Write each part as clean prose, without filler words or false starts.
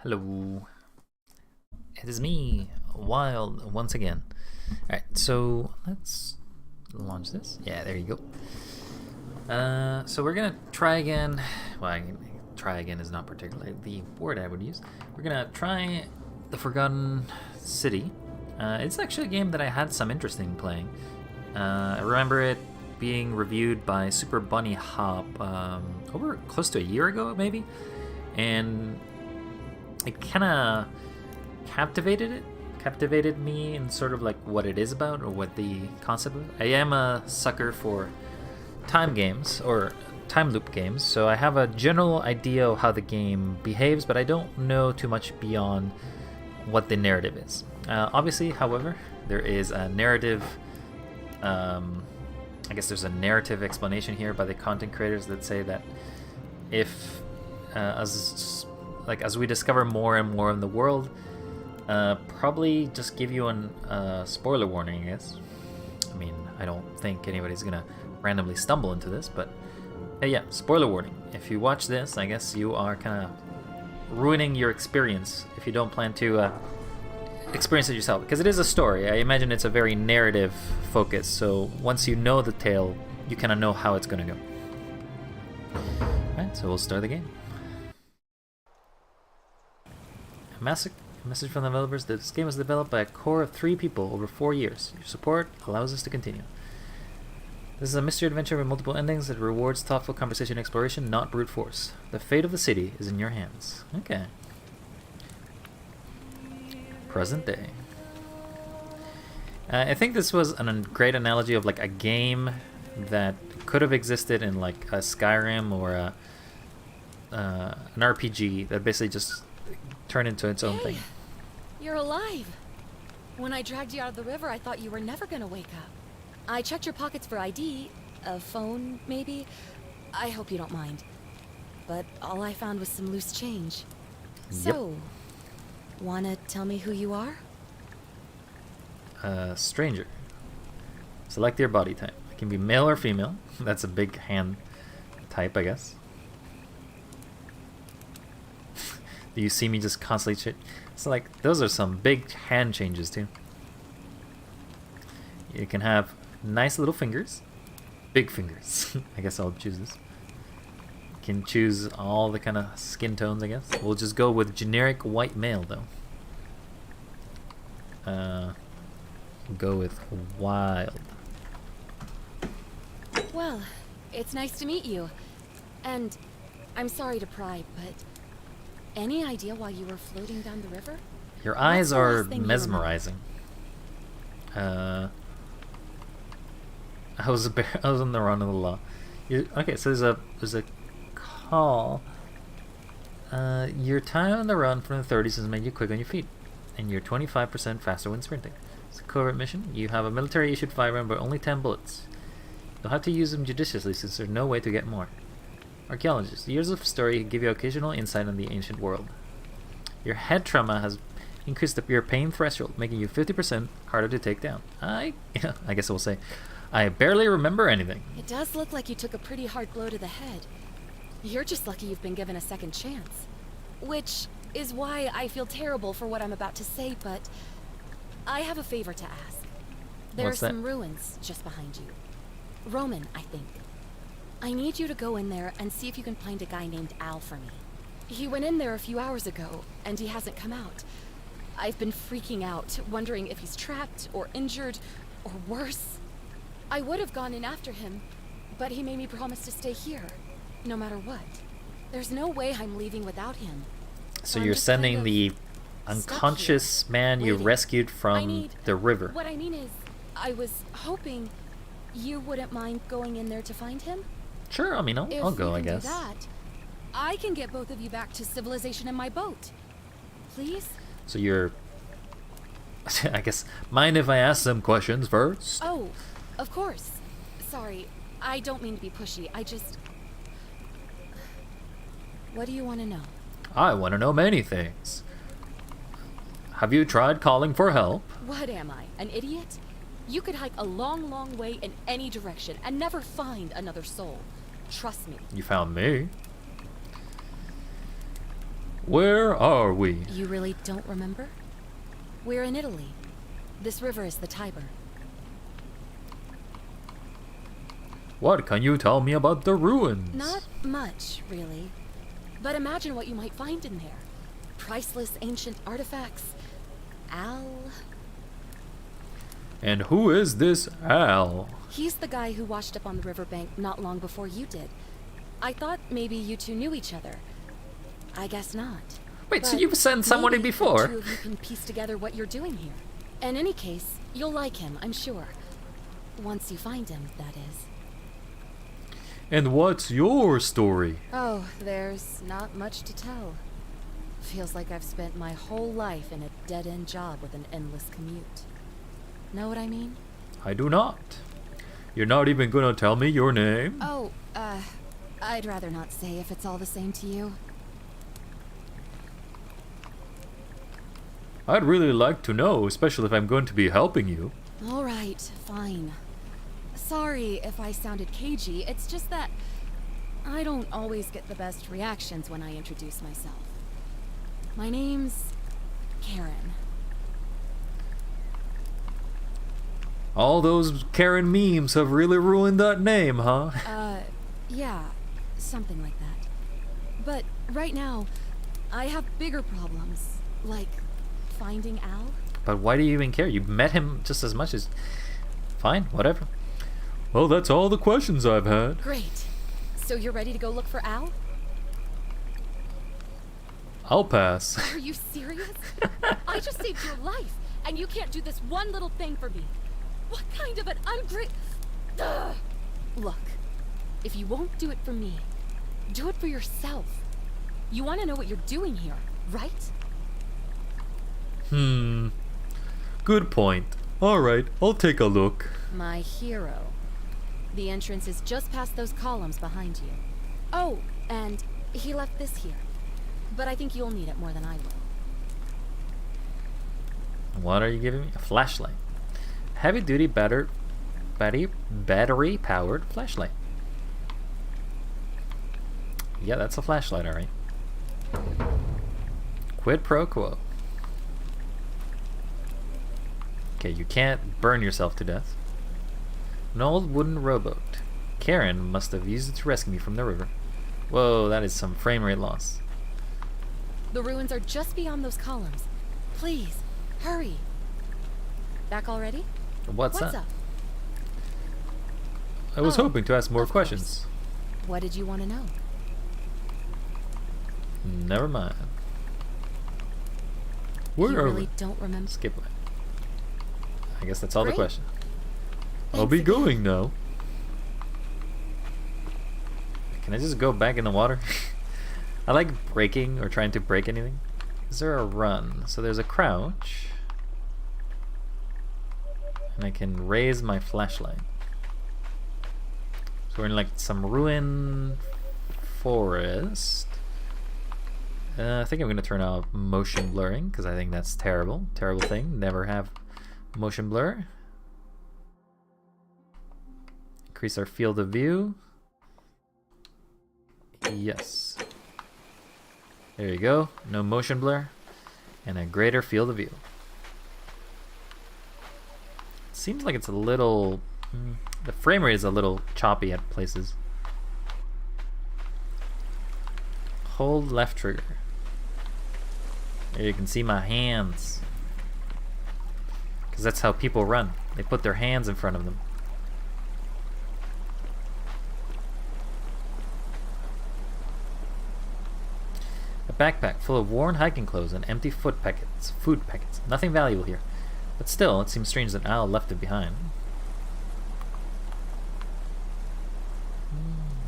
Hello, it is me, Wild, once again. Alright, so let's launch this. Yeah, there you go. So we're gonna try again. Well, try again is not particularly the word I would use. We're gonna try The Forgotten City. It's actually a game that I had some interest in playing. I remember it being reviewed by Super Bunny Hop over close to a year ago, maybe, and it kind of captivated me in sort of like what it is about or what the concept is. I am a sucker for time games or time loop games, so I have a general idea of how the game behaves, but I don't know too much beyond what the narrative is. Obviously, however, there is a narrative. I guess there's a narrative explanation here by the content creators that say that if as we discover more and more in the world, probably just give you a spoiler warning, I guess. I mean, I don't think anybody's gonna randomly stumble into this, but yeah, spoiler warning. If you watch this, I guess you are kind of ruining your experience if you don't plan to experience it yourself, because it is a story. I imagine it's a very narrative focus, so once you know the tale, you kind of know how it's gonna go. Alright, so we'll start the game. A message from the developers: this game was developed by a core of 3 people over 4 years. Your support allows us to continue. This is a mystery adventure with multiple endings that rewards thoughtful conversation and exploration, not brute force. The fate of the city is in your hands. Okay. Present day. I think this was a great analogy of like a game that could have existed in like a Skyrim or an RPG that basically just turned into its own thing. You're alive. When I dragged you out of the river, I thought you were never gonna wake up. I checked your pockets for ID, a phone, maybe. I hope you don't mind. But all I found was some loose change. Yep. So, wanna tell me who you are? Stranger. Select your body type. It can be male or female. That's a big hand type, I guess. Do you see me just constantly so like those are some big hand changes too. You can have nice little fingers, big fingers. I guess I'll choose this. You can choose all the kind of skin tones, I guess. We'll just go with generic white male though. We'll go with wild. Well, it's nice to meet you. And I'm sorry to pry, but any idea why you were floating down the river? Your eyes What's the are last thing you mesmerizing. I was on the run of the law. Okay, so there's a call. Your time on the run from the 30s has made you quick on your feet, and you're 25% faster when sprinting. It's a covert mission. You have a military-issued firearm, but only 10 bullets. You'll have to use them judiciously since there's no way to get more. Archaeologist. Years of story give you occasional insight on the ancient world. Your head trauma has increased your pain threshold, making you 50% harder to take down. I guess I will say, I barely remember anything. It does look like you took a pretty hard blow to the head. You're just lucky you've been given a second chance. Which is why I feel terrible for what I'm about to say, but I have a favor to ask. There What's are that? some ruins just behind you. Roman, I think. I need you to go in there and see if you can find a guy named Al for me. He went in there a few hours ago, and he hasn't come out. I've been freaking out, wondering if he's trapped or injured or worse. I would have gone in after him, but he made me promise to stay here, no matter what. There's no way I'm leaving without him. So I'm you're just sending kind of the stuck unconscious man you waiting. rescued from the river. What I mean is, I was hoping you wouldn't mind going in there to find him. Sure, I mean, I'll If go, you I can guess. do that, I can get both of you back to civilization in my boat. Please? So you're... I guess, mind if I ask some questions first? Oh, of course. Sorry, I don't mean to be pushy. I just... What do you want to know? I want to know many things. Have you tried calling for help? What am I, an idiot? You could hike a long, long way in any direction and never find another soul. Trust me. You found me. Where are we? You really don't remember? We're in Italy. This river is the Tiber. What can you tell me about the ruins? Not much, really. But imagine what you might find in there. Priceless ancient artifacts. Al... And who is this Al? He's the guy who washed up on the riverbank not long before you did. I thought maybe you two knew each other. I guess not. Wait, so But you've sent someone in maybe before? The two of you can piece together what you're doing here. In any case, you'll like him, I'm sure. Once you find him, that is. And what's your story? Oh, there's not much to tell. Feels like I've spent my whole life in a dead-end job with an endless commute. Know what I mean? I do not. You're not even gonna tell me your name? Oh, I'd rather not say if it's all the same to you. I'd really like to know, especially if I'm going to be helping you. All right, fine. Sorry if I sounded cagey, it's just that I don't always get the best reactions when I introduce myself. My name's Karen. All those Karen memes have really ruined that name, huh? Yeah, something like that. But right now, I have bigger problems, like finding Al. But why do you even care? You met him just as much as... Fine, whatever. Well, that's all the questions I've had. Great. So you're ready to go look for Al? I'll pass. Are you serious? I just saved your life, and you can't do this one little thing for me. What kind of an Ugh. Look, if you won't do it for me, do it for yourself. You want to know what you're doing here, right? Good point. Alright, I'll take a look. My hero. The entrance is just past those columns behind you. Oh, and he left this here. But I think you'll need it more than I will. What are you giving me? A flashlight. Heavy duty battery powered flashlight. Yeah, that's a flashlight, alright. Quid pro quo. Okay, you can't burn yourself to death. An old wooden rowboat. Karen must have used it to rescue me from the river. Whoa, that is some frame rate loss. The ruins are just beyond those columns. Please, hurry. Back already? What's up? that? I was Oh, hoping to ask more of questions. What did you want to know? Never mind. You Where are really we? don't remember? Skip it. I guess that's all the Great. question. I'll Thanks be again. going now. Can I just go back in the water? I like breaking or trying to break anything. Is there a run? So there's a crouch. And I can raise my flashlight. So we're in like some ruin forest. I think I'm going to turn off motion blurring because I think that's terrible. Terrible thing. Never have motion blur. Increase our field of view. Yes. There you go. No motion blur. And a greater field of view. Seems like it's a little... the frame rate is a little choppy at places. Hold left trigger. There you can see my hands. Because that's how people run. They put their hands in front of them. A backpack full of worn hiking clothes and empty food packets. Nothing valuable here. But still, it seems strange that Al left it behind.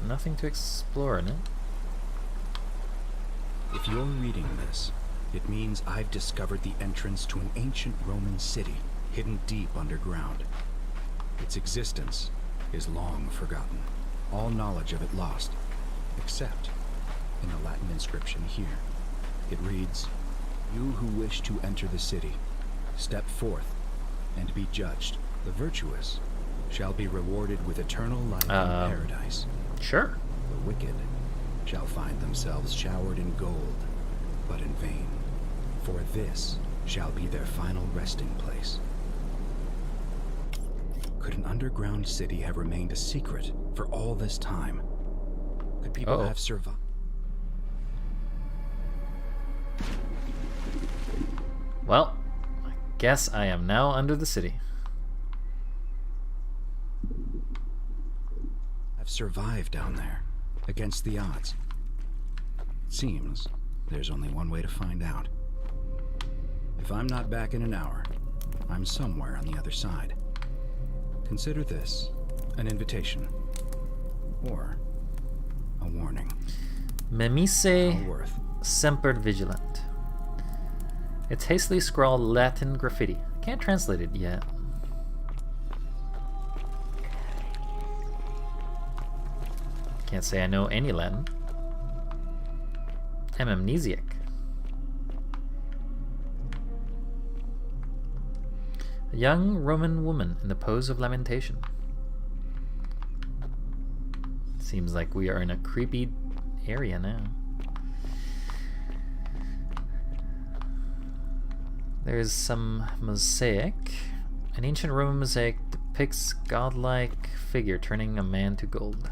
Nothing to explore in it. If you're reading this, it means I've discovered the entrance to an ancient Roman city hidden deep underground. Its existence is long forgotten, all knowledge of it lost, except in the Latin inscription here. It reads, "You who wish to enter the city, step forth and be judged. The virtuous shall be rewarded with eternal life in paradise. Sure. The wicked shall find themselves showered in gold, but This shall be their final resting place. Could an underground city have remained a secret for all this time? Could people have survived? Well, I guess I am now under the city. Have survived down there against the odds? It seems there's only one way to find out. If I'm not back in an hour, I'm somewhere on the other side. Consider this an invitation or a warning. Memise Allworth. semper vigilant. It's hastily scrawled Latin graffiti. Can't translate it yet. Can't say I know any Latin. I'm amnesiac. A young Roman woman in the pose of lamentation. Seems like we are in a creepy area now. There's some mosaic. An ancient Roman mosaic depicts godlike figure turning a man to gold.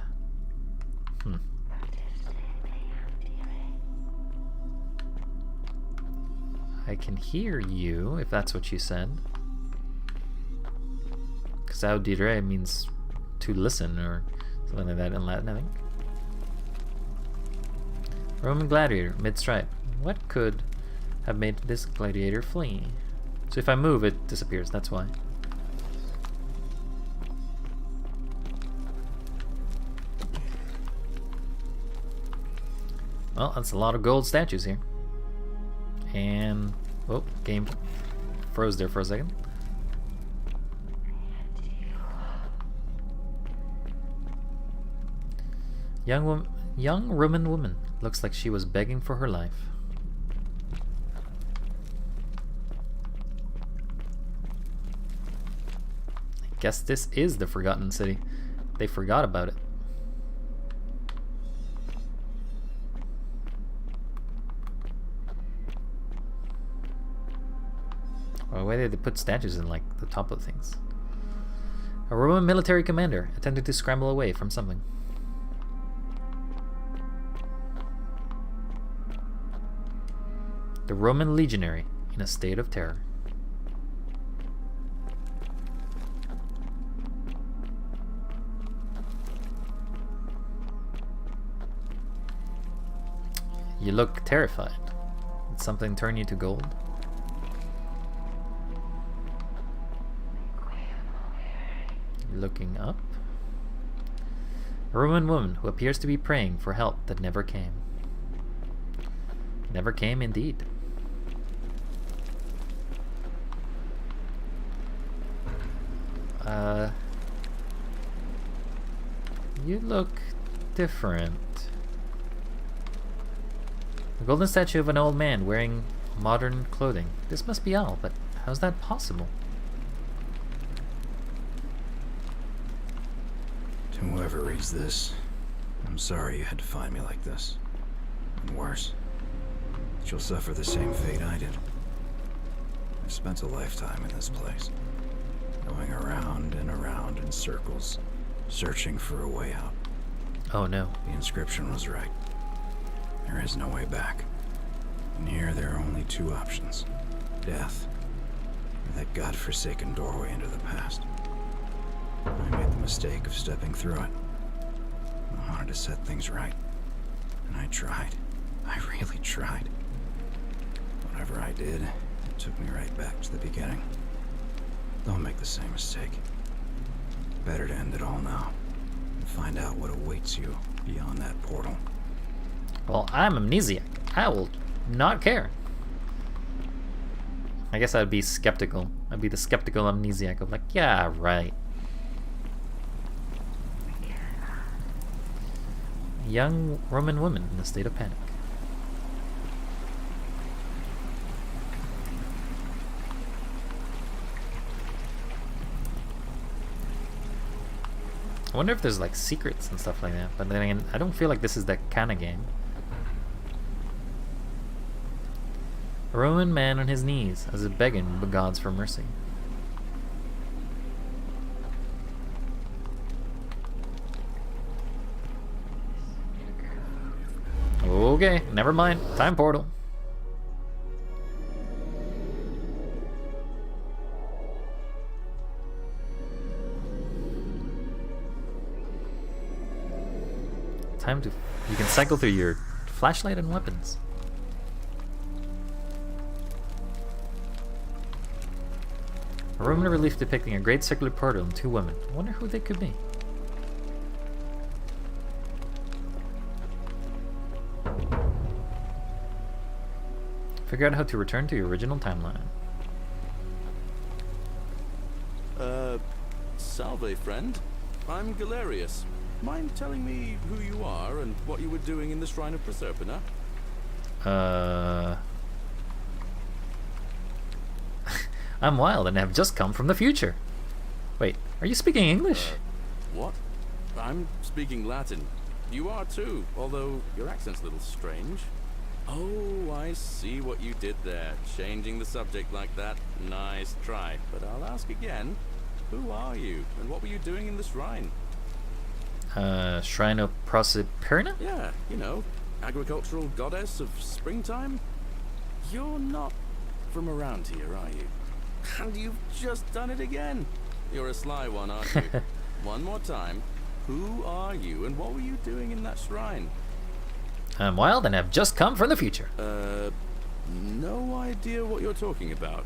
I can hear you, if that's what you said. Because audire means to listen, or something like that in Latin, I think. Roman gladiator, mid-stripe. What could have made this gladiator flee? So if I move, it disappears, that's why. Well, that's a lot of gold statues here. And, oh, game froze there for a second. Young Roman woman. Looks like she was begging for her life. I guess this is the Forgotten City. They forgot about it. Well, why did they put statues in, like, the top of things? A Roman military commander attempted to scramble away from something. The Roman legionary in a state of terror. You look terrified. Did something turn you to gold? Looking up. A Roman woman who appears to be praying for help that never came. Never came indeed. You look different. A golden statue of an old man wearing modern clothing. This must be Al, but how's that possible? To whoever reads this, I'm sorry you had to find me like this. And worse, that you'll suffer the same fate I did. I've spent a lifetime in this place, going around and around in circles, searching for a way out. Oh no. The inscription was right. There is no way back. And here there are only two options. Death, or that godforsaken doorway into the past. I made the mistake of stepping through it. I wanted to set things right. And I tried. I really tried. Whatever I did, it took me right back to the beginning. Don't make the same mistake. Better to end it all now. And find out what awaits you beyond that portal. Well, I'm amnesiac. I will not care. I guess I'd be skeptical. I'd be the skeptical amnesiac of like, yeah, right. Young Roman woman in a state of panic. I wonder if there's like secrets and stuff like that, but then again, I don't feel like this is that kind of game. A Roman man on his knees, as if begging the gods for mercy. Okay, never mind. Time portal. Time to... You can cycle through your flashlight and weapons. A Roman relief depicting a great circular portal and two women. I wonder who they could be. Figure out how to return to your original timeline. Salve, friend. I'm Galerius. Mind telling me who you are and what you were doing in the Shrine of Proserpina? I'm wild and have just come from the future. Wait, are you speaking English? What? I'm speaking Latin. You are too, although your accent's a little strange. Oh, I see what you did there. Changing the subject like that. Nice try. But I'll ask again. Who are you? And what were you doing in the shrine? Shrine of Proserpina? Yeah, you know, agricultural goddess of springtime? You're not from around here, are you? And you've just done it again. You're a sly one, aren't you? One more time. Who are you and what were you doing in that shrine? I'm wild and have just come from the future. No idea what you're talking about.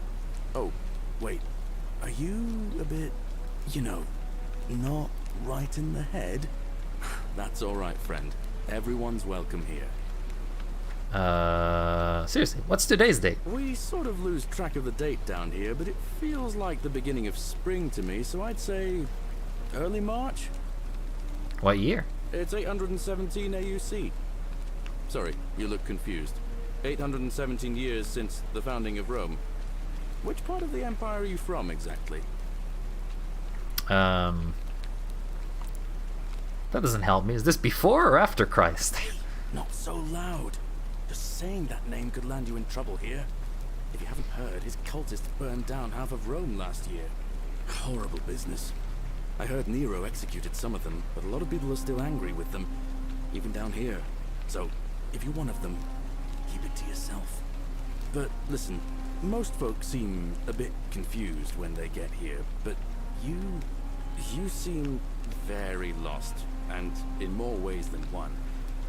Oh, wait. Are you a bit, you know, not right in the head? That's alright, friend. Everyone's welcome here. Seriously, what's today's date? We sort of lose track of the date down here, but it feels like the beginning of spring to me, so I'd say early March? What year? It's 817 AUC. Sorry, you look confused. 817 years since the founding of Rome. Which part of the empire are you from, exactly? That doesn't help me. Is this before or after Christ? Not so loud. Just saying that name could land you in trouble here. If you haven't heard, his cultists burned down half of Rome last year. Horrible business. I heard Nero executed some of them, but a lot of people are still angry with them. Even down here. So, if you're one of them, keep it to yourself. But listen, most folks seem a bit confused when they get here, but you seem very lost, and in more ways than one.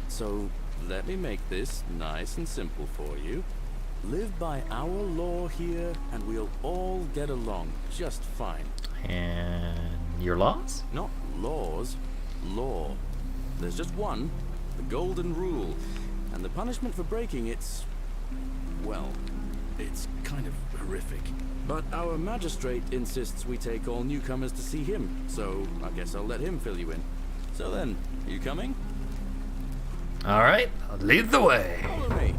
So, let me make this nice and simple for you. Live by our law here, and we'll all get along just fine. And your laws? Not laws, law. There's just one, the golden rule, and the punishment for breaking it's, well, it's kind of horrific. But our magistrate insists we take all newcomers to see him, so I guess I'll let him fill you in. So then, you coming? Alright, lead the way. Follow me.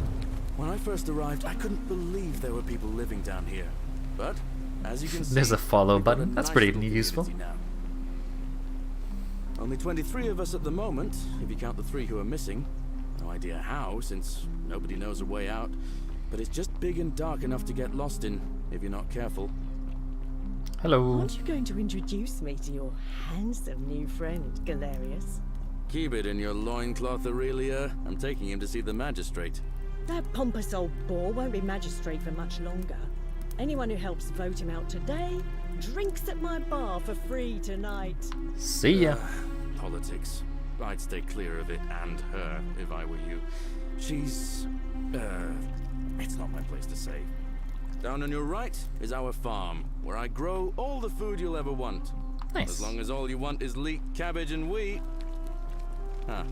When I first arrived, I couldn't believe there were people living down here. But, as you can see, There's a follow we've got button. a That's nice pretty little useful. community now. Only 23 of us at the moment, if you count the 3 who are missing. No idea how, since nobody knows a way out. But it's just big and dark enough to get lost in, if you're not careful. Hello. Aren't you going to introduce me to your handsome new friend, Galerius? Keep it in your loincloth, Aurelia. I'm taking him to see the magistrate. That pompous old bore won't be magistrate for much longer. Anyone who helps vote him out today drinks at my bar for free tonight. See ya. Politics. I'd stay clear of it and her, if I were you. She's... it's not my place to say. Down on your right is our farm, where I grow all the food you'll ever want. Nice. As long as all you want is leek, cabbage, and wheat. Huh.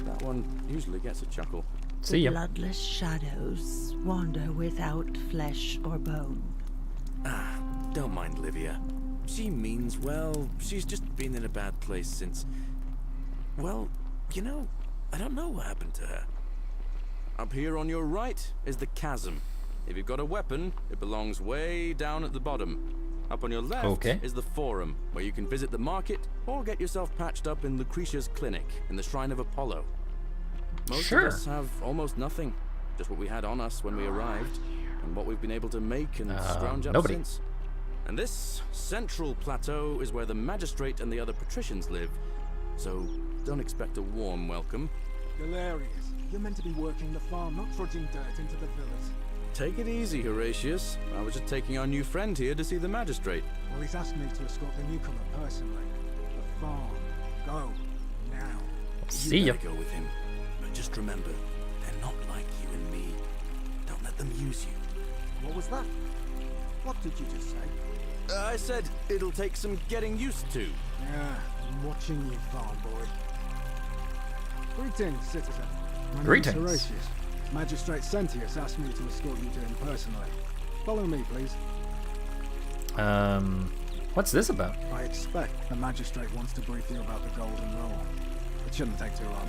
That one usually gets a chuckle. See ya. Bloodless shadows wander without flesh or bone. Don't mind Livia. She means well. She's just been in a bad place since... Well, you know, I don't know what happened to her. Up here on your right is the chasm. If you've got a weapon, it belongs way down at the bottom. Up on your left is the Forum, where you can visit the market or get yourself patched up in Lucretia's clinic in the Shrine of Apollo. Most of us have almost nothing, just what we had on us when we arrived. and what we've been able to make and scrounge up nobody. since. And this central plateau is where the magistrate and the other patricians live, so don't expect a warm welcome. Galerius, you're meant to be working the farm, not trudging dirt into the villas. Take it easy, Horatius. I was just taking our new friend here to see the magistrate. Well, he's asked me to escort the newcomer personally. The farm. Go. Now. See You ya. better go with him. But just remember, they're not like you and me. Don't let them use you. What was that? What did you just say? I said it'll take some getting used to. Yeah, I'm watching you, farm boy. Greetings, citizen. My Greetings. name's Horatius. Magistrate Sentius asked me to escort you to him personally. Follow me, please. What's this about? I expect the magistrate wants to brief you about the Golden Rule. It shouldn't take too long.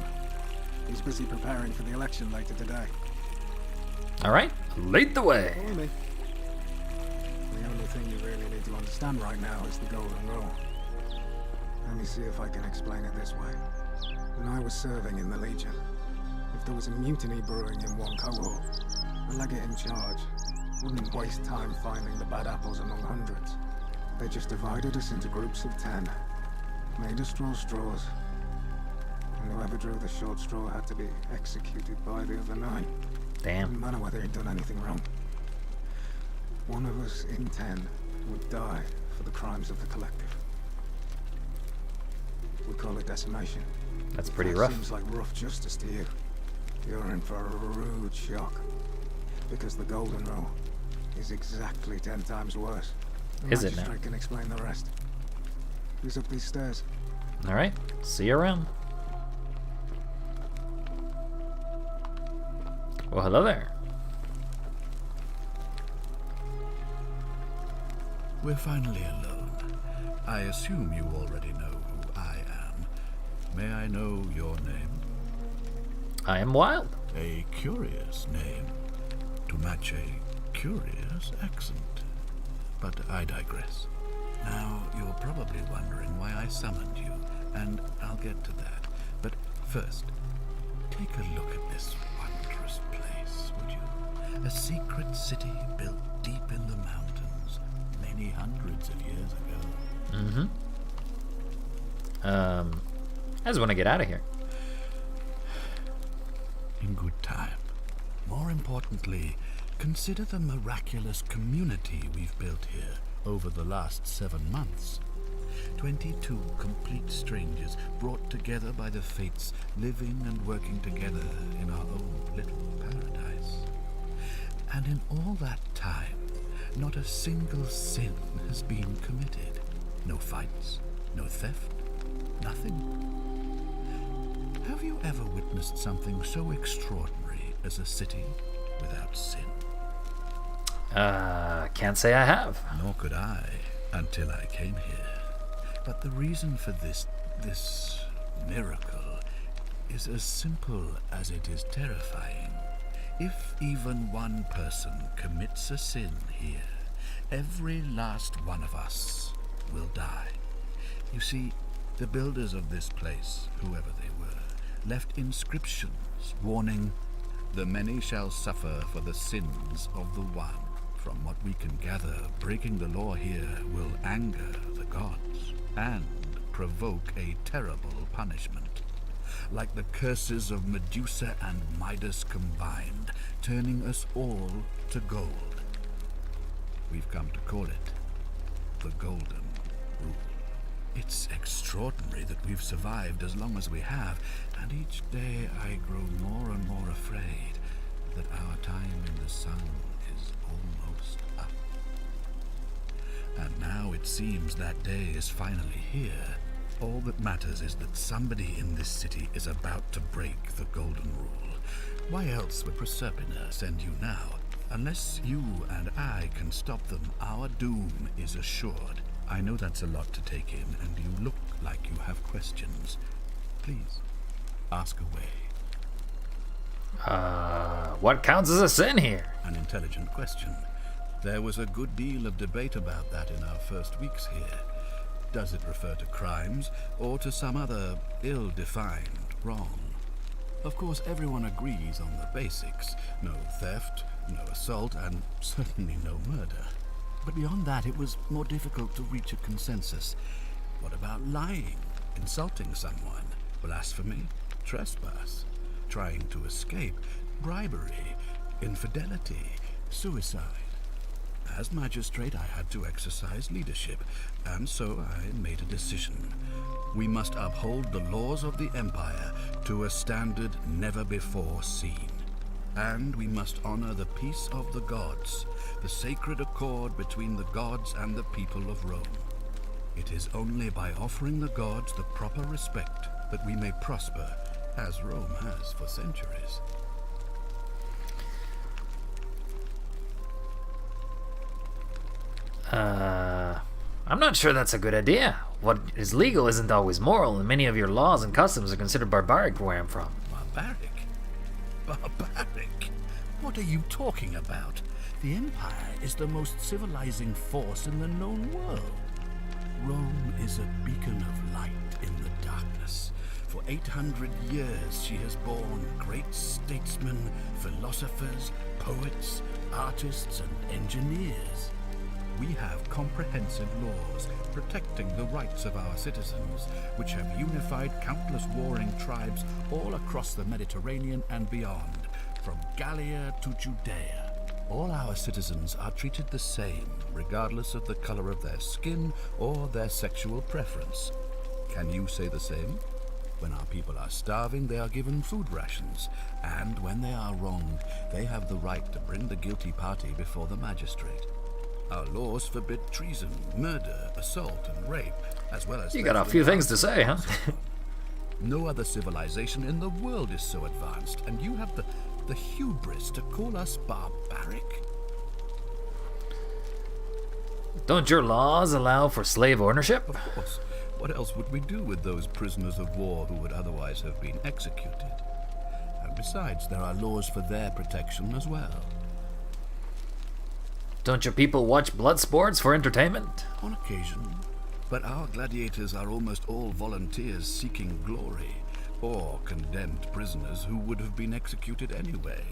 He's busy preparing for the election later today. All right, lead the way. Follow me. The only thing you really need to understand right now is the Golden Rule. Let me see if I can explain it this way. When I was serving in the Legion, if there was a mutiny brewing in one cohort, the legate in charge wouldn't waste time finding the bad apples among hundreds. They just divided us into groups of 10, made us draw straws, and whoever drew the short straw had to be executed by the other 9. Damn. Didn't matter whether he'd done anything wrong. One of us in 10 would die for the crimes of the collective. We call it decimation. That's pretty That rough. Seems like rough justice to you. You're in for a rude shock. Because the Golden Rule is exactly 10 times worse. The Is it now? magistrate can explain the rest. Who's up these stairs? All right, see you around. Well, hello there. We're finally alone. I assume you already know who I am. May I know your name? I am Wild. A curious name to match a curious accent. But I digress. Now, you're probably wondering why I summoned you, and I'll get to that. But first, take a look at this wondrous place, would you? A secret city built deep in the mountains, many hundreds of years ago. I just want to get out of here. In good time. More importantly, consider the miraculous community we've built here over the last 7 months. 22 complete strangers brought together by the fates, living and working together in our own little paradise. And in all that time, not a single sin has been committed. No fights, no theft, nothing. Have you ever witnessed something so extraordinary as a city without sin? Can't say I have. Nor could I, until I came here. But the reason for this miracle is as simple as it is terrifying. If even one person commits a sin here, every last one of us will die. You see, the builders of this place, whoever they were, left inscriptions warning, "The many shall suffer for the sins of the one." From what we can gather, breaking the law here will anger the gods and provoke a terrible punishment. Like the curses of Medusa and Midas combined, turning us all to gold. We've come to call it the Golden Rule. It's extraordinary that we've survived as long as we have, and each day I grow more and more afraid that our time in the sun is almost up. And now it seems that day is finally here. All that matters is that somebody in this city is about to break the Golden Rule. Why else would Proserpina send you now? Unless you and I can stop them, our doom is assured. I know that's a lot to take in, and you look like you have questions. Please, ask away. What counts as a sin here? An intelligent question. There was a good deal of debate about that in our first weeks here. Does it refer to crimes, or to some other ill-defined wrong? Of course, everyone agrees on the basics. No theft, No assault, and certainly no murder. But beyond that, it was more difficult to reach a consensus. What about lying, insulting someone, blasphemy, trespass, trying to escape, bribery, infidelity, suicide? As magistrate, I had to exercise leadership, and so I made a decision. We must uphold the laws of the Empire to a standard never before seen. And we must honor the peace of the gods, the sacred accord between the gods and the people of Rome. It is only by offering the gods the proper respect that we may prosper, as Rome has for centuries. I'm not sure that's a good idea. What is legal isn't always moral, and many of your laws and customs are considered barbaric where I'm from. Barbaric? Barbaric? What are you talking about? The Empire is the most civilizing force in the known world. Rome is a beacon of light in the darkness. For 800 years she has borne great statesmen, philosophers, poets, artists, and engineers. We have comprehensive laws protecting the rights of our citizens, which have unified countless warring tribes all across the Mediterranean and beyond, from Gallia to Judea. All our citizens are treated the same, regardless of the color of their skin or their sexual preference. Can you say the same? When our people are starving, they are given food rations, and when they are wronged, they have the right to bring the guilty party before the magistrate. Our laws forbid treason, murder, assault, and rape, as well as... You got a few things to say, huh? No other civilization in the world is so advanced, and you have the hubris to call us barbaric? Don't your laws allow for slave ownership? Of course. What else would we do with those prisoners of war who would otherwise have been executed? And besides, there are laws for their protection as well. Don't your people watch blood sports for entertainment? On occasion. But our gladiators are almost all volunteers seeking glory, or condemned prisoners who would have been executed anyway.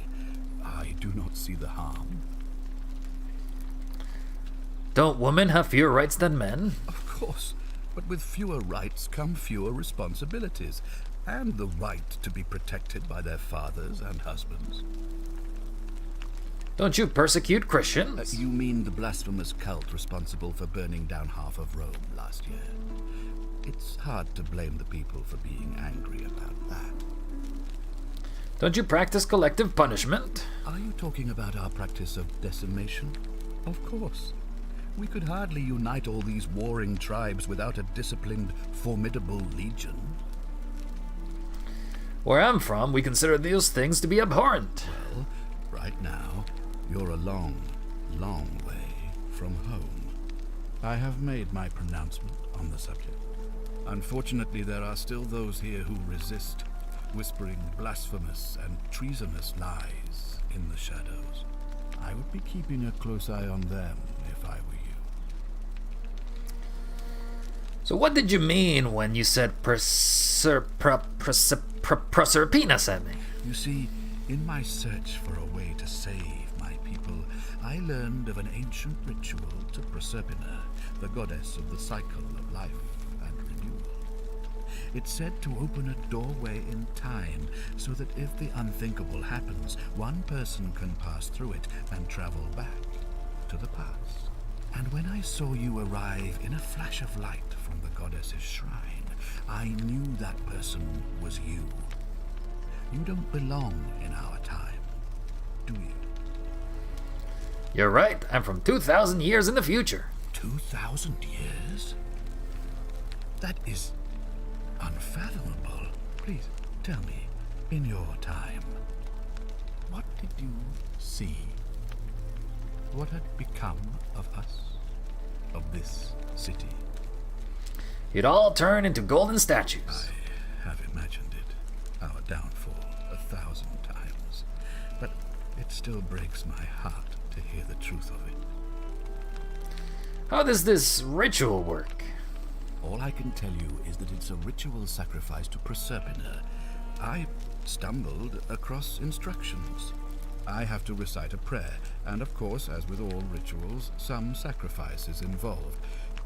I do not see the harm. Don't women have fewer rights than men? Of course, but with fewer rights come fewer responsibilities, and the right to be protected by their fathers and husbands. Don't you persecute Christians? You mean the blasphemous cult responsible for burning down half of Rome last year? It's hard to blame the people for being angry about that. Don't you practice collective punishment? Are you talking about our practice of decimation? Of course. We could hardly unite all these warring tribes without a disciplined, formidable legion. Where I'm from, we consider those things to be abhorrent. Well, right now, you're a long, long way from home. I have made my pronouncement on the subject. Unfortunately, there are still those here who resist, whispering blasphemous and treasonous lies in the shadows. I would be keeping a close eye on them if I were you. So what did you mean when you said Proserpina sent me? You see, in my search for a way to save my people, I learned of an ancient ritual to Proserpina, the goddess of the cycle of life and renewal. It's said to open a doorway in time, so that if the unthinkable happens, one person can pass through it and travel back to the past. And when I saw you arrive in a flash of light from the goddess's shrine, I knew that person was you. You don't belong in our time, do you? You're right. I'm from 2,000 years in the future. 2,000 years? That is unfathomable. Please, tell me, in your time, what did you see? What had become of us? Of this city? You'd all turn into golden statues. I have imagined it. Our downfall 1,000 times. But it still breaks my heart to hear the truth of it. How does this ritual work? All I can tell you is that it's a ritual sacrifice to Proserpina. I stumbled across instructions. I have to recite a prayer, and of course, as with all rituals, some sacrifice is involved.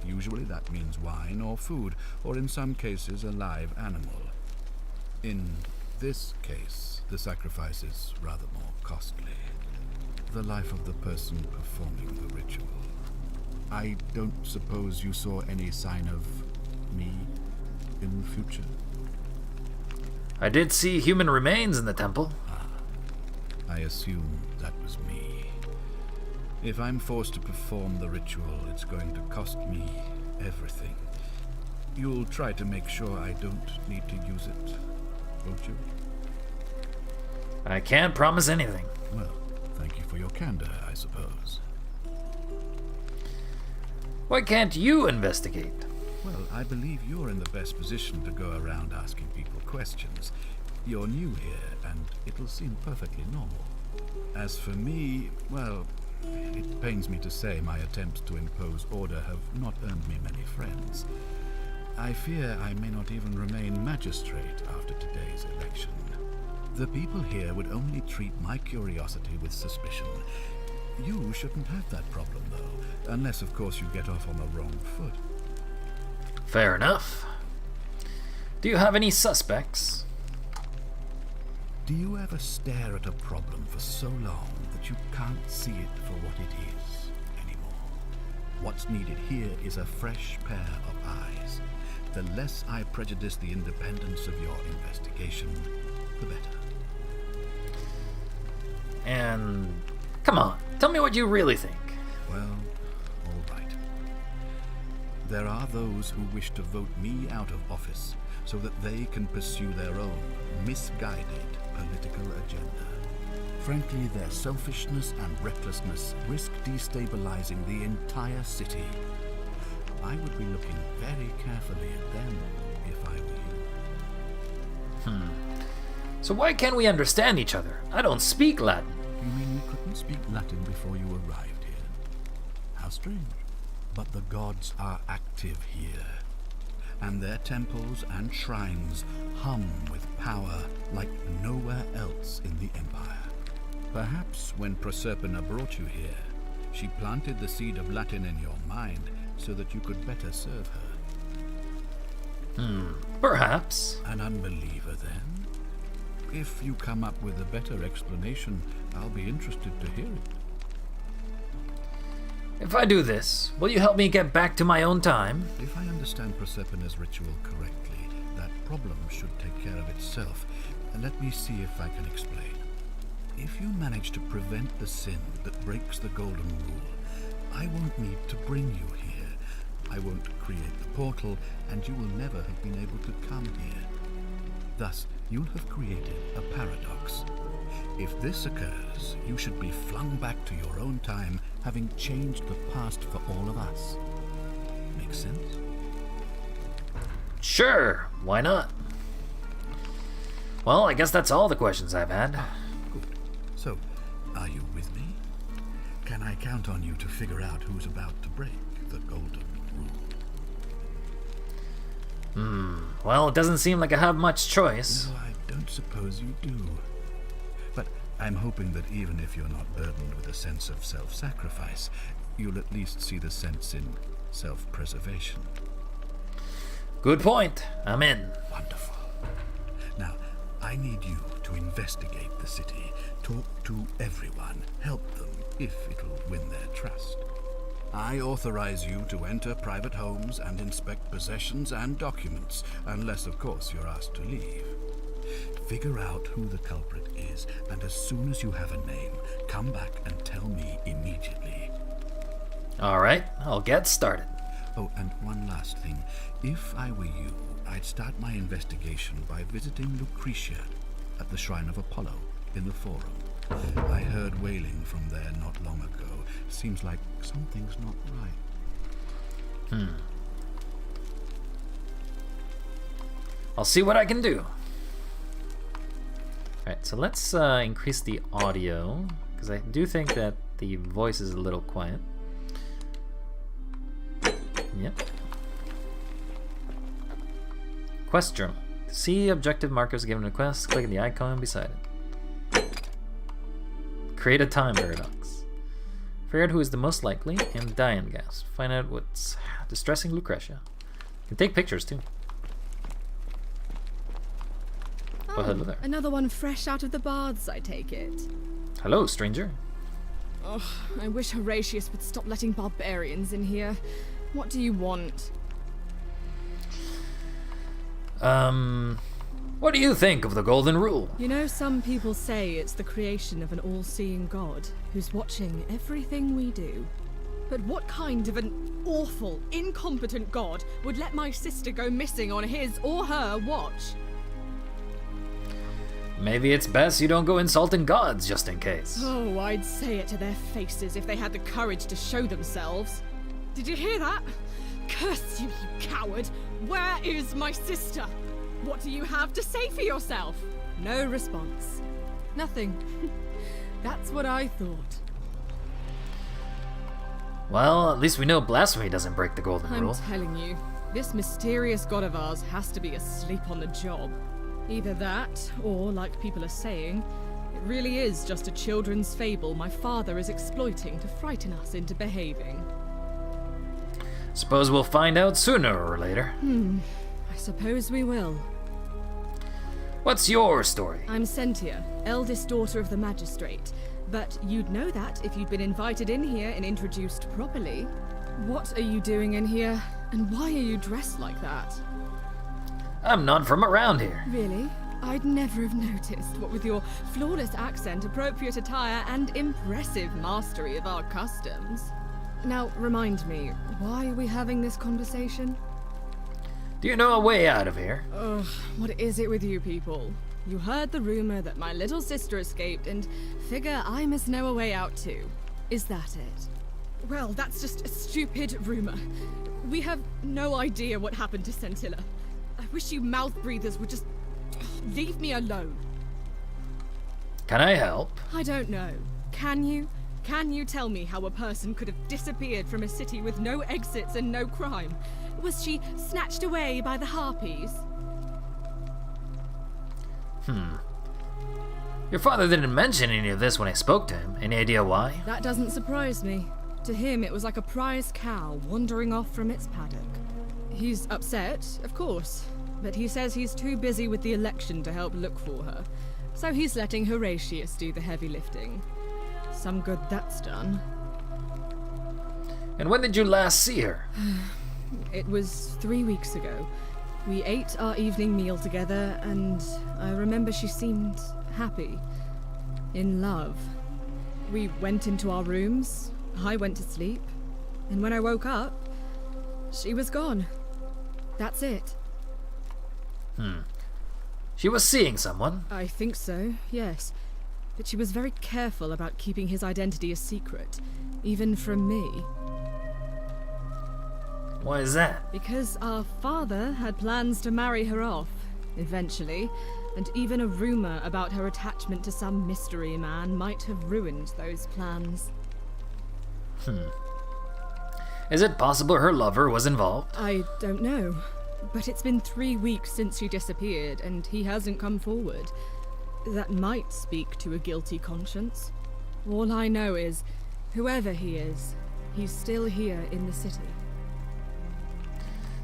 Usually that means wine or food, or in some cases a live animal. In this case, the sacrifice is rather more costly. The life of the person performing the ritual. I don't suppose you saw any sign of me in the future? I did see human remains in the temple. I assume that was me. If I'm forced to perform the ritual, it's going to cost me everything. You'll try to make sure I don't need to use it, won't you? I can't promise anything. Well, thank you for your candor, I suppose. Why can't you investigate? Well, I believe you're in the best position to go around asking people questions. You're new here, and it'll seem perfectly normal. As for me, well, it pains me to say my attempts to impose order have not earned me many friends. I fear I may not even remain magistrate after today's election. The people here would only treat my curiosity with suspicion. You shouldn't have that problem, though, unless, of course, you get off on the wrong foot. Fair enough. Do you have any suspects? Do you ever stare at a problem for so long that you can't see it for what it is anymore? What's needed here is a fresh pair of eyes. The less I prejudice the independence of your investigation, the better. And come on, tell me what you really think. Well, all right. There are those who wish to vote me out of office so that they can pursue their own misguided political agenda. Frankly, their selfishness and recklessness risk destabilizing the entire city. I would be looking very carefully at them if I were you. So why can't we understand each other? I don't speak Latin. You mean you couldn't speak Latin before you arrived here? How strange. But the gods are active here, and their temples and shrines hum with power like nowhere else in the Empire. Perhaps when Proserpina brought you here, she planted the seed of Latin in your mind so that you could better serve her. Perhaps. An unbeliever, then? If you come up with a better explanation, I'll be interested to hear it. If I do this, will you help me get back to my own time? If I understand Proserpina's ritual correctly, that problem should take care of itself. Let me see if I can explain. If you manage to prevent the sin that breaks the Golden Rule, I won't need to bring you here. I won't create the portal, and you will never have been able to come here. Thus, you'll have created a paradox. If this occurs, you should be flung back to your own time, having changed the past for all of us. Make sense? Sure, why not? Well, I guess that's all the questions I've had. Good. So, are you with me? Can I count on you to figure out who's about to break the Golden Rule? Well, it doesn't seem like I have much choice. No, I don't suppose you do. But I'm hoping that even if you're not burdened with a sense of self-sacrifice, you'll at least see the sense in self-preservation. Good point. I'm in. Wonderful. Now, I need you to investigate the city, talk to everyone, help them if it'll win their trust. I authorize you to enter private homes and inspect possessions and documents, unless, of course, you're asked to leave. Figure out who the culprit is, and as soon as you have a name, come back and tell me immediately. All right, I'll get started. Oh, and one last thing. If I were you, I'd start my investigation by visiting Lucretia at the Shrine of Apollo in the Forum. I heard wailing from there not long ago. Seems like something's not right. I'll see what I can do. Alright, so let's increase the audio, because I do think that the voice is a little quiet. Yep. Quest journal. To see objective markers given a quest, click the icon beside it. Create a time paradox. Figure out who is the most likely and die in gas. Find out what's distressing Lucretia. You can take pictures too. Oh, hello there. Another one fresh out of the baths, I take it. Hello, stranger. Oh, I wish Horatius would stop letting barbarians in here. What do you want? What do you think of the Golden Rule? You know, some people say it's the creation of an all-seeing god who's watching everything we do. But what kind of an awful, incompetent god would let my sister go missing on his or her watch? Maybe it's best you don't go insulting gods, just in case. Oh, I'd say it to their faces if they had the courage to show themselves. Did you hear that? Curse you, you coward! Where is my sister? What do you have to say for yourself? No response. Nothing. That's what I thought. Well, at least we know blasphemy doesn't break the Golden Rule. I'm telling you, this mysterious god of ours has to be asleep on the job. Either that, or, like people are saying, it really is just a children's fable my father is exploiting to frighten us into behaving. Suppose we'll find out sooner or later. I suppose we will. What's your story? I'm Sentia, eldest daughter of the magistrate. But you'd know that if you'd been invited in here and introduced properly. What are you doing in here? And why are you dressed like that? I'm not from around here. Really? I'd never have noticed, what with your flawless accent, appropriate attire, and impressive mastery of our customs. Now, remind me, why are we having this conversation? Do you know a way out of here? Ugh, what is it with you people? You heard the rumor that my little sister escaped, and figure I must know a way out too. Is that it? Well, that's just a stupid rumor. We have no idea what happened to Scintilla. I wish you mouth breathers would just leave me alone. Can I help? I don't know. Can you? Can you tell me how a person could have disappeared from a city with no exits and no crime? Was she snatched away by the Harpies? Your father didn't mention any of this when I spoke to him. Any idea why? That doesn't surprise me. To him, it was like a prize cow wandering off from its paddock. He's upset, of course, but he says he's too busy with the election to help look for her. So he's letting Horatius do the heavy lifting. Some good that's done. And when did you last see her? It was 3 weeks ago. We ate our evening meal together, and I remember she seemed happy. In love. We went into our rooms, I went to sleep, and when I woke up, she was gone. That's it. She was seeing someone. I think so, yes. But she was very careful about keeping his identity a secret, even from me. Why is that? Because our father had plans to marry her off, eventually, and even a rumor about her attachment to some mystery man might have ruined those plans. Is it possible her lover was involved? I don't know, but it's been 3 weeks since she disappeared, and he hasn't come forward. That might speak to a guilty conscience. All I know is, whoever he is, he's still here in the city.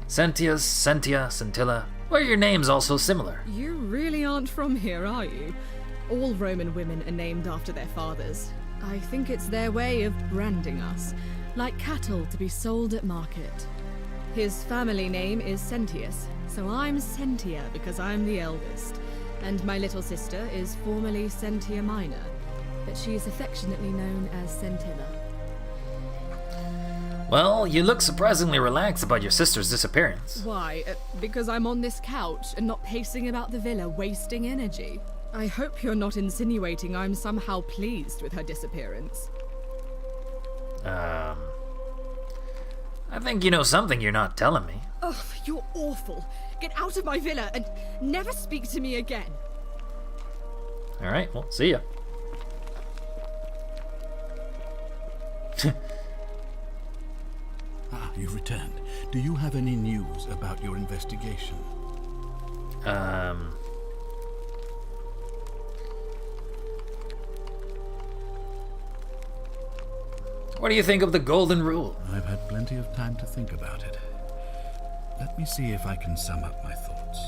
Sentia, Scintilla. Why are your names all so similar? You really aren't from here, are you? All Roman women are named after their fathers. I think it's their way of branding us, like cattle to be sold at market. His family name is Sentius, so I'm Sentia because I'm the eldest. And my little sister is formerly Sentia Minor, but she is affectionately known as Scintilla. Well, you look surprisingly relaxed about your sister's disappearance. Why? Because I'm on this couch and not pacing about the villa, wasting energy. I hope you're not insinuating I'm somehow pleased with her disappearance. I think you know something you're not telling me. Ugh, you're awful. Get out of my villa and never speak to me again. Alright, well, see ya. You've returned. Do you have any news about your investigation? What do you think of the Golden Rule? I've had plenty of time to think about it. Let me see if I can sum up my thoughts.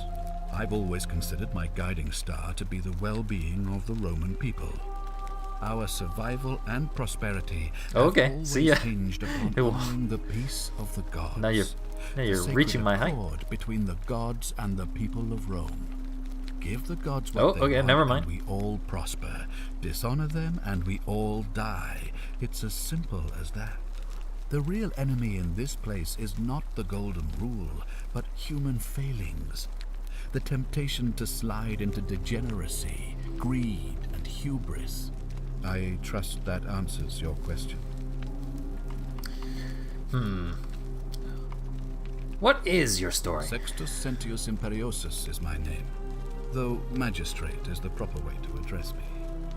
I've always considered my guiding star to be the well-being of the Roman people. Our survival and prosperity have always see ya. hinged upon honoring the peace of the gods. Now you're The reaching my sacred height. accord between the gods and the people of Rome. Give the gods Oh, what they okay, want, never mind. and we all prosper. Dishonor them, and we all die. It's as simple as that. The real enemy in this place is not the Golden Rule, but human failings. The temptation to slide into degeneracy, greed, and hubris. I trust that answers your question. What is your story? Sextus Sentius Imperiosus is my name, though magistrate is the proper way to address me.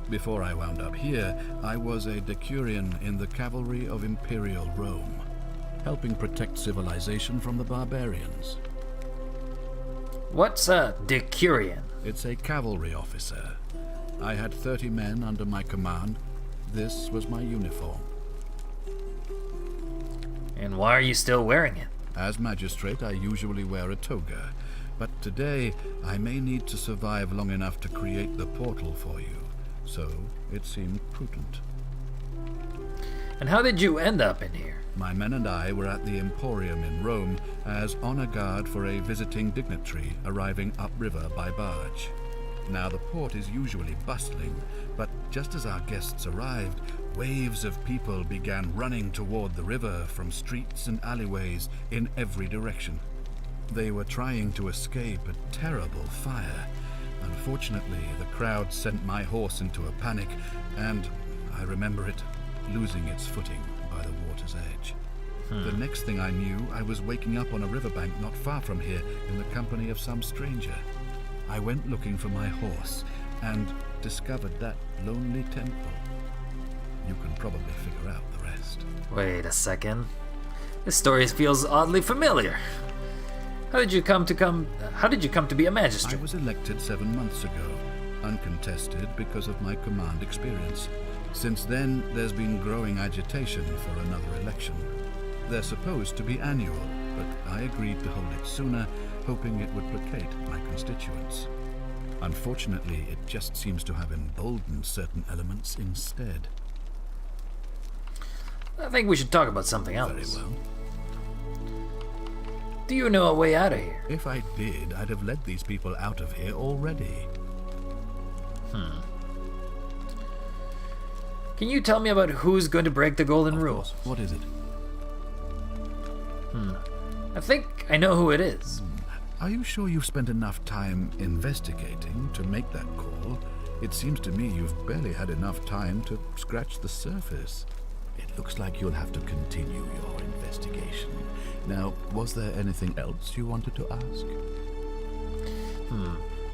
Before I wound up here, I was a decurion in the cavalry of Imperial Rome, helping protect civilization from the barbarians. What's a decurion? It's a cavalry officer. I had 30 men under my command. This was my uniform. And why are you still wearing it? As magistrate, I usually wear a toga, but today I may need to survive long enough to create the portal for you, so it seemed prudent. And how did you end up in here? My men and I were at the Emporium in Rome as honor guard for a visiting dignitary arriving upriver by barge. Now the port is usually bustling, but just as our guests arrived, waves of people began running toward the river from streets and alleyways in every direction. They were trying to escape a terrible fire. Unfortunately, the crowd sent my horse into a panic, and, I remember it, losing its footing by the water's edge. The next thing I knew, I was waking up on a riverbank not far from here in the company of some stranger. I went looking for my horse and discovered that lonely temple. You can probably figure out the rest. Wait a second. This story feels oddly familiar. How did you come to be a I magistrate? was elected 7 months ago, uncontested because of my command experience. Since then, there's been growing agitation for another election. They're supposed to be annual, but I agreed to hold it sooner, hoping it would placate my constituents. Unfortunately, it just seems to have emboldened certain elements instead. I think we should talk about something else. Very well. Do you know a way out of here? If I did, I'd have led these people out of here already. Can you tell me about who's going to break the Golden Of Rule? course. What is it? I think I know who it is. Are you sure you've spent enough time investigating to make that call? It seems to me you've barely had enough time to scratch the surface. It looks like you'll have to continue your investigation. Now, was there anything else you wanted to ask?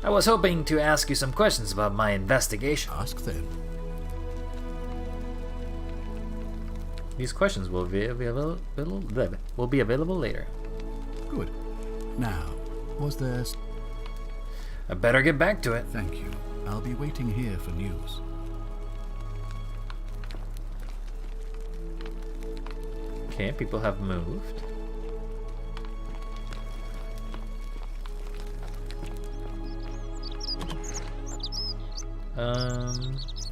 I was hoping to ask you some questions about my investigation. Ask then. These questions will be available later. Good. Now, was there... I better get back to it. Thank you. I'll be waiting here for news. Okay, people have moved.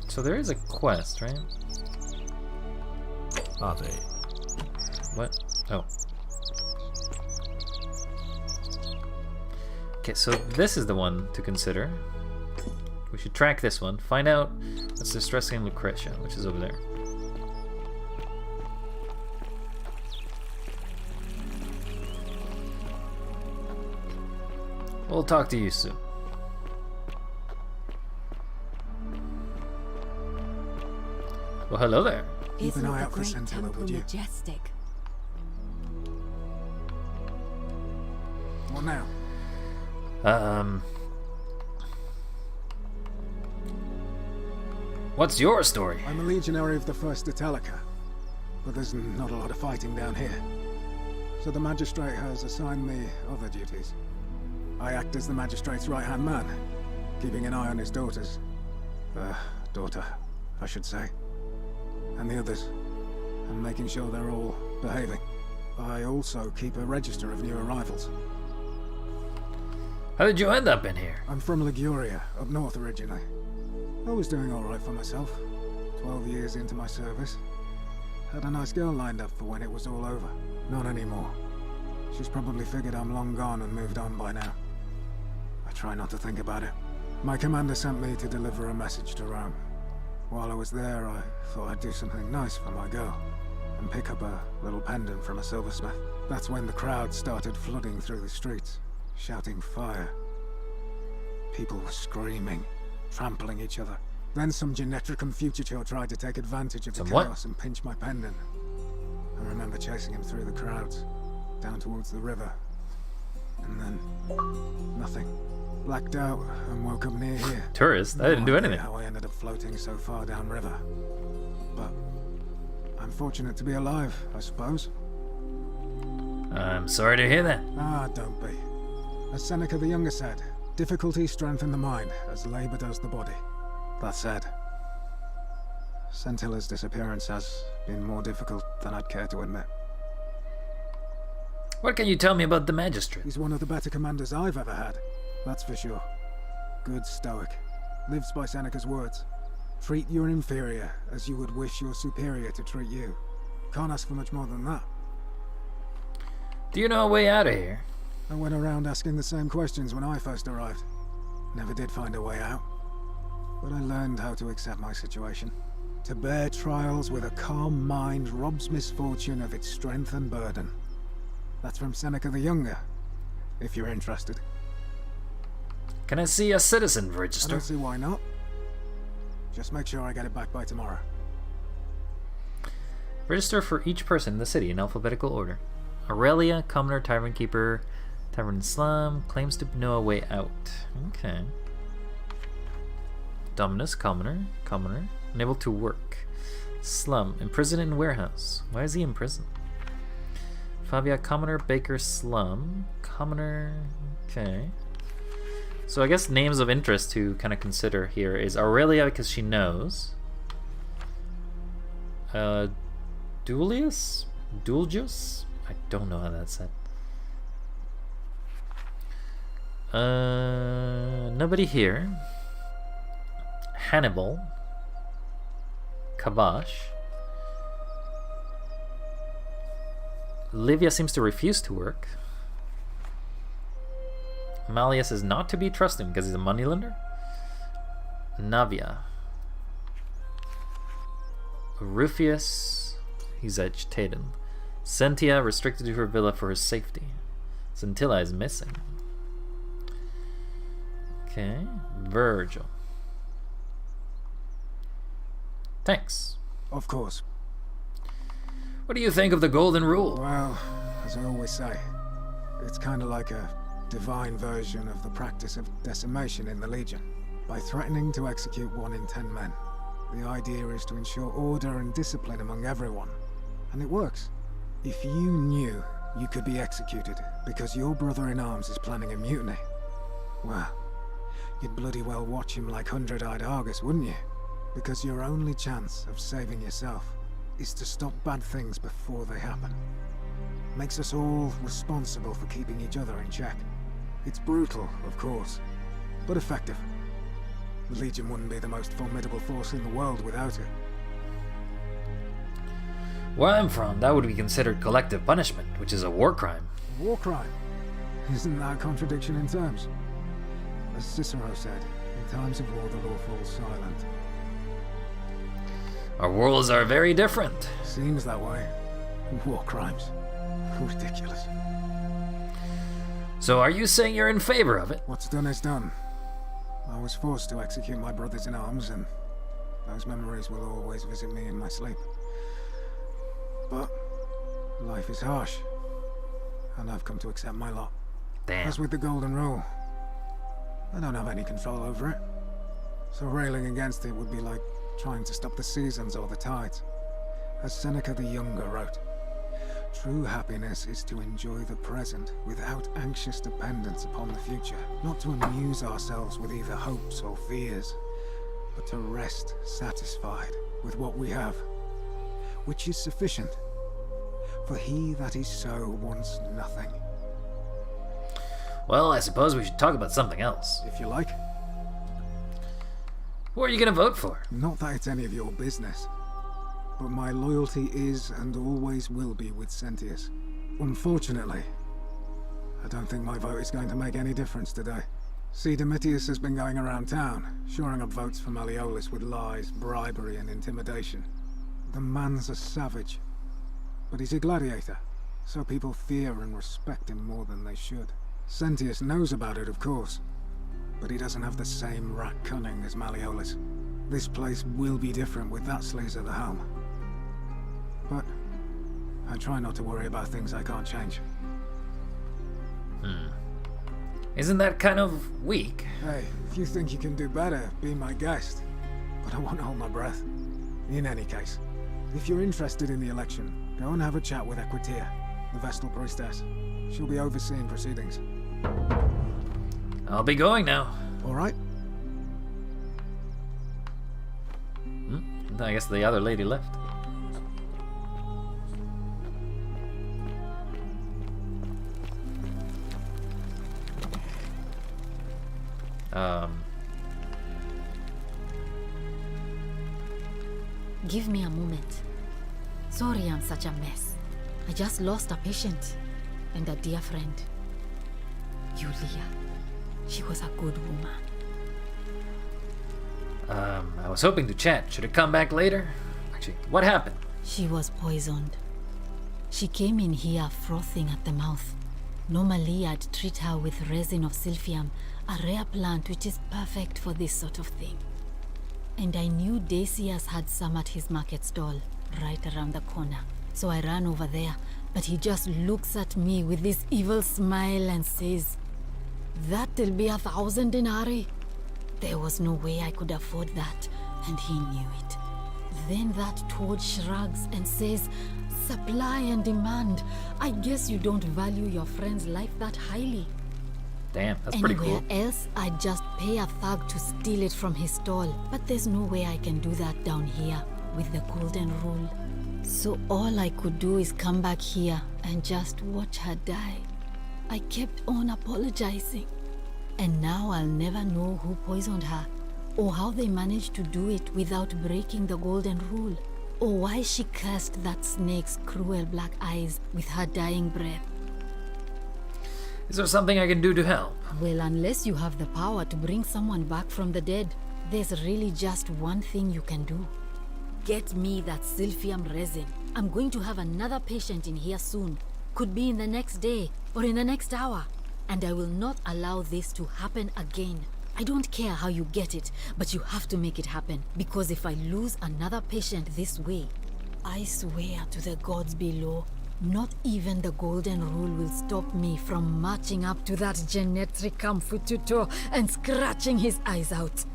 So there is a quest, right? Are they? What? Oh. Okay, so this is the one to consider. We should track this one. Find out what's distressing Lucretia, which is over there. We'll talk to you soon. Well, hello there. Keep an Isn't eye the out for great Scintilla, temple would you? majestic? What now? What's your story? I'm a legionary of the First Italica, but there's not a lot of fighting down here. So the magistrate has assigned me other duties. I act as the magistrate's right-hand man, keeping an eye on his daughters. Daughter, I should say. And the others. and making sure they're all behaving. I also keep a register of new arrivals. How did you end up in here? I'm from Liguria, up north originally. I was doing alright for myself. 12 years into my service. Had a nice girl lined up for when it was all over. Not anymore. She's probably figured I'm long gone and moved on by now. I try not to think about it. My commander sent me to deliver a message to Rome. While I was there, I thought I'd do something nice for my girl, and pick up a little pendant from a silversmith. That's when the crowd started flooding through the streets, shouting fire. People were screaming, trampling each other. Then some Genetricum Fugitor tried to take advantage of the chaos and pinch my pendant. I remember chasing him through the crowds, down towards the river. And then, nothing. Blacked out and woke up near here. Tourist? I didn't do anything. How I ended up floating so far downriver. But I'm fortunate to be alive, I suppose. I'm sorry to hear that. Ah, don't be. As Seneca the Younger said, difficulty strengthens the mind, as labor does the body. That said, Scintilla's disappearance has been more difficult than I'd care to admit. What can you tell me about the Magistrate? He's one of the better commanders I've ever had, that's for sure. Good stoic. Lives by Seneca's words. Treat your inferior as you would wish your superior to treat you. Can't ask for much more than that. Do you know a way out of here? I went around asking the same questions when I first arrived. Never did find a way out. But I learned how to accept my situation. To bear trials with a calm mind robs misfortune of its strength and burden. That's from Seneca the Younger, if you're interested. Can I see a citizen I register? don't see why not. Just make sure I get it back by tomorrow. Register for each person in the city in alphabetical order. Aurelia, commoner, tavern keeper, tavern slum, claims to know a way out. Okay. Dominus, commoner, unable to work. Slum, imprisoned in warehouse. Why is he in prison? Fabia, commoner, baker, slum, commoner. Okay. So I guess names of interest to kind of consider here is Aurelia because she knows. Dulius? Dulgius? I don't know how that's said. Nobody here. Hannibal. Kabash. Livia seems to refuse to work. Malleus is not to be trusted because he's a moneylender. Navia. Rufius, he's agitated. Sentia, restricted to her villa for her safety. Scintilla is missing. Okay, Virgil. Thanks. Of course. What do you think of the Golden Rule? Well, as I always say, it's kind of like a divine version of the practice of decimation in the Legion. By threatening to execute 1 in 10 men, the idea is to ensure order and discipline among everyone. And it works. If you knew you could be executed because your brother-in-arms is planning a mutiny, well, you'd bloody well watch him like 100-eyed Argus, wouldn't you? Because your only chance of saving yourself is to stop bad things before they happen. Makes us all responsible for keeping each other in check. It's brutal, of course, but effective. The Legion wouldn't be the most formidable force in the world without it. Where I'm from, that would be considered collective punishment, which is a war crime. A war crime? Isn't that a contradiction in terms? As Cicero said, in times of war the law falls silent. Our worlds are very different. Seems that way. War crimes. Ridiculous. So are you saying you're in favor of it? What's done is done. I was forced to execute my brothers in arms, and those memories will always visit me in my sleep. But life is harsh, and I've come to accept my lot. Damn. As with the Golden Rule, I don't have any control over it. So railing against it would be like trying to stop the seasons or the tides. As Seneca the Younger wrote, true happiness is to enjoy the present without anxious dependence upon the future. Not to amuse ourselves with either hopes or fears, but to rest satisfied with what we have. which is sufficient. For he that is so wants nothing. Well, I suppose we should talk about something else. If you like. Who are you going to vote for? Not that it's any of your business, but my loyalty is and always will be with Sentius. Unfortunately, I don't think my vote is going to make any difference today. See, Domitius has been going around town, shoring up votes for Malleolus with lies, bribery, and intimidation. The man's a savage, but he's a gladiator, so people fear and respect him more than they should. Sentius knows about it, of course, but he doesn't have the same rat cunning as Malleolus. This place will be different with that Slays at the helm. But I try not to worry about things I can't change. Isn't that kind of weak? Hey, if you think you can do better, be my guest. But I won't hold my breath. In any case, if you're interested in the election, go and have a chat with Equitia, the Vestal Priestess. She'll be overseeing proceedings. I'll be going now. All right? I guess the other lady left. Give me a moment. Sorry I'm such a mess. I just lost a patient and a dear friend. Yulia. She was a good woman. I was hoping to chat. Should I come back later? Actually, what happened? She was poisoned. She came in here frothing at the mouth. Normally I'd treat her with resin of silphium, a rare plant which is perfect for this sort of thing. And I knew Decius had some at his market stall, right around the corner. So I ran over there, but he just looks at me with this evil smile and says, "That'll be 1,000 denarii." There was no way I could afford that, and he knew it. Then that toad shrugs and says, "Supply and demand. I guess you don't value your friend's life that highly." Damn, that's pretty Anywhere cool. else, I'd just pay a thug to steal it from his stall. But there's no way I can do that down here with the golden rule. So all I could do is come back here and just watch her die. I kept on apologizing. And now I'll never know who poisoned her, or how they managed to do it without breaking the golden rule, or why she cursed that snake's cruel black eyes with her dying breath. Is there something I can do to help? Well, unless you have the power to bring someone back from the dead, there's really just one thing you can do. Get me that silphium resin. I'm going to have another patient in here soon. Could be in the next day, or in the next hour. And I will not allow this to happen again. I don't care how you get it, but you have to make it happen. Because if I lose another patient this way, I swear to the gods below, not even the golden rule will stop me from marching up to that Genetricum Fututor and scratching his eyes out.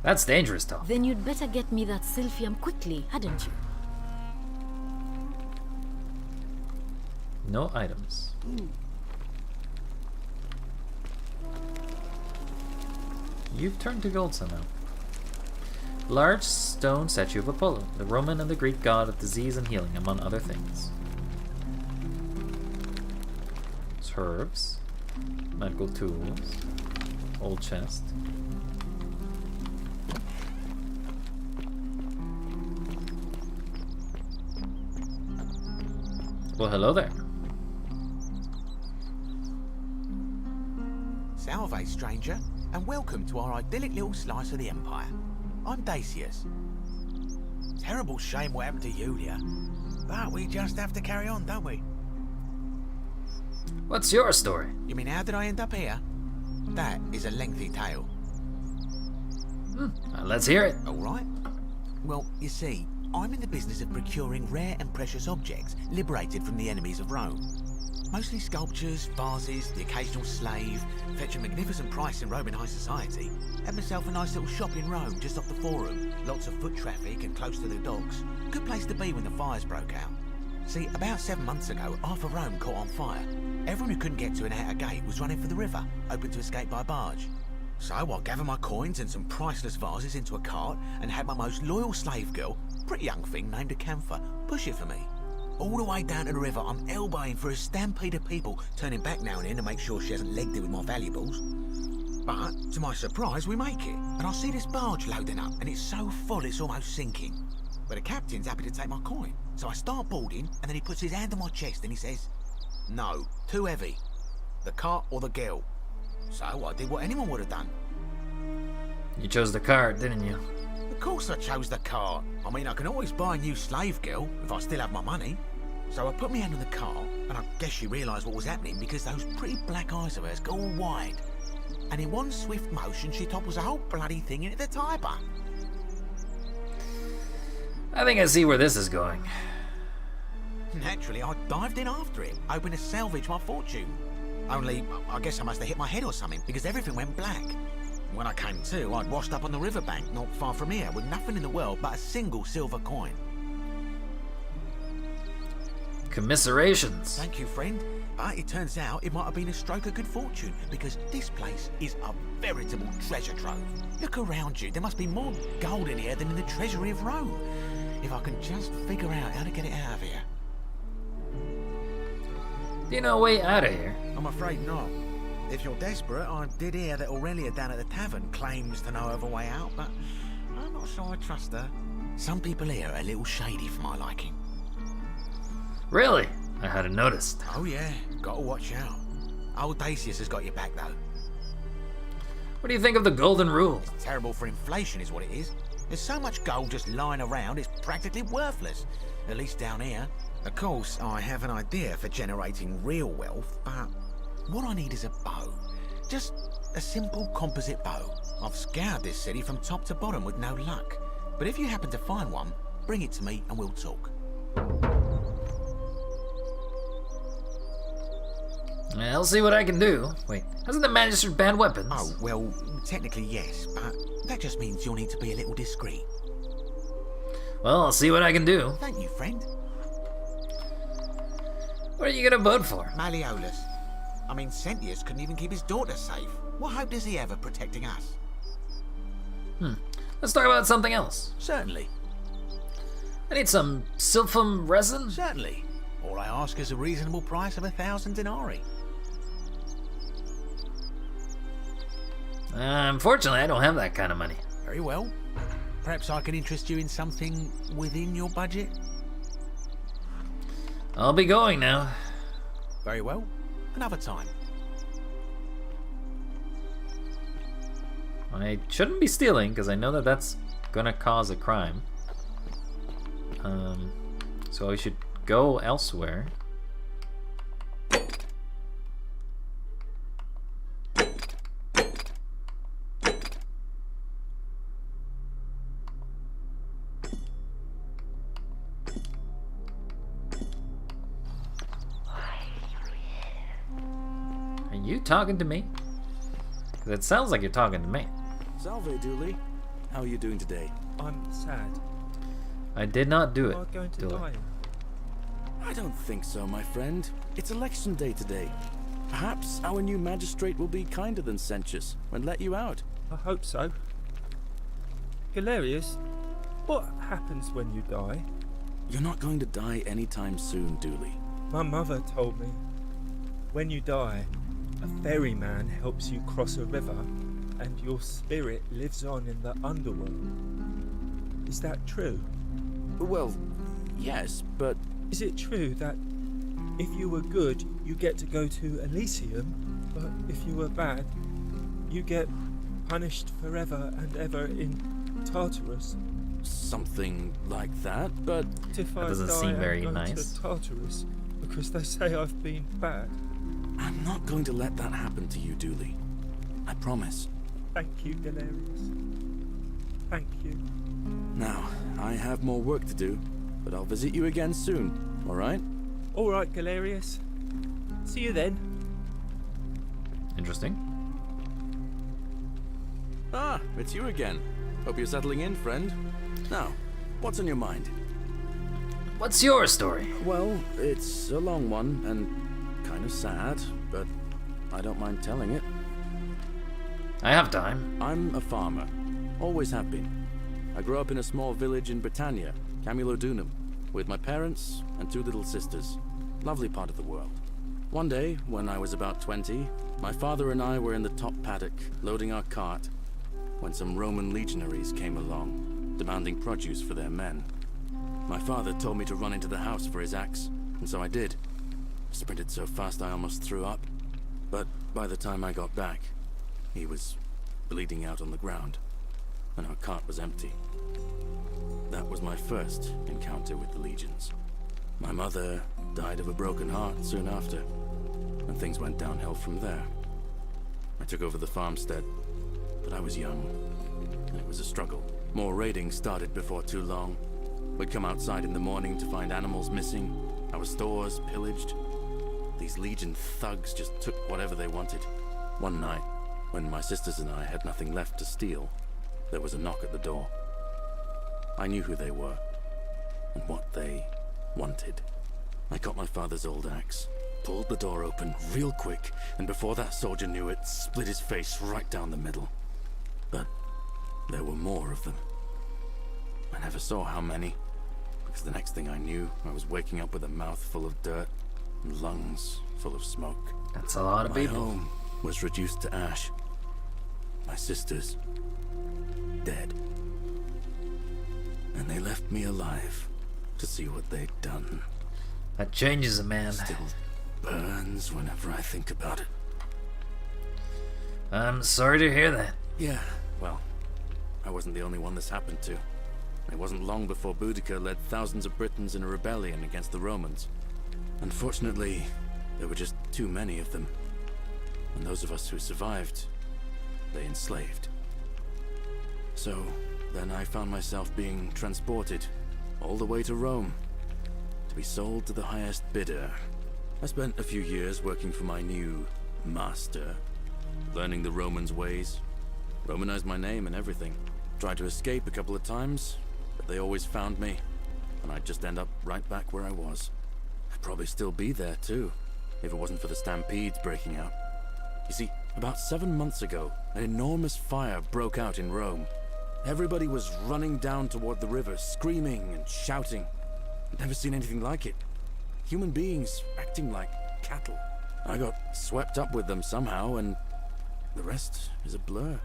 That's dangerous, though. Then you'd better get me that silphium quickly, hadn't you? No items. You've turned to gold somehow. Large stone statue of Apollo, the Roman and the Greek god of disease and healing, among other things. Herbs, medical tools, old chest. Well, hello there. Salve, stranger, and welcome to our idyllic little slice of the Empire. I'm Decius. Terrible shame what happened to Yulia, but we just have to carry on, don't we? What's your story? You mean how did I end up here? That is a lengthy tale. Let's hear it. All right. Well, you see, I'm in the business of procuring rare and precious objects liberated from the enemies of Rome. Mostly sculptures, vases, the occasional slave, fetch a magnificent price in Roman high society. Had myself a nice little shop in Rome just off the Forum. Lots of foot traffic and close to the docks. Good place to be when the fires broke out. See, about 7 months ago, half of Rome caught on fire. Everyone who couldn't get to an outer gate was running for the river, hoping to escape by barge. So I gathered my coins and some priceless vases into a cart and had my most loyal slave girl, pretty young thing named Acantha, push it for me. All the way down to the river, I'm elbowing for a stampede of people, turning back now and then to make sure she hasn't legged it with my valuables. But, to my surprise, we make it, and I see this barge loading up, and it's so full it's almost sinking. But the captain's happy to take my coin, so I start boarding, and then he puts his hand on my chest and he says, "No, too heavy. The cart or the girl." So I did what anyone would have done. You chose the cart, didn't you? Of course I chose the cart. I mean, I can always buy a new slave girl if I still have my money. So I put my hand on the cart, and I guess she realised what was happening because those pretty black eyes of hers go all wide. And in one swift motion, she topples the whole bloody thing into the Tiber. I think I see where this is going. Naturally, I dived in after it, hoping to salvage my fortune. Only, I guess I must have hit my head or something, because everything went black. When I came to, I'd washed up on the riverbank, not far from here, with nothing in the world but a single silver coin. Commiserations. Thank you, friend. But it turns out it might have been a stroke of good fortune, because this place is a veritable treasure trove. Look around you. There must be more gold in here than in the treasury of Rome. If I can just figure out how to get it out of here. Do you know a way out of here? I'm afraid not. If you're desperate, I did hear that Aurelia down at the tavern claims to know of a way out, but I'm not sure I trust her. Some people here are a little shady for my liking. Really? I hadn't noticed. Oh yeah, gotta watch out. Old Dacius has got your back though. What do you think of the golden rule? It's terrible for inflation is what it is. There's so much gold just lying around, it's practically worthless. At least down here. Of course, I have an idea for generating real wealth, but what I need is a bow. Just a simple composite bow. I've scoured this city from top to bottom with no luck. But if you happen to find one, bring it to me and we'll talk. I'll see what I can do. Wait, hasn't the Magistrate banned weapons? Oh, well, technically yes, but that just means you'll need to be a little discreet. Well, I'll see what I can do. Thank you, friend. What are you gonna vote for? Malleolus. I mean, Sentius couldn't even keep his daughter safe. What hope does he have of protecting us? Let's talk about something else. Certainly. I need some Silphum resin. Certainly. All I ask is a reasonable price of 1,000 denarii. Unfortunately, I don't have that kind of money. Very well. Perhaps I can interest you in something within your budget? I'll be going now. Very well. Another time. I shouldn't be stealing, because I know that that's gonna cause a crime. So I should go elsewhere. Are you talking to me? 'Cause it sounds like you're talking to me. Salve, Dooley. How are you doing today? I'm sad. I did not do it. Am I going to Dooley. die? I don't think so, my friend. It's election day today. Perhaps our new magistrate will be kinder than Sentius and let you out. I hope so. Galerius, what happens when you die? You're not going to die anytime soon, Dooley. My mother told me, when you die, a ferryman helps you cross a river and your spirit lives on in the underworld. Is that true? Well, yes, but... Is it true that if you were good, you get to go to Elysium, but if you were bad, you get punished forever and ever in Tartarus? Something like that, but... If That I doesn't die, seem very I go nice. to Tartarus because they say I've been bad. I'm not going to let that happen to you, Dooley. I promise. Thank you, Galerius. Thank you. Now, I have more work to do, but I'll visit you again soon, alright? Alright, Galerius. See you then. Interesting. Ah, it's you again. Hope you're settling in, friend. Now, what's on your mind? What's your story? Well, it's a long one and kind of sad, but I don't mind telling it. I have time. I'm a farmer. Always have been. I grew up in a small village in Britannia, Camulodunum, with my parents and 2 little sisters. Lovely part of the world. One day, when I was about 20, my father and I were in the top paddock, loading our cart, when some Roman legionaries came along, demanding produce for their men. My father told me to run into the house for his axe, and so I did. Sprinted so fast I almost threw up, but by the time I got back, he was bleeding out on the ground, and our cart was empty. That was my first encounter with the legions. My mother died of a broken heart soon after, and things went downhill from there. I took over the farmstead, but I was young, and it was a struggle. More raiding started before too long. We'd come outside in the morning to find animals missing, our stores pillaged. These Legion thugs just took whatever they wanted. One night, when my sisters and I had nothing left to steal, there was a knock at the door. I knew who they were, and what they wanted. I got my father's old axe, pulled the door open real quick, and before that soldier knew it, split his face right down the middle. But there were more of them. I never saw how many, because the next thing I knew, I was waking up with a mouth full of dirt and lungs full of smoke. That's a lot of people. My home was reduced to ash. My sisters dead. And they left me alive to see what they'd done. That changes a man. Still burns whenever I think about it. I'm sorry to hear that. Yeah, well, I wasn't the only one this happened to. It wasn't long before Boudica led thousands of Britons in a rebellion against the Romans. Unfortunately, there were just too many of them. And those of us who survived, they enslaved. So, then I found myself being transported all the way to Rome to be sold to the highest bidder. I spent a few years working for my new master, learning the Romans' ways, Romanized my name and everything. Tried to escape a couple of times, but they always found me, and I'd just end up right back where I was. I'd probably still be there too, if it wasn't for the stampedes breaking out. You see, about 7 months ago, an enormous fire broke out in Rome. Everybody was running down toward the river, screaming and shouting. I'd never seen anything like it. Human beings acting like cattle. I got swept up with them somehow, and the rest is a blur.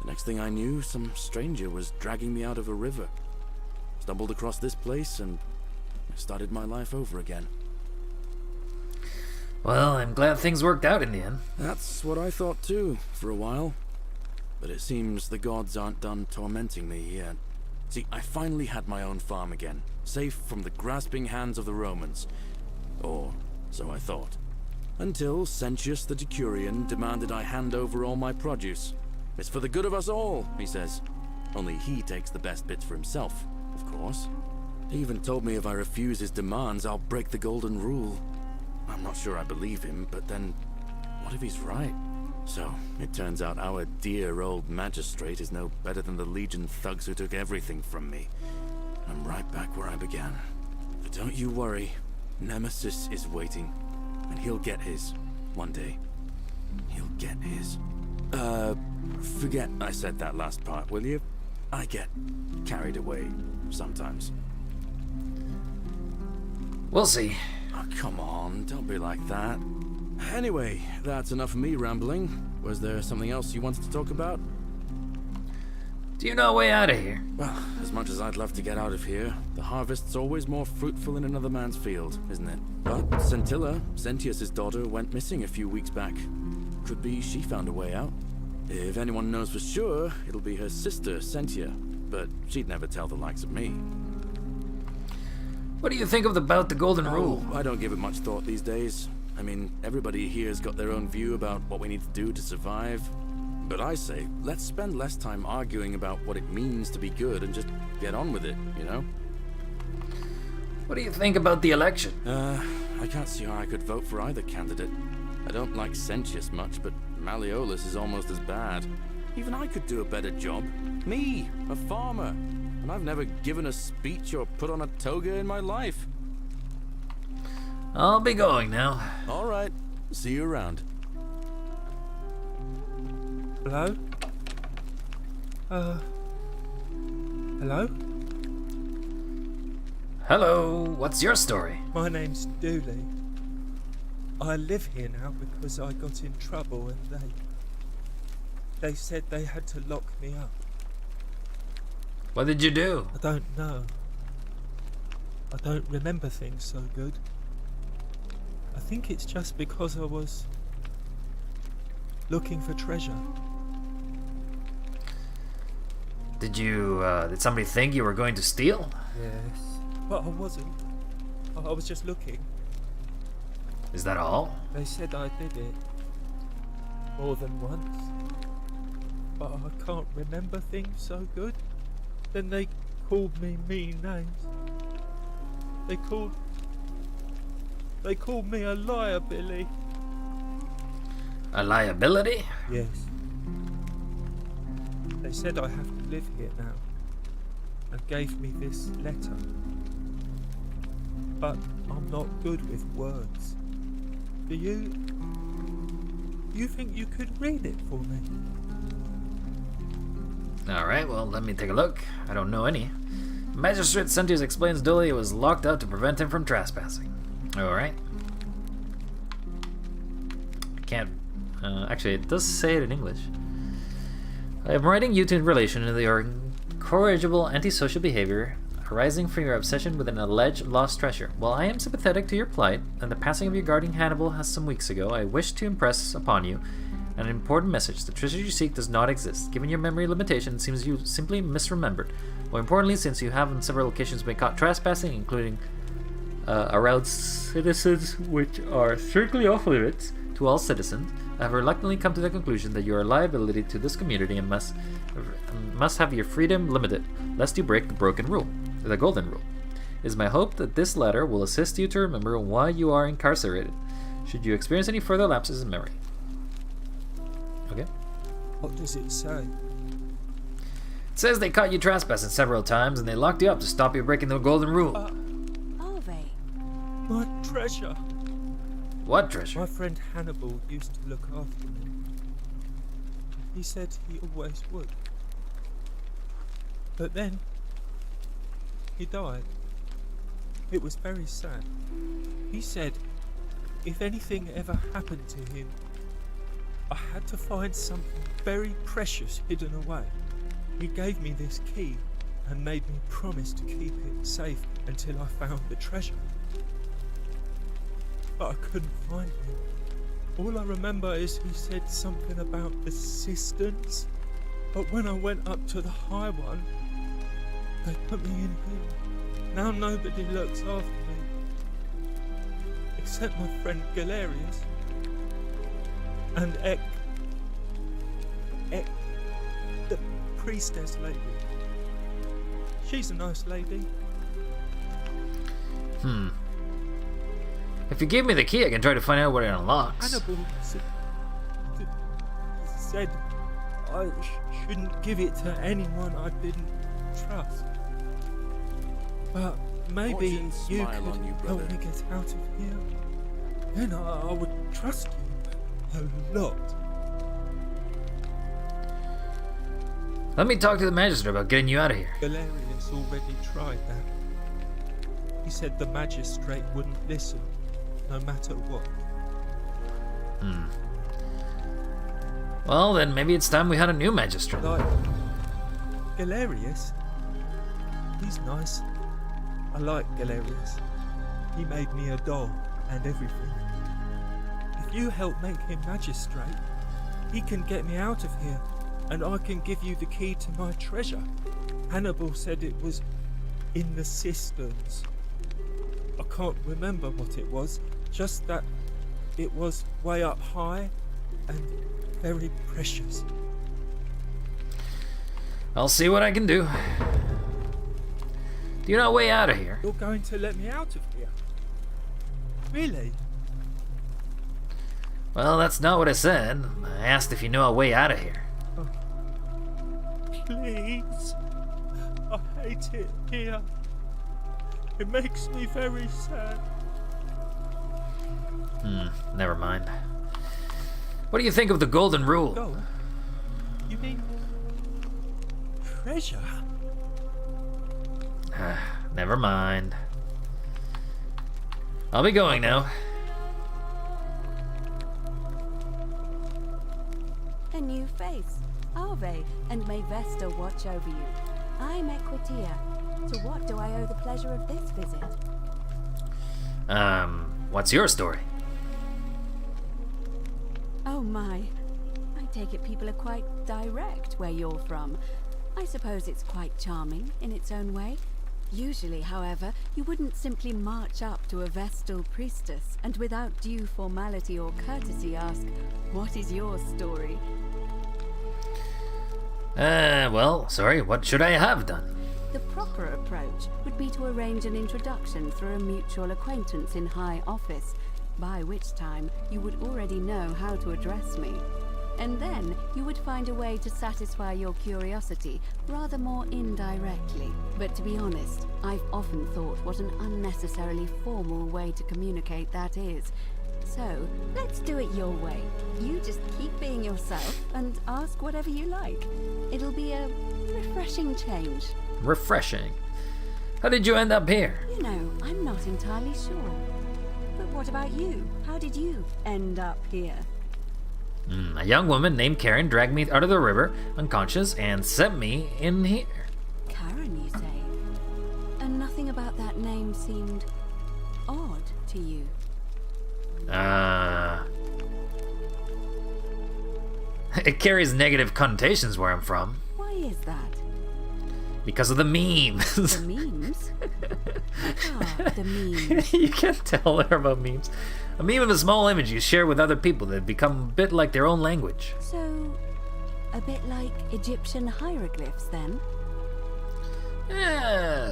The next thing I knew, some stranger was dragging me out of a river. Stumbled across this place, and I started my life over again. Well, I'm glad things worked out in the end. That's what I thought too, for a while. But it seems the gods aren't done tormenting me yet. See, I finally had my own farm again, safe from the grasping hands of the Romans. Or so I thought. Until Sentius the Decurion demanded I hand over all my produce. It's for the good of us all, he says. Only he takes the best bits for himself, of course. He even told me if I refuse his demands, I'll break the golden rule. I'm not sure I believe him, but then, what if he's right? So, it turns out our dear old magistrate is no better than the Legion thugs who took everything from me. I'm right back where I began. But don't you worry, Nemesis is waiting, and he'll get his, one day. He'll get his. Forget I said that last part, will you? I get carried away sometimes. We'll see. Oh, come on, don't be like that. Anyway, that's enough of me rambling. Was there something else you wanted to talk about? Do you know a way out of here? Well, as much as I'd love to get out of here, the harvest's always more fruitful in another man's field, isn't it? But Scintilla, Sentius' daughter, went missing a few weeks back. Could be she found a way out. If anyone knows for sure, it'll be her sister, Sentia. But she'd never tell the likes of me. What do you think about the Golden Rule? I don't give it much thought these days. I mean, everybody here's got their own view about what we need to do to survive. But I say, let's spend less time arguing about what it means to be good and just get on with it, you know? What do you think about the election? I can't see how I could vote for either candidate. I don't like Sentius much, but Malleolus is almost as bad. Even I could do a better job. Me, a farmer. And I've never given a speech or put on a toga in my life. I'll be going now. All right. See you around. Hello? Hello? Hello, what's your story? My name's Dooley. I live here now because I got in trouble and they said they had to lock me up. What did you do? I don't know. I don't remember things so good. I think it's just because I was looking for treasure. Did somebody think you were going to steal? Yes. But I wasn't. I was just looking. Is that all? They said I did it. More than once. But I can't remember things so good. Then they called me mean names. They called me a liar, Billy. A liability? Yes. They said I have to live here now, and gave me this letter. But I'm not good with words. Do you think you could read it for me? Alright, well, let me take a look. I don't know any. Magistrate Sentius explains Dooley was locked out to prevent him from trespassing. Alright. Can't... actually, it does say it in English. I am writing you in relation to your incorrigible antisocial behavior arising from your obsession with an alleged lost treasure. While I am sympathetic to your plight, and the passing of your guardian Hannibal has some weeks ago, I wish to impress upon you an important message. The treasure you seek does not exist. Given your memory limitation, it seems you simply misremembered. More importantly, since you have on several occasions been caught trespassing, including around citizens which are strictly off limits to all citizens, I have reluctantly come to the conclusion that you are a liability to this community and must have your freedom limited, lest you break the golden rule. It is my hope that this letter will assist you to remember why you are incarcerated, should you experience any further lapses in memory. Okay. What does it say? It says they caught you trespassing several times and they locked you up to stop you breaking the golden rule. Ove. My treasure. What treasure? My friend Hannibal used to look after me. He said he always would. But then, he died. It was very sad. He said if anything ever happened to him, I had to find something very precious hidden away. He gave me this key and made me promise to keep it safe until I found the treasure. But I couldn't find him. All I remember is he said something about the cisterns, but when I went up to the high one, they put me in here. Now nobody looks after me, except my friend Galerius and Ek, the priestess lady. She's a nice lady. If you give me the key, I can try to find out what it unlocks. Hannibal said I shouldn't give it to anyone I didn't trust. But maybe you could help me get out of here. Then I would trust you a lot. Let me talk to the magistrate about getting you out of here. Galerius already tried that. He said the magistrate wouldn't listen, no matter what. Well, then maybe it's time we had a new magistrate. Like Galerius? He's nice. I like Galerius. He made me a doll and everything. If you help make him magistrate, he can get me out of here, and I can give you the key to my treasure. Hannibal said it was in the cisterns. I can't remember what it was, just that it was way up high and very precious. I'll see what I can do. Do you know a way out of here? You're going to let me out of here? Really? Well, that's not what I said. I asked if you know a way out of here. Oh. Please. I hate it here. It makes me very sad. Never mind. What do you think of the Golden Rule? Gold? You mean treasure? Never mind. I'll be going now. A new face. Arve, and may Vesta watch over you. I'm Equitia. To what do I owe the pleasure of this visit? What's your story? Oh my. I take it people are quite direct where you're from. I suppose it's quite charming in its own way. Usually, however, you wouldn't simply march up to a Vestal priestess and without due formality or courtesy ask, "What is your story?" Well, sorry, what should I have done? The proper approach would be to arrange an introduction through a mutual acquaintance in high office, by which time you would already know how to address me. And then you would find a way to satisfy your curiosity, rather more indirectly. But to be honest, I've often thought what an unnecessarily formal way to communicate that is. So, let's do it your way. You just keep being yourself and ask whatever you like. It'll be a refreshing change. Refreshing. How did you end up here? You know, I'm not entirely sure. But what about you? How did you end up here? A young woman named Karen dragged me out of the river, unconscious, and sent me in here. Karen, you say? And nothing about that name seemed odd to you? It carries negative connotations where I'm from. Why is that? Because of the memes. The memes? The memes. You can't tell they're about memes. A meme of a small image you share with other people that become a bit like their own language. So, a bit like Egyptian hieroglyphs then?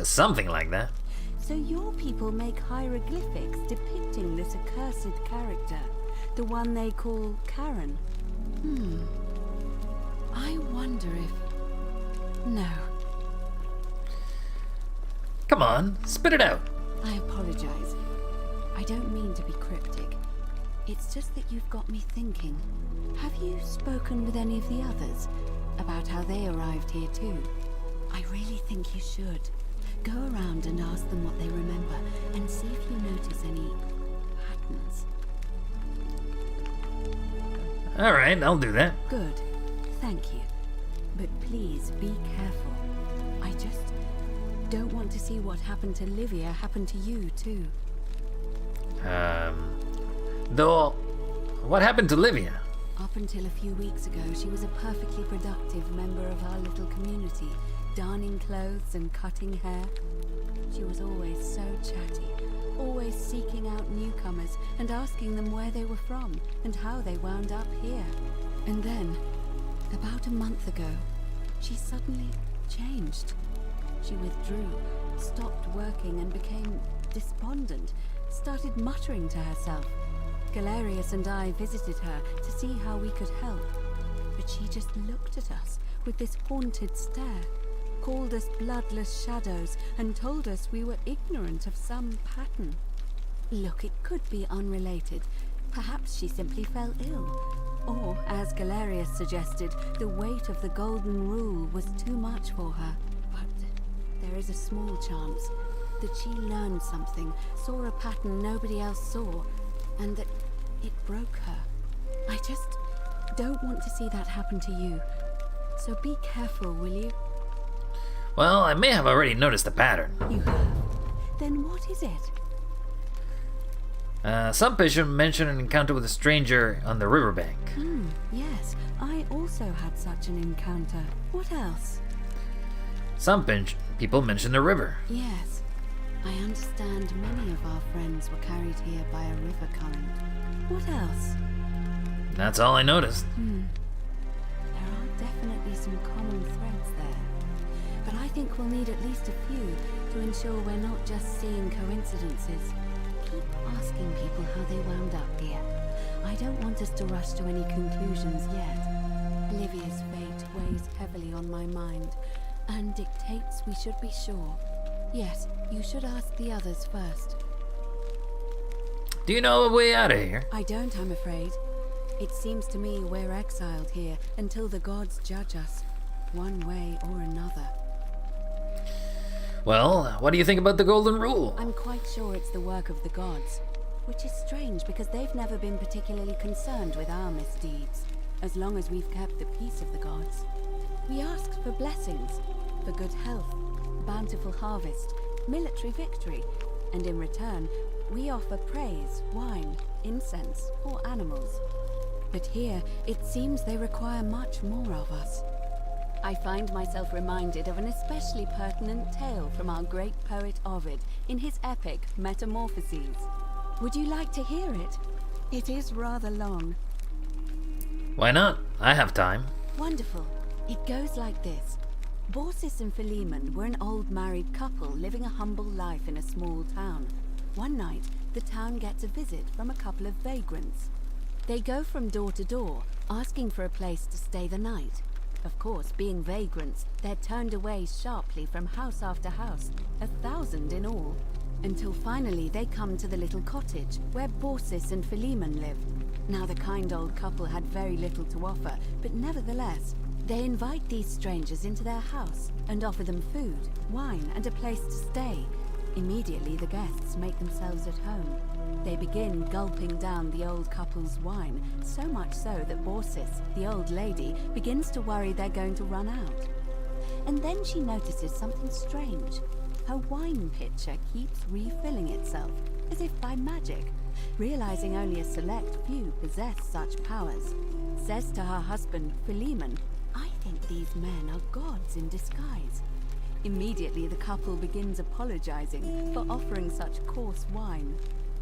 Something like that. So your people make hieroglyphics depicting this accursed character, the one they call Karen. I wonder if... No. Come on, spit it out. I apologize. I don't mean to be cryptic. It's just that you've got me thinking. Have you spoken with any of the others about how they arrived here too? I really think you should. Go around and ask them what they remember and see if you notice any patterns. Alright, I'll do that. Good. Thank you. But please be careful. I just don't want to see what happened to Livia happen to you too. Though, what happened to Livia? Up until a few weeks ago, she was a perfectly productive member of our little community, darning clothes and cutting hair. She was always so chatty, always seeking out newcomers and asking them where they were from and how they wound up here. And then, about a month ago, she suddenly changed. She withdrew, stopped working and became despondent, started muttering to herself. Galerius and I visited her to see how we could help, but she just looked at us with this haunted stare, called us bloodless shadows, and told us we were ignorant of some pattern. Look, it could be unrelated. Perhaps she simply fell ill. Or, as Galerius suggested, the weight of the Golden Rule was too much for her. But there is a small chance that she learned something, saw a pattern nobody else saw, and that it broke her. I just don't want to see that happen to you. So be careful, will you? Well, I may have already noticed a pattern. You have? Then what is it? Some patient mentioned an encounter with a stranger on the riverbank. Yes, I also had such an encounter. What else? Some people mentioned the river. Yes, I understand many of our friends were carried here by a river current. What else? That's all I noticed. There are definitely some common threads there. But I think we'll need at least a few to ensure we're not just seeing coincidences. Keep asking people how they wound up here. I don't want us to rush to any conclusions yet. Livia's fate weighs heavily on my mind and dictates we should be sure. Yes, you should ask the others first. Do you know a way out of here? I don't, I'm afraid. It seems to me we're exiled here until the gods judge us, one way or another. Well, what do you think about the Golden Rule? I'm quite sure it's the work of the gods, which is strange because they've never been particularly concerned with our misdeeds, as long as we've kept the peace of the gods. We asked for blessings, for good health, bountiful harvest, military victory, and in return, we offer praise, wine, incense, or animals. But here, it seems they require much more of us. I find myself reminded of an especially pertinent tale from our great poet Ovid in his epic Metamorphoses. Would you like to hear it? It is rather long. Why not? I have time. Wonderful. It goes like this. Baucis and Philemon were an old married couple living a humble life in a small town. One night, the town gets a visit from a couple of vagrants. They go from door to door, asking for a place to stay the night. Of course, being vagrants, they're turned away sharply from house after house, 1,000 in all, until finally they come to the little cottage where Baucis and Philemon live. Now the kind old couple had very little to offer, but nevertheless, they invite these strangers into their house and offer them food, wine, and a place to stay. Immediately the guests make themselves at home. They begin gulping down the old couple's wine, so much so that Baucis, the old lady, begins to worry they're going to run out. And then she notices something strange. Her wine pitcher keeps refilling itself, as if by magic. Realizing only a select few possess such powers, says to her husband, Philemon, "I think these men are gods in disguise." Immediately the couple begins apologizing for offering such coarse wine,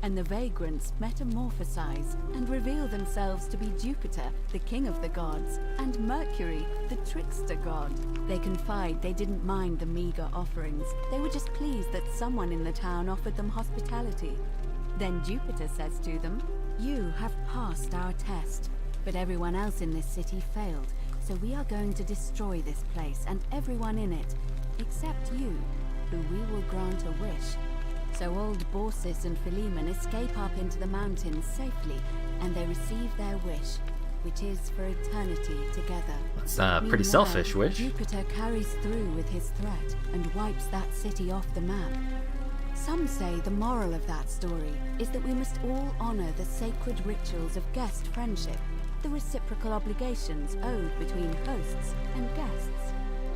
and the vagrants metamorphosize and reveal themselves to be Jupiter, the king of the gods, and Mercury, the trickster god. They confide they didn't mind the meager offerings. They were just pleased that someone in the town offered them hospitality. Then Jupiter says to them, "You have passed our test, but everyone else in this city failed, so we are going to destroy this place and everyone in it, except you, who we will grant a wish." So old Baucis and Philemon escape up into the mountains safely, and they receive their wish, which is for eternity together. That's a pretty selfish wish. Jupiter carries through with his threat and wipes that city off the map. Some say the moral of that story is that we must all honor the sacred rituals of guest friendship, the reciprocal obligations owed between hosts and guests.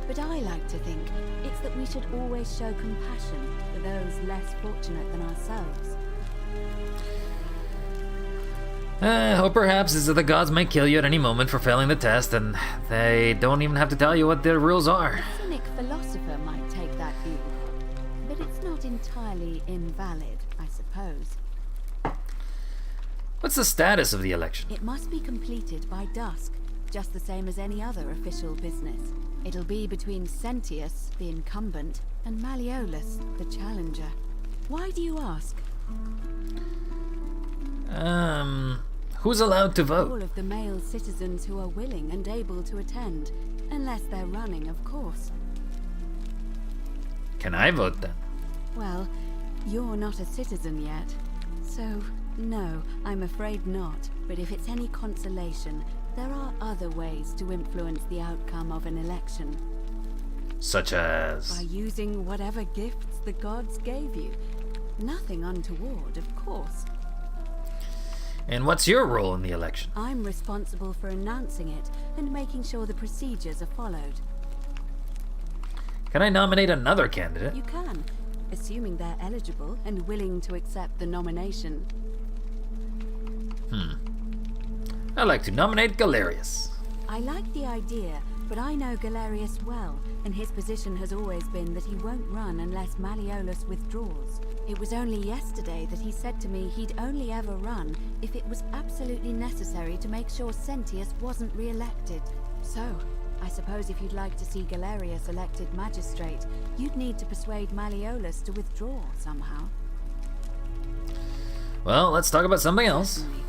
But I like to think it's that we should always show compassion for those less fortunate than ourselves. Or perhaps it's that the gods may kill you at any moment for failing the test, and they don't even have to tell you what their rules are. A cynic philosopher might take that view, but it's not entirely invalid, I suppose. What's the status of the election? It must be completed by dusk, just the same as any other official business. It'll be between Sentius, the incumbent, and Malleolus, the challenger. Why do you ask? Who's allowed to vote? All of the male citizens who are willing and able to attend, unless they're running, of course. Can I vote then? Well, you're not a citizen yet, so no, I'm afraid not. But if it's any consolation, there are other ways to influence the outcome of an election. Such as? By using whatever gifts the gods gave you. Nothing untoward, of course. And what's your role in the election? I'm responsible for announcing it and making sure the procedures are followed. Can I nominate another candidate? You can, assuming they're eligible and willing to accept the nomination. I'd like to nominate Galerius. I like the idea, but I know Galerius well, and his position has always been that he won't run unless Malleolus withdraws. It was only yesterday that he said to me he'd only ever run if it was absolutely necessary to make sure Sentius wasn't re-elected. So, I suppose if you'd like to see Galerius elected magistrate, you'd need to persuade Malleolus to withdraw somehow. Well, let's talk about something else. Certainly.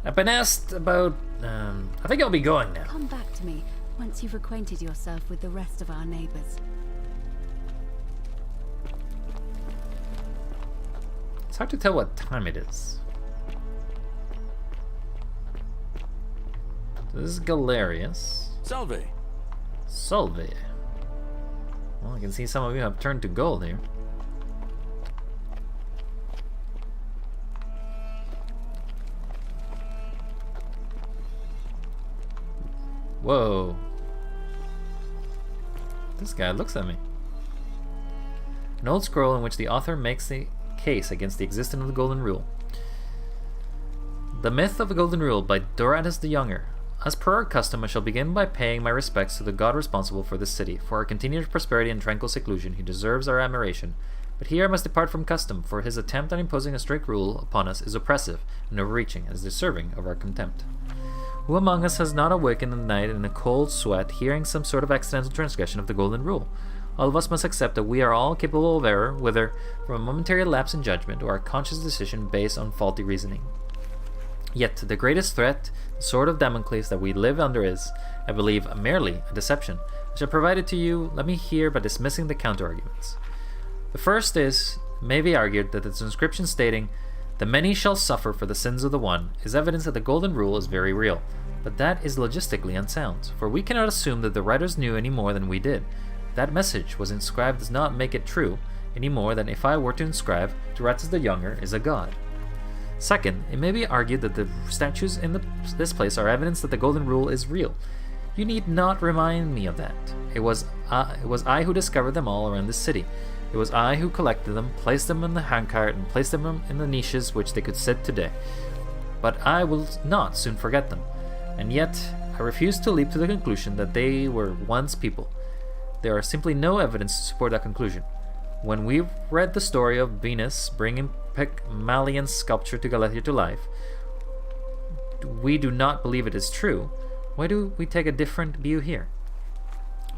I've been asked about... I think I'll be going now. Come back to me once you've acquainted yourself with the rest of our neighbors. It's hard to tell what time it is. So this is Galerius. Salve. Salve. Well, I can see some of you have turned to gold here. Whoa. This guy looks at me. An old scroll in which the author makes the case against the existence of the Golden Rule. The Myth of the Golden Rule by Doratus the Younger. As per our custom, I shall begin by paying my respects to the god responsible for this city. For our continued prosperity and tranquil seclusion, he deserves our admiration. But here I must depart from custom, for his attempt at imposing a strict rule upon us is oppressive and overreaching, and is deserving of our contempt. Who among us has not awakened in the night in a cold sweat, hearing some sort of accidental transgression of the Golden Rule? All of us must accept that we are all capable of error, whether from a momentary lapse in judgment or a conscious decision based on faulty reasoning. Yet the greatest threat, the sword of Damocles that we live under is, I believe, merely a deception. I shall provide it to you, let me hear by dismissing the counter-arguments. The first is, may be argued that the inscription stating, "The many shall suffer for the sins of the one," is evidence that the Golden Rule is very real. But that is logistically unsound, for we cannot assume that the writers knew any more than we did. That message was inscribed does not make it true, any more than if I were to inscribe, Doratus the Younger is a god. Second, it may be argued that the statues in this place are evidence that the Golden Rule is real. You need not remind me of that. It was I who discovered them all around this city. It was I who collected them, placed them in the handcart, and placed them in the niches which they could sit today. But I will not soon forget them. And yet, I refuse to leap to the conclusion that they were once people. There are simply no evidence to support that conclusion. When we read the story of Venus bringing Pygmalion's sculpture to Galatia to life, we do not believe it is true. Why do we take a different view here?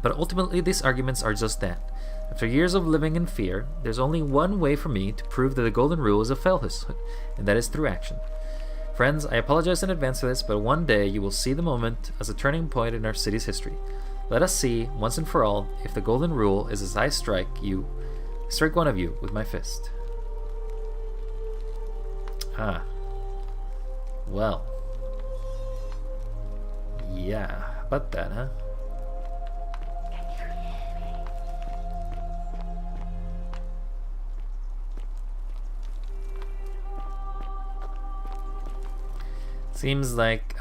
But ultimately, these arguments are just that. After years of living in fear, there's only one way for me to prove that the Golden Rule is a falsehood, and that is through action. Friends, I apologize in advance for this, but one day you will see the moment as a turning point in our city's history. Let us see, once and for all, if the Golden Rule is as I strike one of you with my fist. Ah. Well. Yeah, about that, huh? Seems like,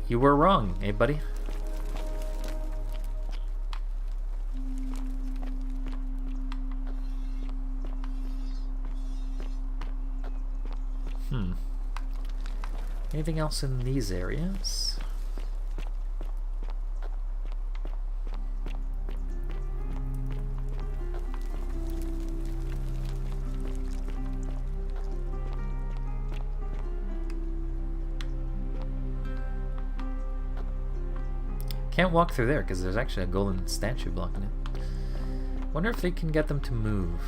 you were wrong, eh, buddy? Anything else in these areas? Can't walk through there because there's actually a golden statue blocking it. Wonder if they can get them to move.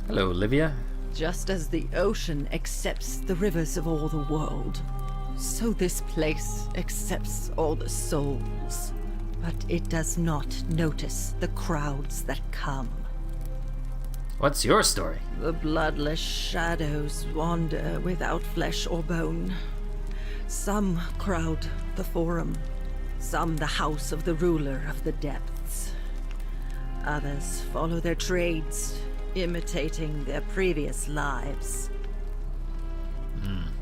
Hello, Olivia. Just as the ocean accepts the rivers of all the world, so this place accepts all the souls. But it does not notice the crowds that come. What's your story? The bloodless shadows wander without flesh or bone. Some crowd the Forum, some the house of the ruler of the depths. Others follow their trades, imitating their previous lives.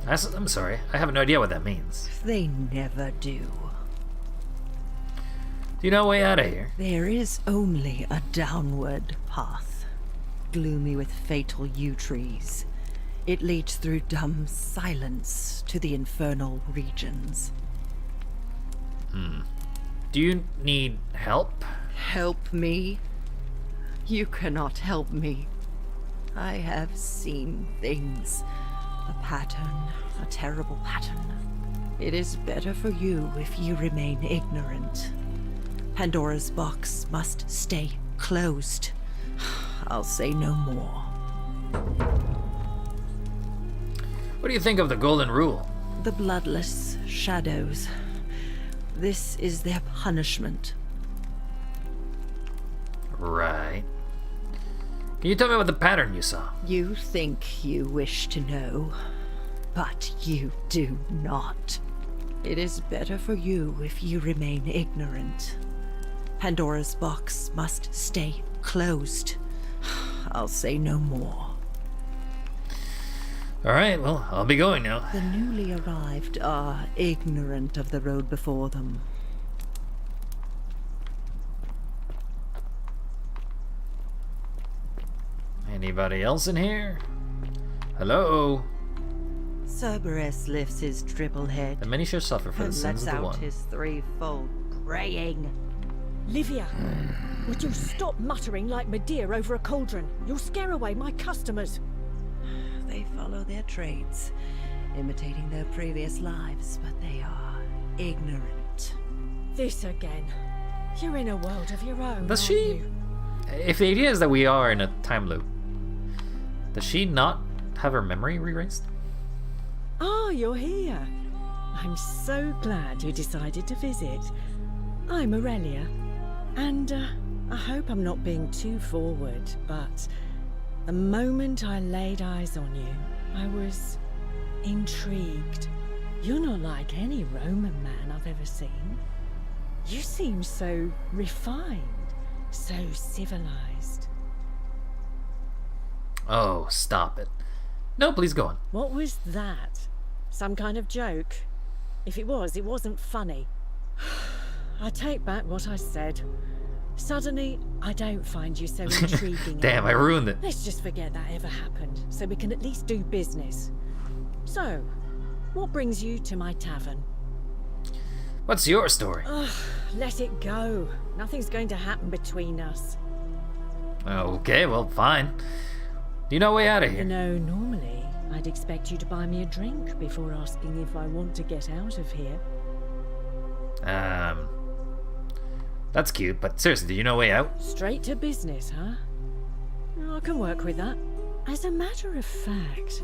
I'm sorry, I have no idea what that means. They never do. Do you know a way out of here? There is only a downward path, gloomy with fatal yew trees. It leads through dumb silence to the infernal regions. Do you need help? Help me? You cannot help me. I have seen things. A pattern, a terrible pattern. It is better for you if you remain ignorant. Pandora's box must stay closed. I'll say no more. What do you think of the Golden Rule? The bloodless shadows. This is their punishment. Right. Can you tell me what the pattern you saw? You think you wish to know, but you do not. It is better for you if you remain ignorant. Pandora's box must stay closed. I'll say no more. Alright, well, I'll be going now. The newly arrived are ignorant of the road before them. Anybody else in here? Hello? Cerberus lifts his triple head The many shall suffer for the and sins lets of the out one. his threefold praying. Livia, would you stop muttering like Medea over a cauldron? You'll scare away my customers. They follow their trades, imitating their previous lives, but they are ignorant. This again. You're in a world of your own. Does aren't she? you? If the idea is that we are in a time loop, does she not have her memory erased? Ah, you're here. I'm so glad you decided to visit. I'm Aurelia, and I hope I'm not being too forward, but the moment I laid eyes on you, I was intrigued. You're not like any Roman man I've ever seen. You seem so refined, so civilized. Oh, stop it. No, please go on. What was that? Some kind of joke? If it was, it wasn't funny. I take back what I said. Suddenly, I don't find you so intriguing. Damn, I anymore. ruined it. Let's just forget that ever happened, so we can at least do business. So, what brings you to my tavern? What's your story? Ugh, let it go. Nothing's going to happen between us. Okay, well, fine. Do you know a way out of You here? know, normally, I'd expect you to buy me a drink before asking if I want to get out of here. That's cute, but seriously, do you know a way out? Straight to business, huh? I can work with that. As a matter of fact,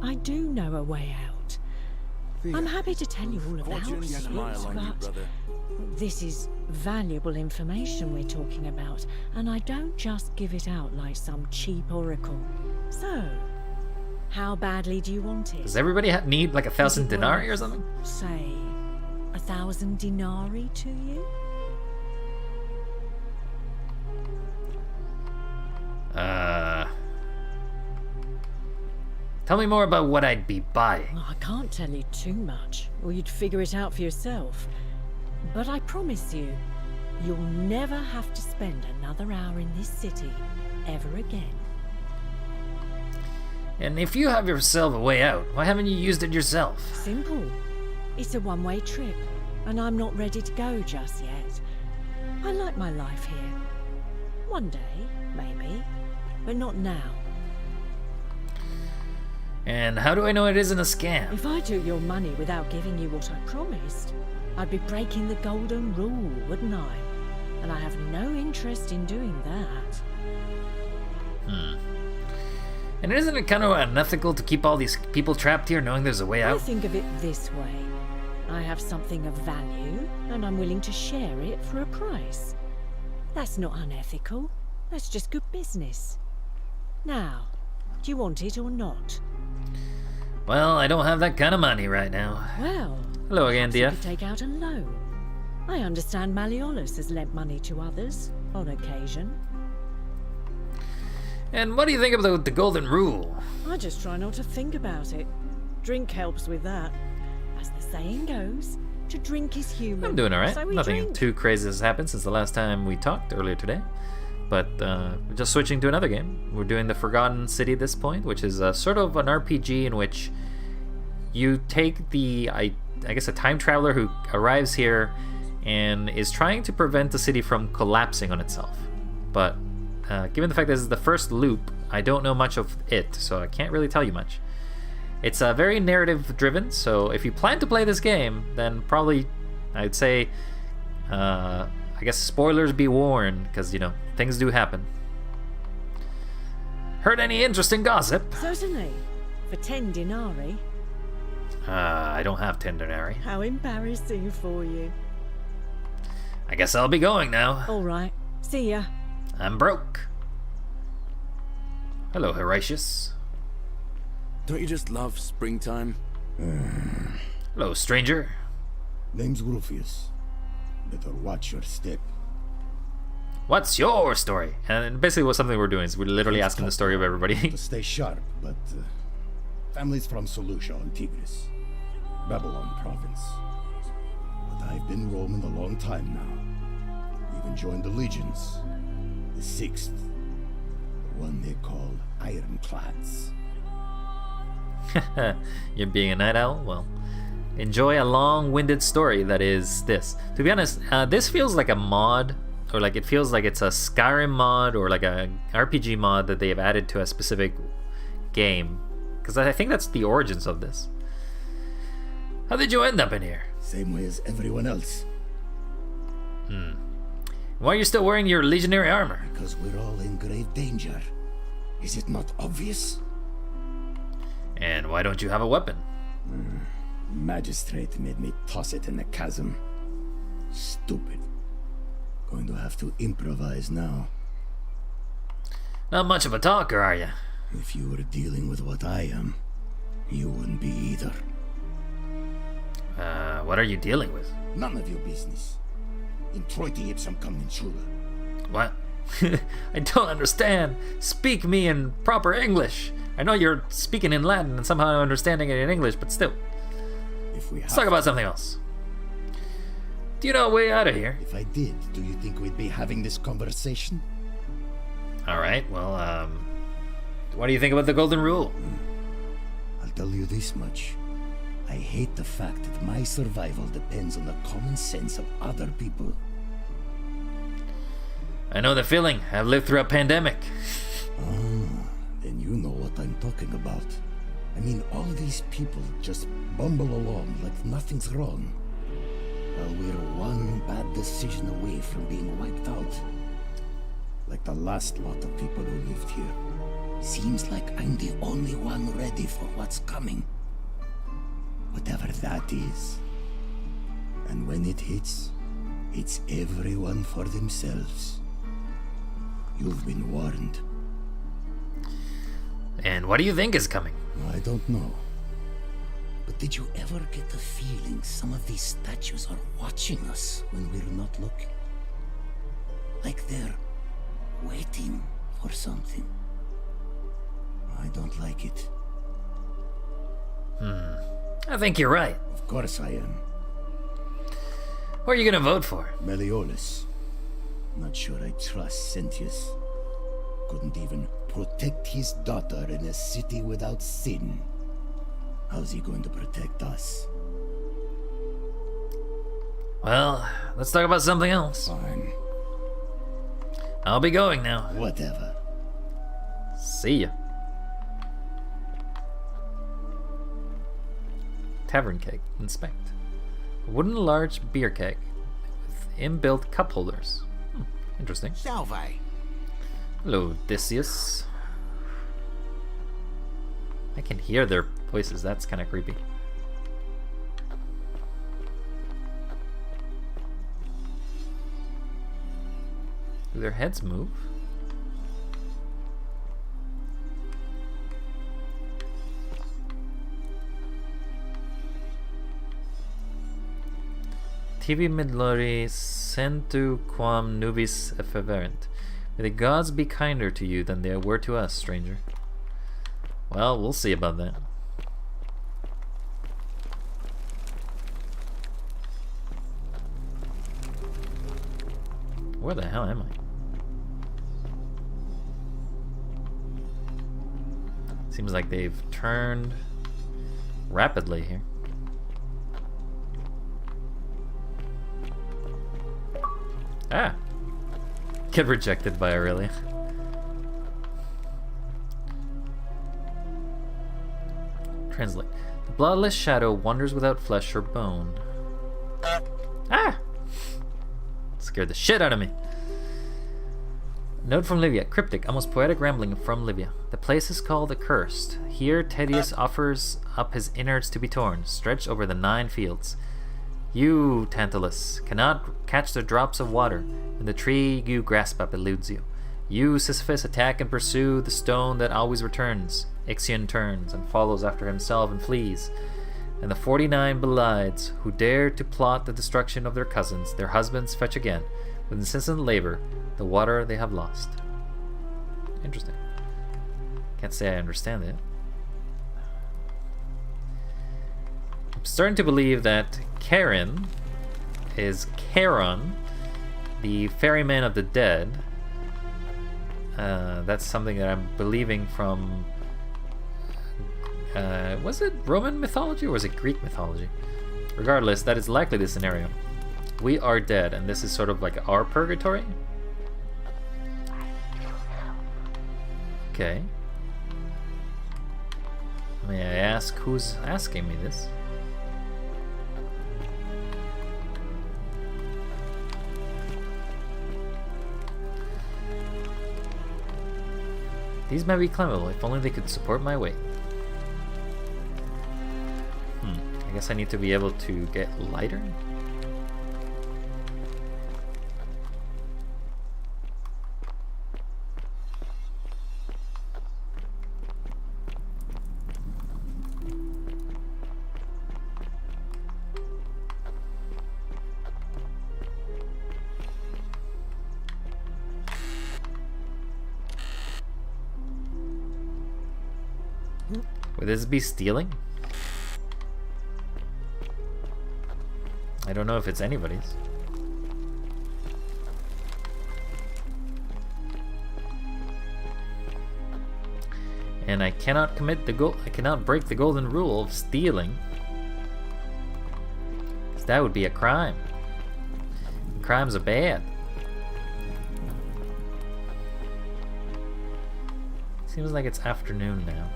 I do know a way out. I'm happy to tell you all about Fortune it, smile on you, but brother. this is valuable information we're talking about, and I don't just give it out like some cheap oracle. So, how badly do you want it? Does everybody need like 1,000 Is it denarii or worth, something? Say, 1,000 denarii to you? Tell me more about what I'd be buying. I can't tell you too much, or you'd figure it out for yourself. But I promise you, you'll never have to spend another hour in this city ever again. And if you have yourself a way out, why haven't you used it yourself? Simple. It's a one-way trip, and I'm not ready to go just yet. I like my life here. One day, maybe, but not now. And how do I know it isn't a scam? If I took your money without giving you what I promised, I'd be breaking the golden rule, wouldn't I? And I have no interest in doing that. And isn't it kind of unethical to keep all these people trapped here knowing there's a way I out? think of it this way. I have something of value, and I'm willing to share it for a price. That's not unethical. That's just good business. Now, do you want it or not? Well, I don't have that kind of money right now. Well, Hello again, perhaps you DF. could take out a loan. I understand Malleolus has lent money to others, on occasion. And what do you think about the golden rule? I just try not to think about it. Drink helps with that. As the saying goes, to drink is human. I'm doing alright. So we Nothing drink. too crazy has happened since the last time we talked earlier today. But we're just switching to another game. We're doing the Forgotten City at this point, which is sort of an RPG in which you take the, I guess, a time traveler who arrives here and is trying to prevent the city from collapsing on itself. But given the fact that this is the first loop, I don't know much of it, so I can't really tell you much. It's very narrative driven, so if you plan to play this game, then probably I'd say, I guess spoilers be warned, because, you know, things do happen. Heard any interesting gossip? Certainly. For 10 denarii. I don't have 10 denarii. How embarrassing for you. I guess I'll be going now. All right. See ya. I'm broke. Hello, Horatius. Don't you just love springtime? Hello, stranger. Name's Rufius. Better watch your step. What's your story? And basically what something we're doing is we're literally asking the story of everybody. To stay sharp, but family's from Seleucia on Tigris, Babylon province. But I've been roaming a long time now. Even joined the legions. The 6th. The one they call Ironclads. You're being a night owl? Well, enjoy a long-winded story that is this. To be honest, this feels like a mod, or like it feels like it's a Skyrim mod or like a RPG mod that they have added to a specific game. Because I think that's the origins of this. How did you end up in here? Same way as everyone else. Why are you still wearing your legionary armor? Because we're all in grave danger. Is it not obvious? And why don't you have a weapon? Magistrate made me toss it in the chasm. Stupid. Going to have to improvise now. Not much of a talker, are you? If you were dealing with what I am, you wouldn't be either. What are you dealing with? None of your business. In Troiti ipsum commensura. What? I don't understand. Speak me in proper English. I know you're speaking in Latin and somehow I'm understanding it in English, but still. Let's talk about something else. Do you know a way out of here? If I did, do you think we'd be having this conversation? Alright, well, what do you think about the Golden Rule? I'll tell you this much. I hate the fact that my survival depends on the common sense of other people. I know the feeling. I've lived through a pandemic. Then you know what I'm talking about. I mean, all these people just bumble along like nothing's wrong. While we're one bad decision away from being wiped out. Like the last lot of people who lived here. Seems like I'm the only one ready for what's coming. Whatever that is. And when it hits, it's everyone for themselves. You've been warned. And what do you think is coming? I don't know. But did you ever get the feeling some of these statues are watching us when we're not looking? Like they're waiting for something. I don't like it. I think you're right. Of course I am. Who are you gonna vote for? Meliodas. Not sure I trust Sentius. Couldn't even protect his daughter in a city without sin. How's he going to protect us? Well, let's talk about something else. Fine. I'll be going now. Whatever. See ya. Tavern keg. Inspect. A wooden large beer keg with inbuilt cup holders. Interesting. Salve. Hello, Odysseus. I can hear their voices. That's kind of creepy. Do their heads move? Tibi midlori sentu quam nubis efferent. May the gods be kinder to you than they were to us, stranger. Well, we'll see about that. Where the hell am I? Seems like they've turned rapidly here. Ah! Get rejected by Aurelia. Translate. The bloodless shadow wanders without flesh or bone. Ah! Scared the shit out of me. Note from Livia. Cryptic, almost poetic rambling from Livia. The place is called Accursed. Here, Tedious offers up his innards to be torn, stretched over the 9 fields. You, Tantalus, cannot catch the drops of water, and the tree you grasp up eludes you. You, Sisyphus, attack and pursue the stone that always returns. Ixion turns and follows after himself and flees. And the 49 Belides, who dare to plot the destruction of their cousins, their husbands, fetch again, with incessant labor, the water they have lost. Interesting. Can't say I understand it. I'm starting to believe that Charon is Charon, the ferryman of the dead. That's something that I'm believing from... was it Roman mythology or was it Greek mythology? Regardless, that is likely the scenario. We are dead, and this is sort of like our purgatory. Okay. May I ask who's asking me this? These may be climbable, if only they could support my weight. I guess I need to be able to get lighter? Would this be stealing? I don't know if it's anybody's. And I cannot I cannot break the golden rule of stealing. Because that would be a crime. And crimes are bad. Seems like it's afternoon now.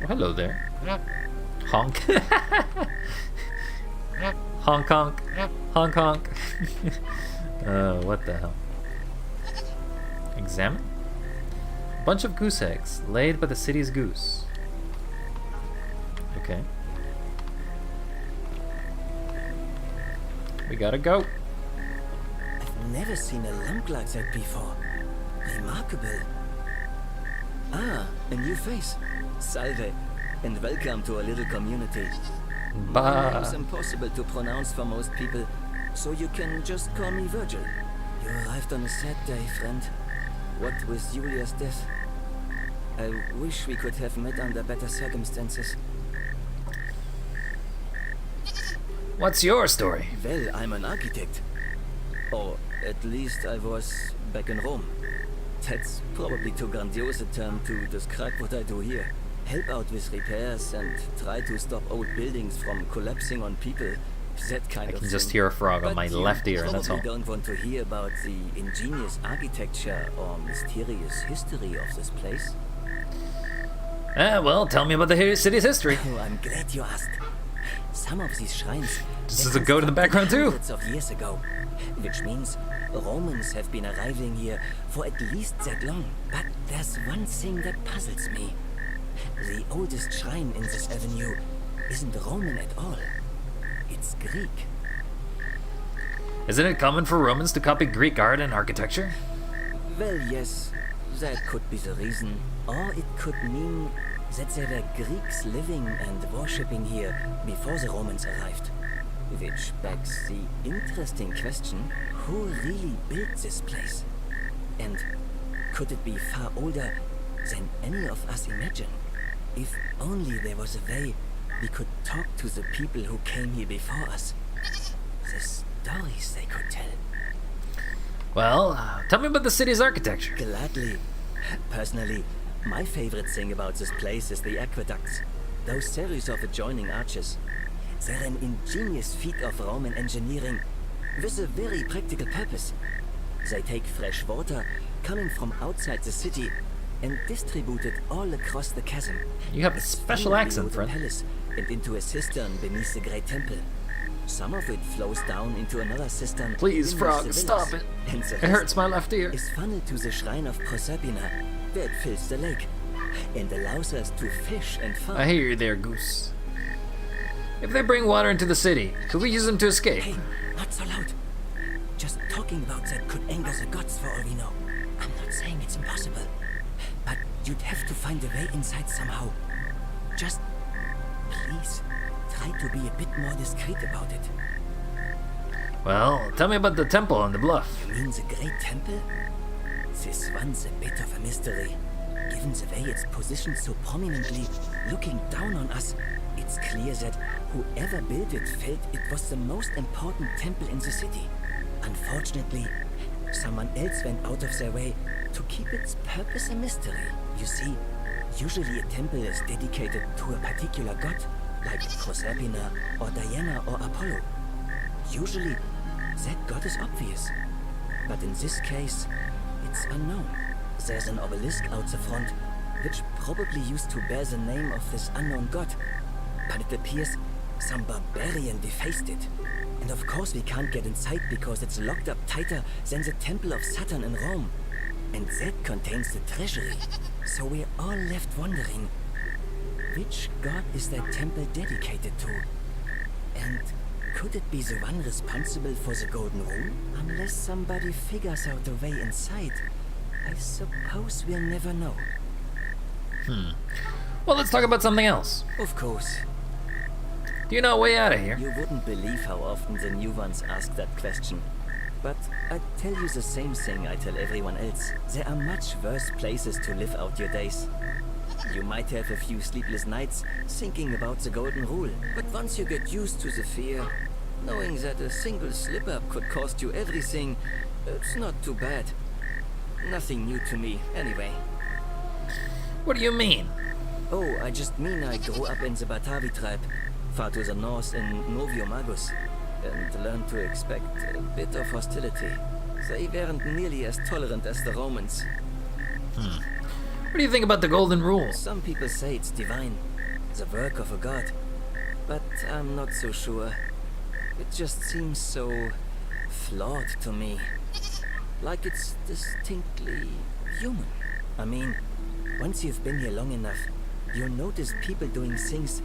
Hello there. Honk. Honk honk. Honk honk. What the hell? Examine? Bunch of goose eggs laid by the city's goose. Okay. We gotta go. I've never seen a lamp like that before. Remarkable. Ah, a new face. Salve, and welcome to our little community. My name's impossible to pronounce for most people, so you can just call me Virgil. You arrived on a sad day, friend. What with Julia's death? I wish we could have met under better circumstances. What's your story? Well, I'm an architect. Or at least I was back in Rome. That's probably too grandiose a term to describe what I do here. Help out with repairs and try to stop old buildings from collapsing on people. That kind of thing. I can just hear a frog on my left ear, that's all. You don't want to hear about the ingenious architecture or mysterious history of this place? Well, tell me about the city's history. Oh, I'm glad you asked. Some of these shrines... Does it go to the background too? Hundreds of years ago. Which means Romans have been arriving here for at least that long. But there's one thing that puzzles me. The oldest shrine in this avenue isn't Roman at all. It's Greek. Isn't it common for Romans to copy Greek art and architecture? Well, yes, that could be the reason. Or it could mean that there were Greeks living and worshipping here before the Romans arrived. Which begs the interesting question, who really built this place? And could it be far older than any of us imagine? If only there was a way we could talk to the people who came here before us. The stories they could tell. Well, tell me about the city's architecture. Gladly. Personally, my favorite thing about this place is the aqueducts. Those series of adjoining arches. They're an ingenious feat of Roman engineering with a very practical purpose. They take fresh water coming from outside the city and distribute it all across the chasm. You have a special accent, friend. Palace and into a cistern beneath the great temple. Some of it flows down into another cistern. Please, in Frog, the stop villas. it. And the It rest hurts my left ear. is funneled to the shrine of Proserpina, where it fills the lake, and allows us to fish and farm. I hear you there, Goose. If they bring water into the city, could we use them to escape? Hey, not so loud. Just talking about that could anger the gods for all we know. I'm not saying it's impossible, but you'd have to find a way inside somehow. Just, please, try to be a bit more discreet about it. Well, tell me about the temple on the bluff. You mean the Great Temple? This one's a bit of a mystery. Given the way it's positioned so prominently, looking down on us, it's clear that whoever built it felt it was the most important temple in the city. Unfortunately, someone else went out of their way to keep its purpose a mystery. You see, usually a temple is dedicated to a particular god, like Proserpina or Diana or Apollo. Usually, that god is obvious. But in this case, it's unknown. There's an obelisk out the front, which probably used to bear the name of this unknown god. But it appears some barbarian defaced it. And of course we can't get inside because it's locked up tighter than the Temple of Saturn in Rome. And that contains the treasury. So we're all left wondering, which god is that temple dedicated to? And could it be the one responsible for the Golden Rule? Unless somebody figures out a way inside, I suppose we'll never know. Well, let's talk about something else. Of course. Do you know a way out of here? You wouldn't believe how often the new ones ask that question. But I tell you the same thing I tell everyone else. There are much worse places to live out your days. You might have a few sleepless nights thinking about the Golden Rule, but once you get used to the fear, knowing that a single slip-up could cost you everything, it's not too bad. Nothing new to me, anyway. What do you mean? Oh, I just mean I grew up in the Batavi tribe, far to the north in Noviomagus, and learned to expect a bit of hostility. They weren't nearly as tolerant as the Romans. What do you think about the Golden Rule? Some people say it's divine, the work of a god, but I'm not so sure. It just seems so flawed to me. Like it's distinctly human. I mean, once you've been here long enough, you'll notice people doing things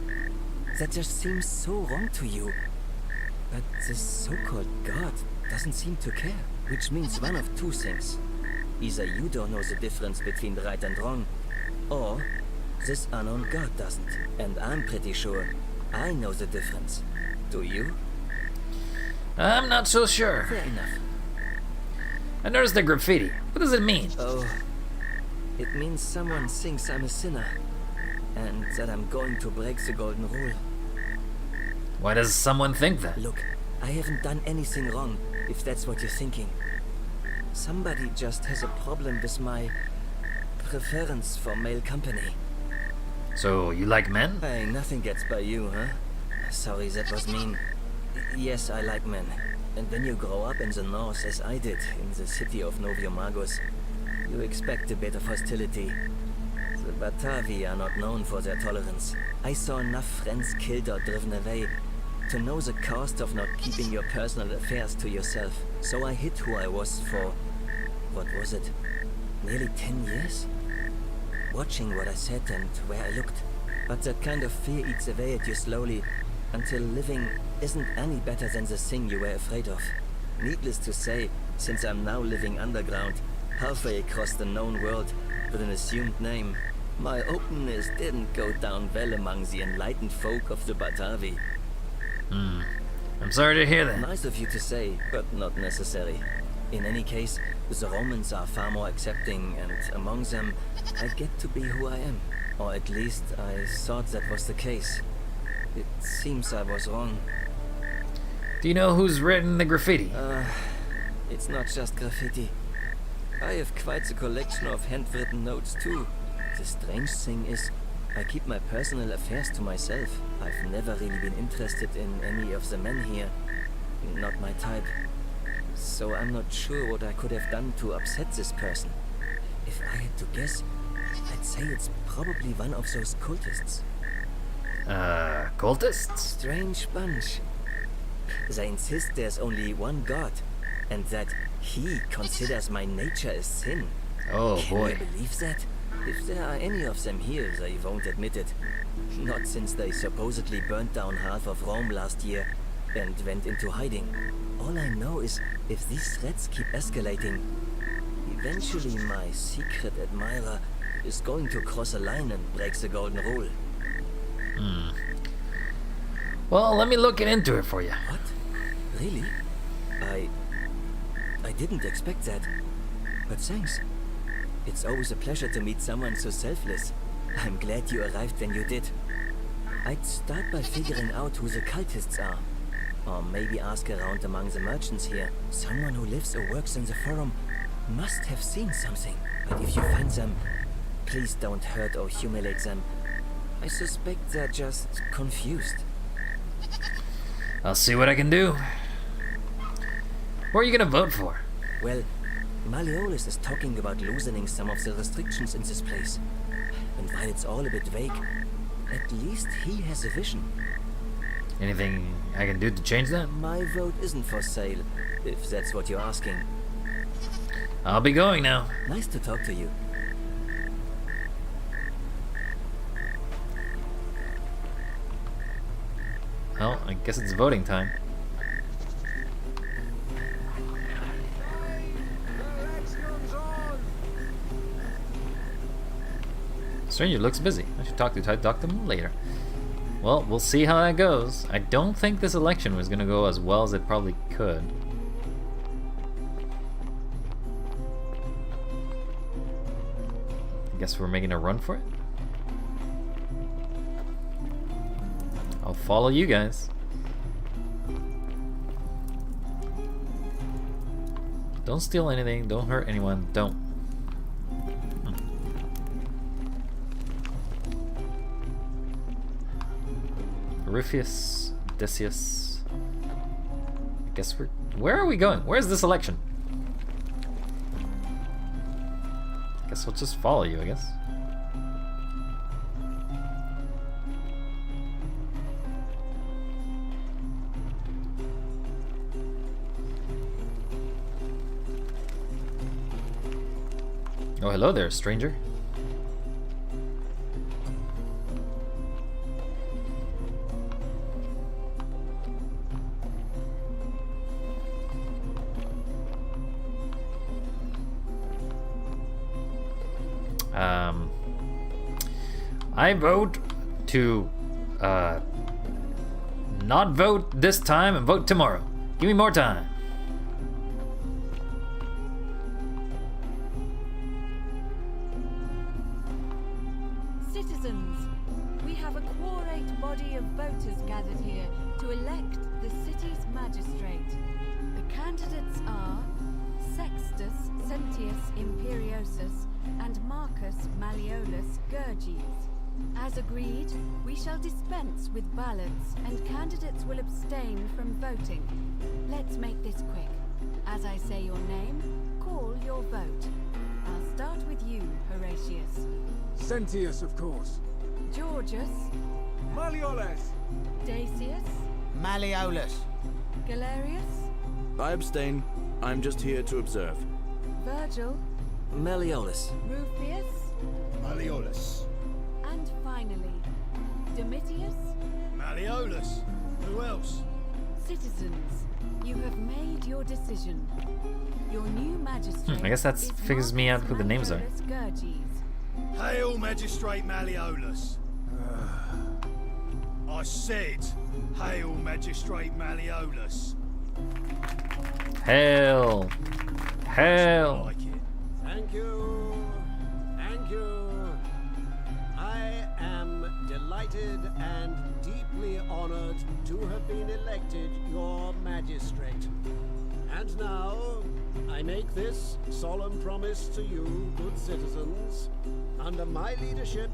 that just seem so wrong to you. But this so-called god doesn't seem to care, which means one of two things. Either you don't know the difference between right and wrong, or this unknown god doesn't. And I'm pretty sure I know the difference. Do you? I'm not so sure. Fair enough. I noticed the graffiti. What does it mean? Oh, it means someone thinks I'm a sinner, and that I'm going to break the Golden Rule. Why does someone think that? Look, I haven't done anything wrong, if that's what you're thinking. Somebody just has a problem with my preference for male company. So, you like men? Hey, nothing gets by you, huh? Sorry, that was mean. Yes, I like men. And when you grow up in the north, as I did, in the city of Noviomagus, you expect a bit of hostility. The Batavi are not known for their tolerance. I saw enough friends killed or driven away to know the cost of not keeping your personal affairs to yourself. So I hid who I was for, what was it, nearly 10 years? Watching what I said and where I looked. But that kind of fear eats away at you slowly, until living isn't any better than the thing you were afraid of. Needless to say, since I'm now living underground, halfway across the known world, with an assumed name, my openness didn't go down well among the enlightened folk of the Batavi. I'm sorry to hear that. Nice of you to say, but not necessary. In any case, the Romans are far more accepting, and among them, I get to be who I am. Or at least, I thought that was the case. It seems I was wrong. Do you know who's written the graffiti? It's not just graffiti. I have quite a collection of handwritten notes too. The strange thing is, I keep my personal affairs to myself. I've never really been interested in any of the men here. Not my type. So I'm not sure what I could have done to upset this person. If I had to guess, I'd say it's probably one of those cultists. Cultists? Strange bunch. They insist there's only one God, and that he considers my nature a sin. Oh boy. Can you believe that? If there are any of them here, they won't admit it. Not since they supposedly burnt down half of Rome last year and went into hiding. All I know is if these threats keep escalating, eventually my secret admirer is going to cross a line and break the golden rule. Well, let me look into it for you. What? Really? I didn't expect that. But thanks. It's always a pleasure to meet someone so selfless. I'm glad you arrived when you did. I'd start by figuring out who the cultists are. Or maybe ask around among the merchants here. Someone who lives or works in the forum must have seen something. But if you find them, please don't hurt or humiliate them. I suspect they're just confused. I'll see what I can do. What are you gonna vote for? Well, Malleolus is talking about loosening some of the restrictions in this place. And while it's all a bit vague, at least he has a vision. Anything I can do to change that? My vote isn't for sale, if that's what you're asking. I'll be going now. Nice to talk to you. Well, I guess it's voting time. Stranger looks busy. I should talk to him later. Well, we'll see how that goes. I don't think this election was gonna go as well as it probably could. I guess we're making a run for it. I'll follow you guys. Don't steal anything, don't hurt anyone, don't. Rufus, Decius. I guess where are we going? Where's this election? I guess we'll just follow you, I guess. Oh, hello there, stranger. I vote to not vote this time and vote tomorrow. Give me more time. Citizens, we have a quorate body of voters gathered here to elect the city's magistrate. The candidates are Sextus Sentius Imperiosus and Marcus Malleolus Gurges. As agreed, we shall dispense with ballots and candidates will abstain from voting. Let's make this quick. As I say your name, call your vote. I'll start with you, Horatius. Sentius, of course. Georgius. Malleolus. Decius. Malleolus. Galerius. I abstain. I'm just here to observe. Virgil. Malleolus. Rufius. Malleolus. And finally, Domitius. Malleolus. Who else? Citizens, you have made your decision. Your new magistrate. I guess that figures me out who the names are. Gurges. Hail, Magistrate Malleolus. I said, hail, Magistrate Malleolus. Hail! Hail! Like it. Thank you. Thank you. I am delighted and deeply honored to have been elected your magistrate. And now, I make this solemn promise to you, good citizens. Under my leadership,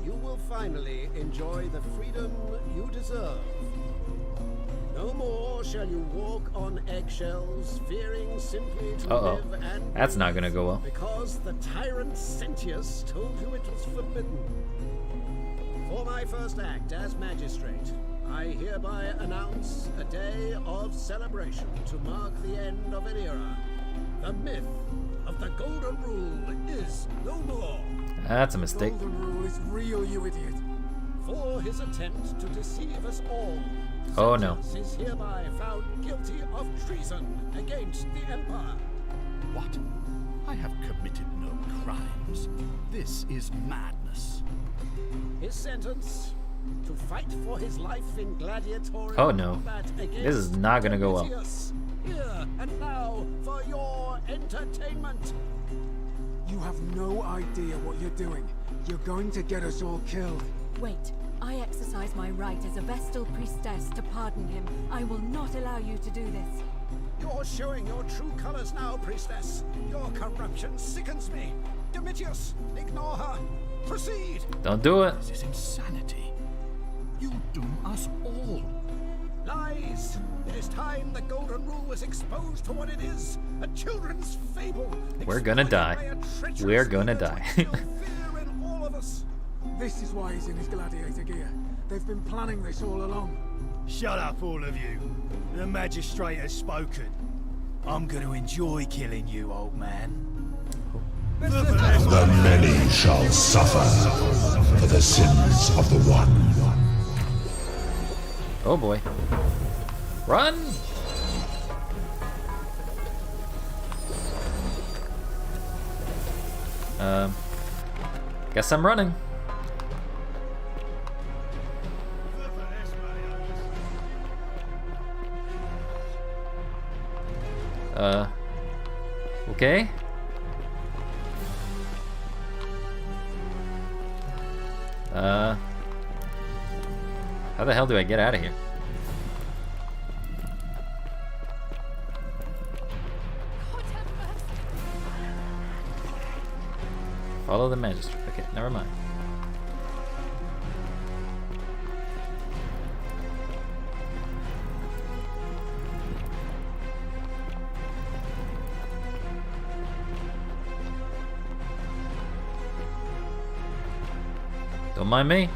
you will finally enjoy the freedom you deserve. No more shall you walk on eggshells, fearing simply to live and That's not gonna go well. because the tyrant Sentius told you it was forbidden. For my first act as magistrate, I hereby announce a day of celebration to mark the end of an era. The myth of the Golden Rule is no more. That's a mistake. The Golden Rule is real, you idiot. For his attempt to deceive us all, Oh no. Sentence is hereby found guilty of treason against the Empire. What? I have committed no crimes. This is madness. His sentence: to fight for his life in gladiatorial Oh no. combat against This is not gonna go well. Domitius. Here and now for your entertainment. You have no idea what you're doing. You're going to get us all killed. Wait, I exercise my right as a Vestal priestess to pardon him. I will not allow you to do this. You're showing your true colors now, priestess. Your corruption sickens me. Domitius, ignore her. Proceed. Don't do it. This is insanity. You doom us all. Lies. It is time the Golden Rule was exposed for what it is, a children's fable. We're gonna die. We're gonna die. Fear in all of us. This is why he's in his gladiator gear. They've been planning this all along. Shut up, all of you. The magistrate has spoken. I'm going to enjoy killing you, old man. The many shall suffer for the sins of the one. Oh boy. Run! Guess I'm running. Okay. How the hell do I get out of here? Follow the magistrate. Okay, never mind. Don't mind me.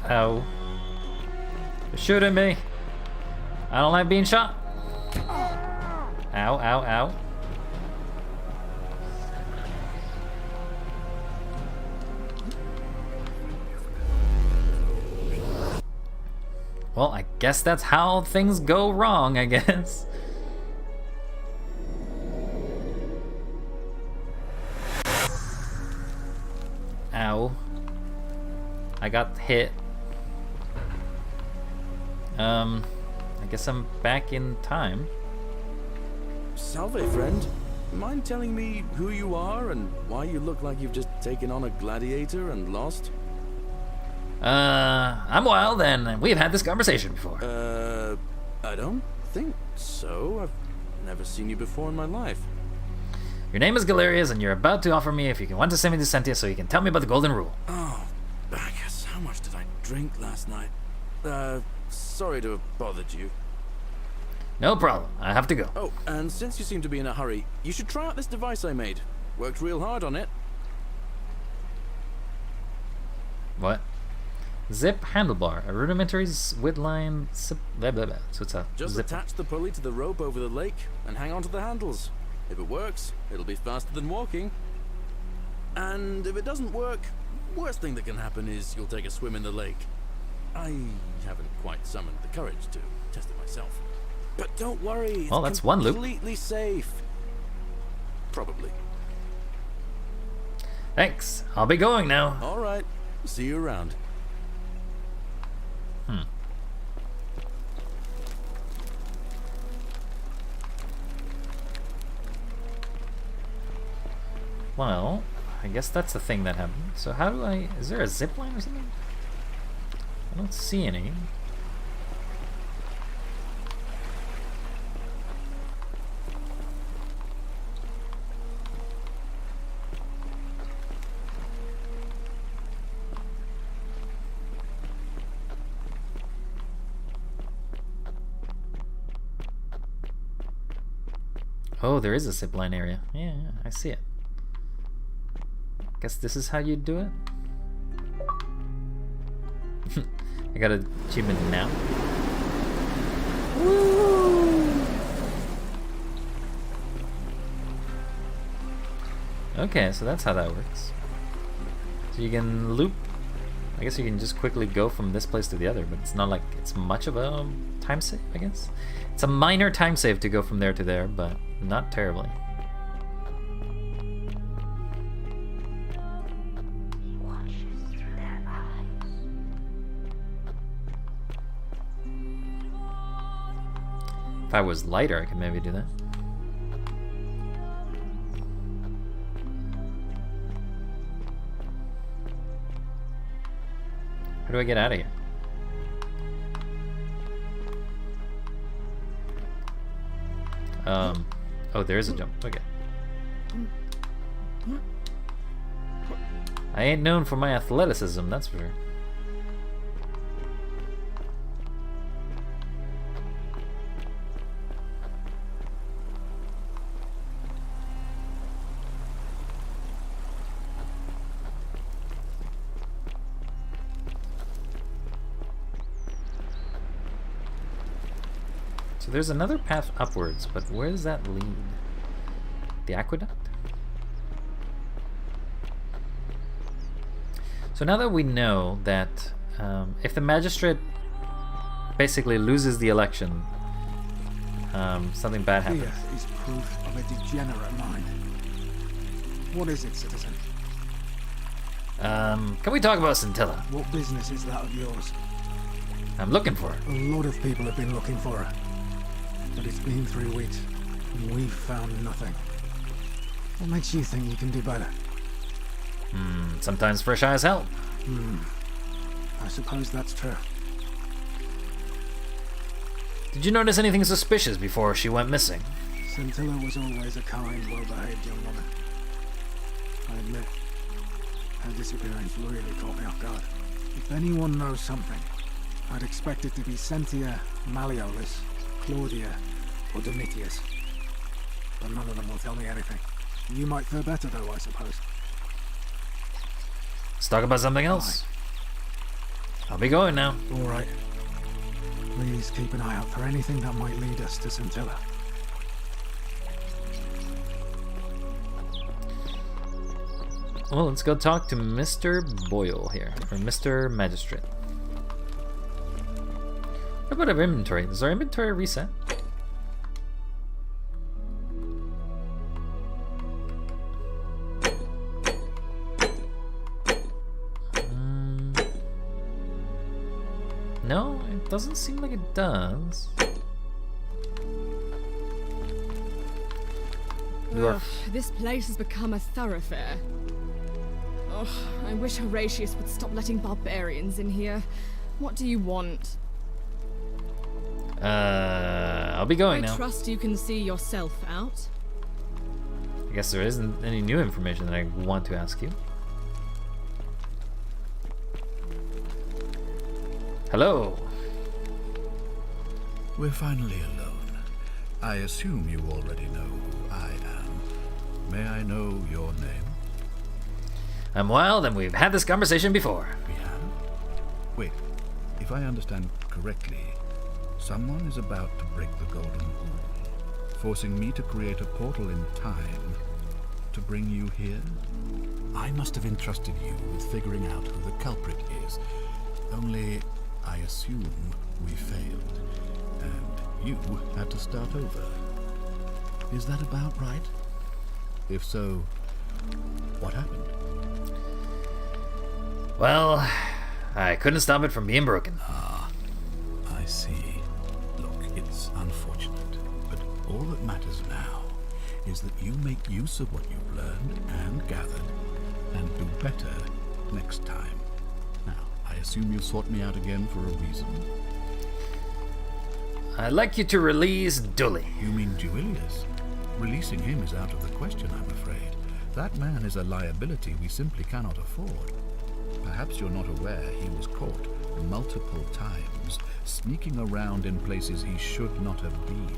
Ow. They're shooting me. I don't like being shot. Ow, ow, ow. Well, I guess that's how things go wrong, I guess. Ow. I got hit. I guess I'm back in time. Salve, friend. Mind telling me who you are and why you look like you've just taken on a gladiator and lost? I'm Wild, and we've had this conversation before. I don't think so. I've never seen you before in my life. Your name is Galerius, and you're about to offer me if you can want to send me to Sentia so you can tell me about the Golden Rule. Oh, Bacchus, how much did I drink last night? Sorry to have bothered you. No problem. I have to go. Oh, and since you seem to be in a hurry, you should try out this device I made. Worked real hard on it. What? Zip handlebar, a rudimentary with line zip, blah blah blah. So it's a Just zip. attach the pulley to the rope over the lake and hang on to the handles. If it works, it'll be faster than walking. And if it doesn't work, worst thing that can happen is you'll take a swim in the lake. I haven't quite summoned the courage to test it myself. But don't worry, Well, it's that's one loop. completely safe. Probably. Thanks. I'll be going now. All right. See you around. Well, I guess that's the thing that happened. So how do I... Is there a zip line or something? I don't see any. Oh, there is a zipline area. Yeah, I see it. Guess this is how you do it. I got an achievement now. Okay, so that's how that works. So you can loop. I guess you can just quickly go from this place to the other, but it's not like it's much of a time save, I guess. It's a minor time save to go from there to there, but not terribly. If I was lighter, I could maybe do that. How do I get out of here? Oh, there is a jump. Okay. I ain't known for my athleticism, that's for sure. So there's another path upwards, but where does that lead? The aqueduct? So now that we know that if the magistrate basically loses the election, something bad happens. Here is proof of a degenerate mind. What is it, citizen? Can we talk about Scintilla? What business is that of yours? I'm looking for her. A lot of people have been looking for her. But it's been 3 weeks, and we've found nothing. What makes you think you can do better? Sometimes fresh eyes help. I suppose that's true. Did you notice anything suspicious before she went missing? Scintilla was always a kind, well-behaved young woman. I admit, her disappearance really caught me off guard. If anyone knows something, I'd expect it to be Sentia, Malleolus, Claudia, or Domitius. But none of them will tell me anything. You might fare better though, I suppose. Let's talk about something else. I'll be going now. Alright. Please keep an eye out for anything that might lead us to Scintilla. Well, let's go talk to Mr. Boyle here, or Mr. Magistrate. What about our inventory? Does our inventory reset? No, it doesn't seem like it does. Ugh, this place has become a thoroughfare. Ugh, I wish Horatius would stop letting barbarians in here. What do you want? I'll be going now. I trust you can see yourself out. I guess there isn't any new information that I want to ask you. Hello. We're finally alone. I assume you already know who I am. May I know your name? I'm Wild, and we've had this conversation before. We have? Wait, if I understand correctly, someone is about to break the Golden Rule, forcing me to create a portal in time to bring you here? I must have entrusted you with figuring out who the culprit is. Only, I assume we failed, and you had to start over. Is that about right? If so, what happened? Well, I couldn't stop it from being broken. Ah, I see. Look, it's unfortunate, but all that matters now is that you make use of what you've learned and gathered, and do better next time. Now, I assume you sought me out again for a reason. I'd like you to release Dully. You mean Duilius? Releasing him is out of the question, I'm afraid. That man is a liability we simply cannot afford. Perhaps you're not aware he was caught multiple times, sneaking around in places he should not have been.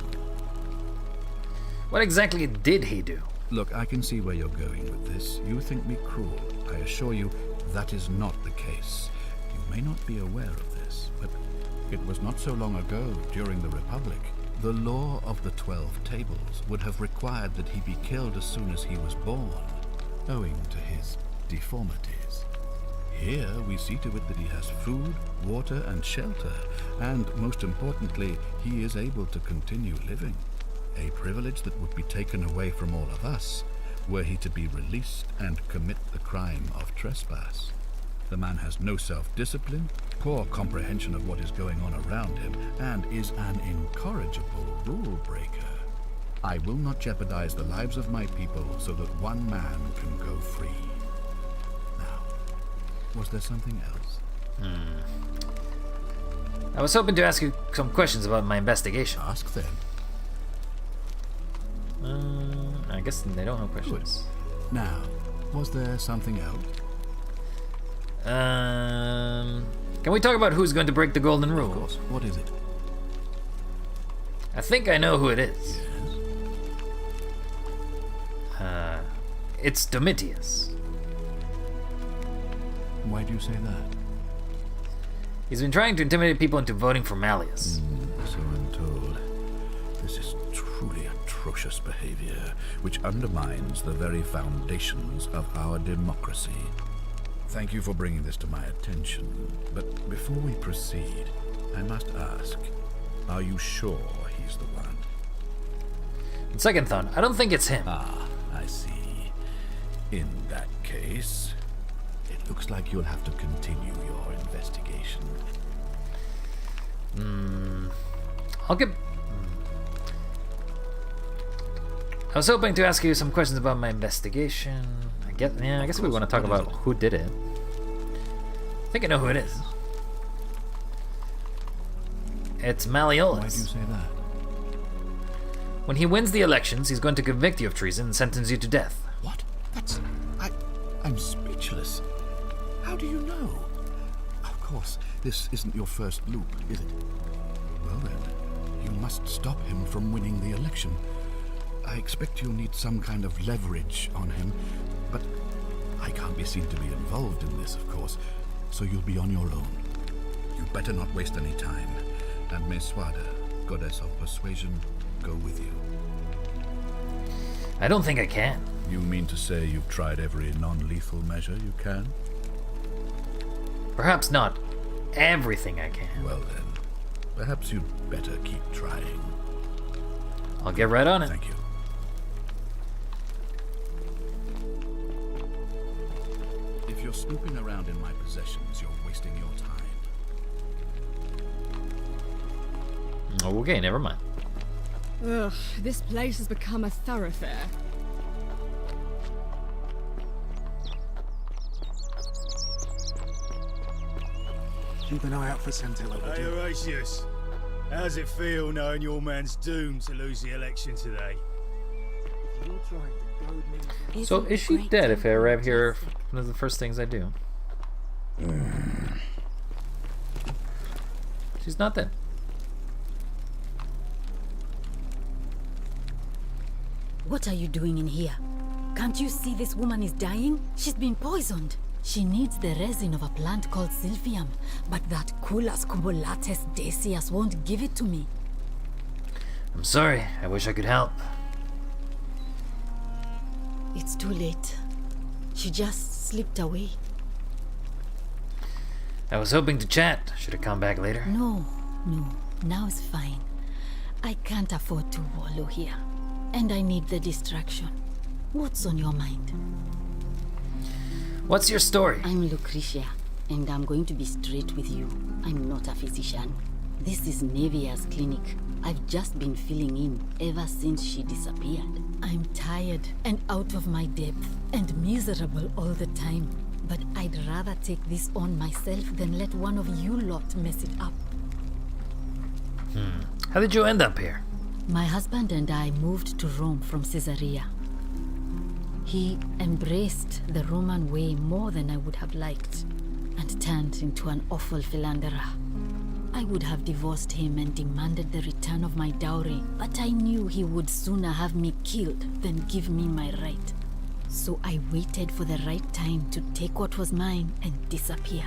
What exactly did he do? Look, I can see where you're going with this. You think me cruel. I assure you that is not the case. You may not be aware of this, but it was not so long ago, during the Republic, the law of the 12 Tables would have required that he be killed as soon as he was born, owing to his deformities. Here we see to it that he has food, water, and shelter, and most importantly, he is able to continue living. A privilege that would be taken away from all of us were he to be released and commit the crime of trespass. The man has no self-discipline, poor comprehension of what is going on around him, and is an incorrigible rule-breaker. I will not jeopardize the lives of my people so that one man can go free. Now, was there something else? I was hoping to ask you some questions about my investigation. Ask then. I guess they don't have questions. Good. Now, was there something else? Can we talk about who's going to break the golden rule? Of course. What is it? I think I know who it is. Yes. It's Domitius. Why do you say that? He's been trying to intimidate people into voting for Malleus. So I'm told. This is truly atrocious behavior, which undermines the very foundations of our democracy. Thank you for bringing this to my attention, but before we proceed, I must ask, are you sure he's the one? On second thought, I don't think it's him. Ah, I see. In that case, it looks like you'll have to continue your investigation. I'll get... I was hoping to ask you some questions about my investigation. I guess we want to talk about who did it. I think I know who it is. It's Malleolus. Why do you say that? When he wins the elections, he's going to convict you of treason and sentence you to death. What? I'm speechless. How do you know? Of course, this isn't your first loop, is it? Well then, you must stop him from winning the election. I expect you'll need some kind of leverage on him, but I can't be seen to be involved in this, of course, so you'll be on your own. You'd better not waste any time, and may Swada, goddess of persuasion, go with you. I don't think I can. You mean to say you've tried every non-lethal measure you can? Perhaps not everything I can. Well then, perhaps you'd better keep trying. I'll get right on it. Thank you. If you're snooping around in my possessions, you're wasting your time. Okay, never mind. Ugh, this place has become a thoroughfare. Keep an eye out for Scintilla. Hey, Horatius. How's it feel knowing your man's doomed to lose the election today? If you're trying to goad me... So is she dead if I arrive here? One of the first things I do. She's not dead. What are you doing in here? Can't you see this woman is dying? She's been poisoned. She needs the resin of a plant called Silphium, but that Culus cumulatus Decius won't give it to me. I'm sorry. I wish I could help. It's too late. She just slipped away. I was hoping to chat. Should have come back later. No. Now it's fine. I can't afford to wallow here. And I need the distraction. What's on your mind? What's your story? I'm Lucretia, and I'm going to be straight with you. I'm not a physician. This is Nevia's clinic. I've just been filling in ever since she disappeared. I'm tired and out of my depth and miserable all the time. But I'd rather take this on myself than let one of you lot mess it up. How did you end up here? My husband and I moved to Rome from Caesarea. He embraced the Roman way more than I would have liked, and turned into an awful philanderer. I would have divorced him and demanded the return of my dowry, but I knew he would sooner have me killed than give me my right. So I waited for the right time to take what was mine and disappear.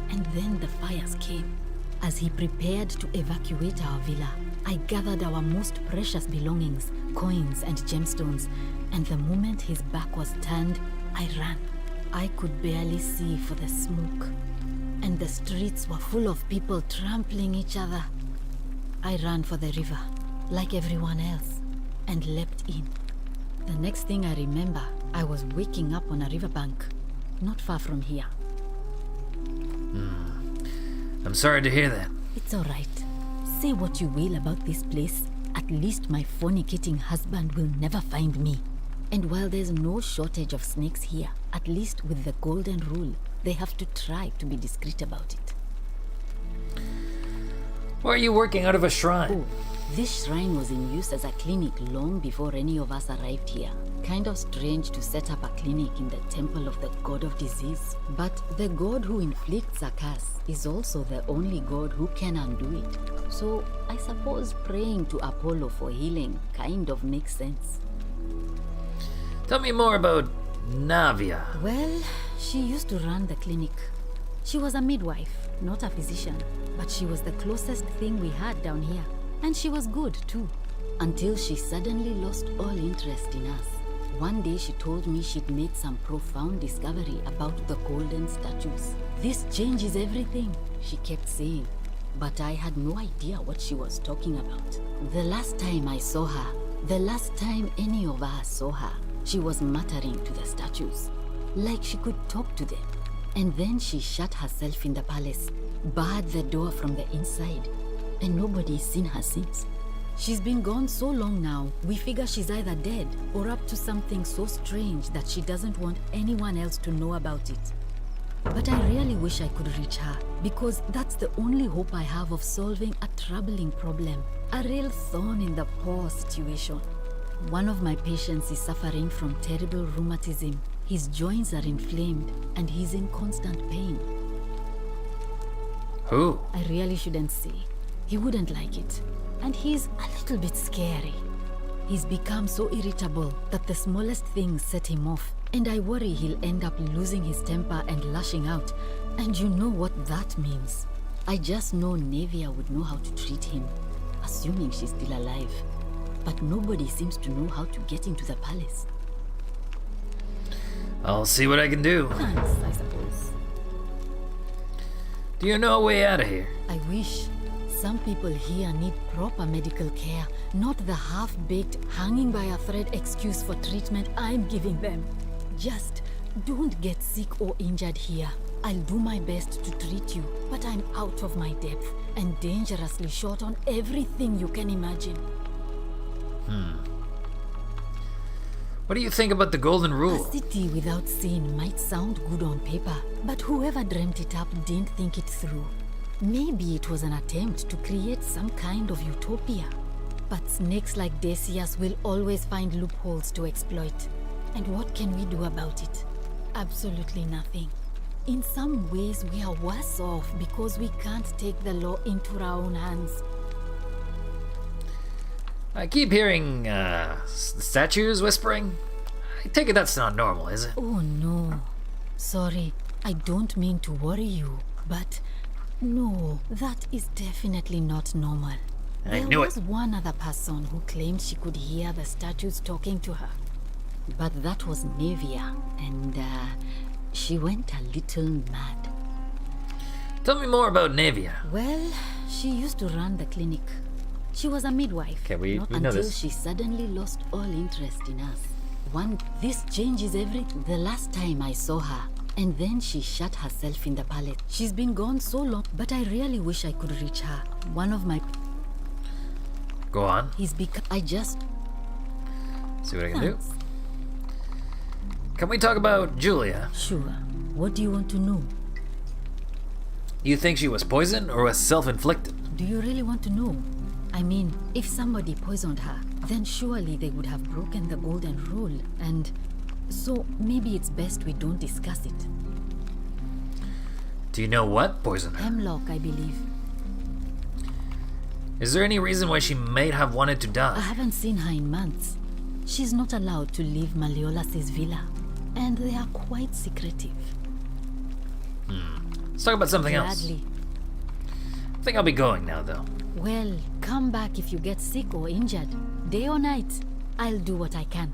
And then the fires came. As he prepared to evacuate our villa, I gathered our most precious belongings, coins and gemstones, and the moment his back was turned, I ran. I could barely see for the smoke, and the streets were full of people trampling each other. I ran for the river, like everyone else, and leapt in. The next thing I remember, I was waking up on a riverbank, not far from here. I'm sorry to hear that. It's all right. Say what you will about this place. At least my fornicating husband will never find me. And while there's no shortage of snakes here, at least with the golden rule, they have to try to be discreet about it. Why are you working out of a shrine? Oh, this shrine was in use as a clinic long before any of us arrived here. Kind of strange to set up a clinic in the temple of the god of disease. But the god who inflicts a curse is also the only god who can undo it. So I suppose praying to Apollo for healing kind of makes sense. Tell me more about Navia. Well, she used to run the clinic. She was a midwife, not a physician, but she was the closest thing we had down here. And she was good too, until she suddenly lost all interest in us. One day she told me she'd made some profound discovery about the golden statues. This changes everything, she kept saying, but I had no idea what she was talking about. The last time I saw her, the last time any of us saw her, she was muttering to the statues, like she could talk to them. And then she shut herself in the palace, barred the door from the inside, and nobody's seen her since. She's been gone so long now, we figure she's either dead or up to something so strange that she doesn't want anyone else to know about it. But I really wish I could reach her, because that's the only hope I have of solving a troubling problem, a real thorn in the paw situation. One of my patients is suffering from terrible rheumatism. His joints are inflamed and he's in constant pain. Who? I really shouldn't say. He wouldn't like it. And he's a little bit scary. He's become so irritable that the smallest things set him off. And I worry he'll end up losing his temper and lashing out. And you know what that means. I just know Navia would know how to treat him, assuming she's still alive. But nobody seems to know how to get into the palace. I'll see what I can do. Thanks, I suppose. Do you know a way out of here? I wish. Some people here need proper medical care, not the half-baked, hanging by a thread excuse for treatment I'm giving them. Just don't get sick or injured here. I'll do my best to treat you, but I'm out of my depth and dangerously short on everything you can imagine. What do you think about the Golden Rule? A city without sin might sound good on paper, but whoever dreamt it up didn't think it through. Maybe it was an attempt to create some kind of utopia. But snakes like Decius will always find loopholes to exploit. And what can we do about it? Absolutely nothing. In some ways, we are worse off because we can't take the law into our own hands. I keep hearing, statues whispering. I take it that's not normal, is it? Oh no. Sorry, I don't mean to worry you, but no, that is definitely not normal. I knew it. There was one other person who claimed she could hear the statues talking to her. But that was Navia, and she went a little mad. Tell me more about Navia. Well, she used to run the clinic. She was a midwife. Okay, we know until this. She suddenly lost all interest in us. This changes everything. The last time I saw her, and then she shut herself in the palace. She's been gone so long, but I really wish I could reach her. One of my... Go on. He's become... I just... See what I can do. Can we talk about Julia? Sure. What do you want to know? You think she was poisoned or was self-inflicted? Do you really want to know? I mean, if somebody poisoned her, then surely they would have broken the golden rule, and so maybe it's best we don't discuss it. Do you know what poisoned her? Hemlock, I believe. Is there any reason why she may have wanted to I die? haven't seen her in months. She's not allowed to leave Malleolus' villa, and they are quite secretive. Let's talk about something else. Gladly. I think I'll be going now, though. Well, come back if you get sick or injured. Day or night, I'll do what I can.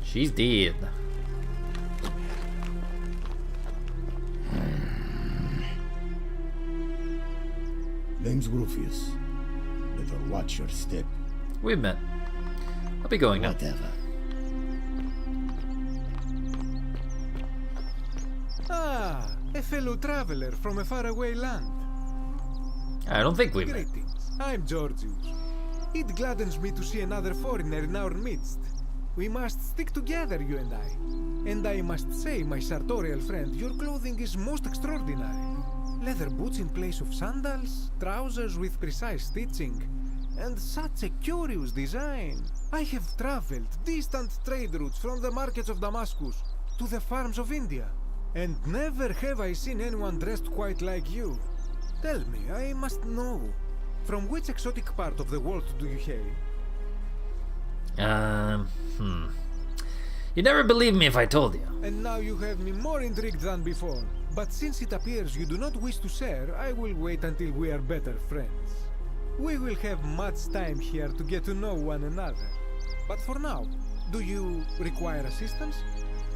She's dead. Name's Rufius. Better watch your step. We've met. I'll be going now. Whatever. Ah, a fellow traveler from a faraway land. I don't think we've met. Greetings, I'm Georgius. It gladdens me to see another foreigner in our midst. We must stick together, you and I. And I must say, my sartorial friend, your clothing is most extraordinary. Leather boots in place of sandals, trousers with precise stitching, and such a curious design. I have traveled distant trade routes from the markets of Damascus to the farms of India, and never have I seen anyone dressed quite like you. Tell me, I must know, from which exotic part of the world do you hail? You'd never believe me if I told you. And now you have me more intrigued than before. But since it appears you do not wish to share, I will wait until we are better friends. We will have much time here to get to know one another. But for now, do you require assistance?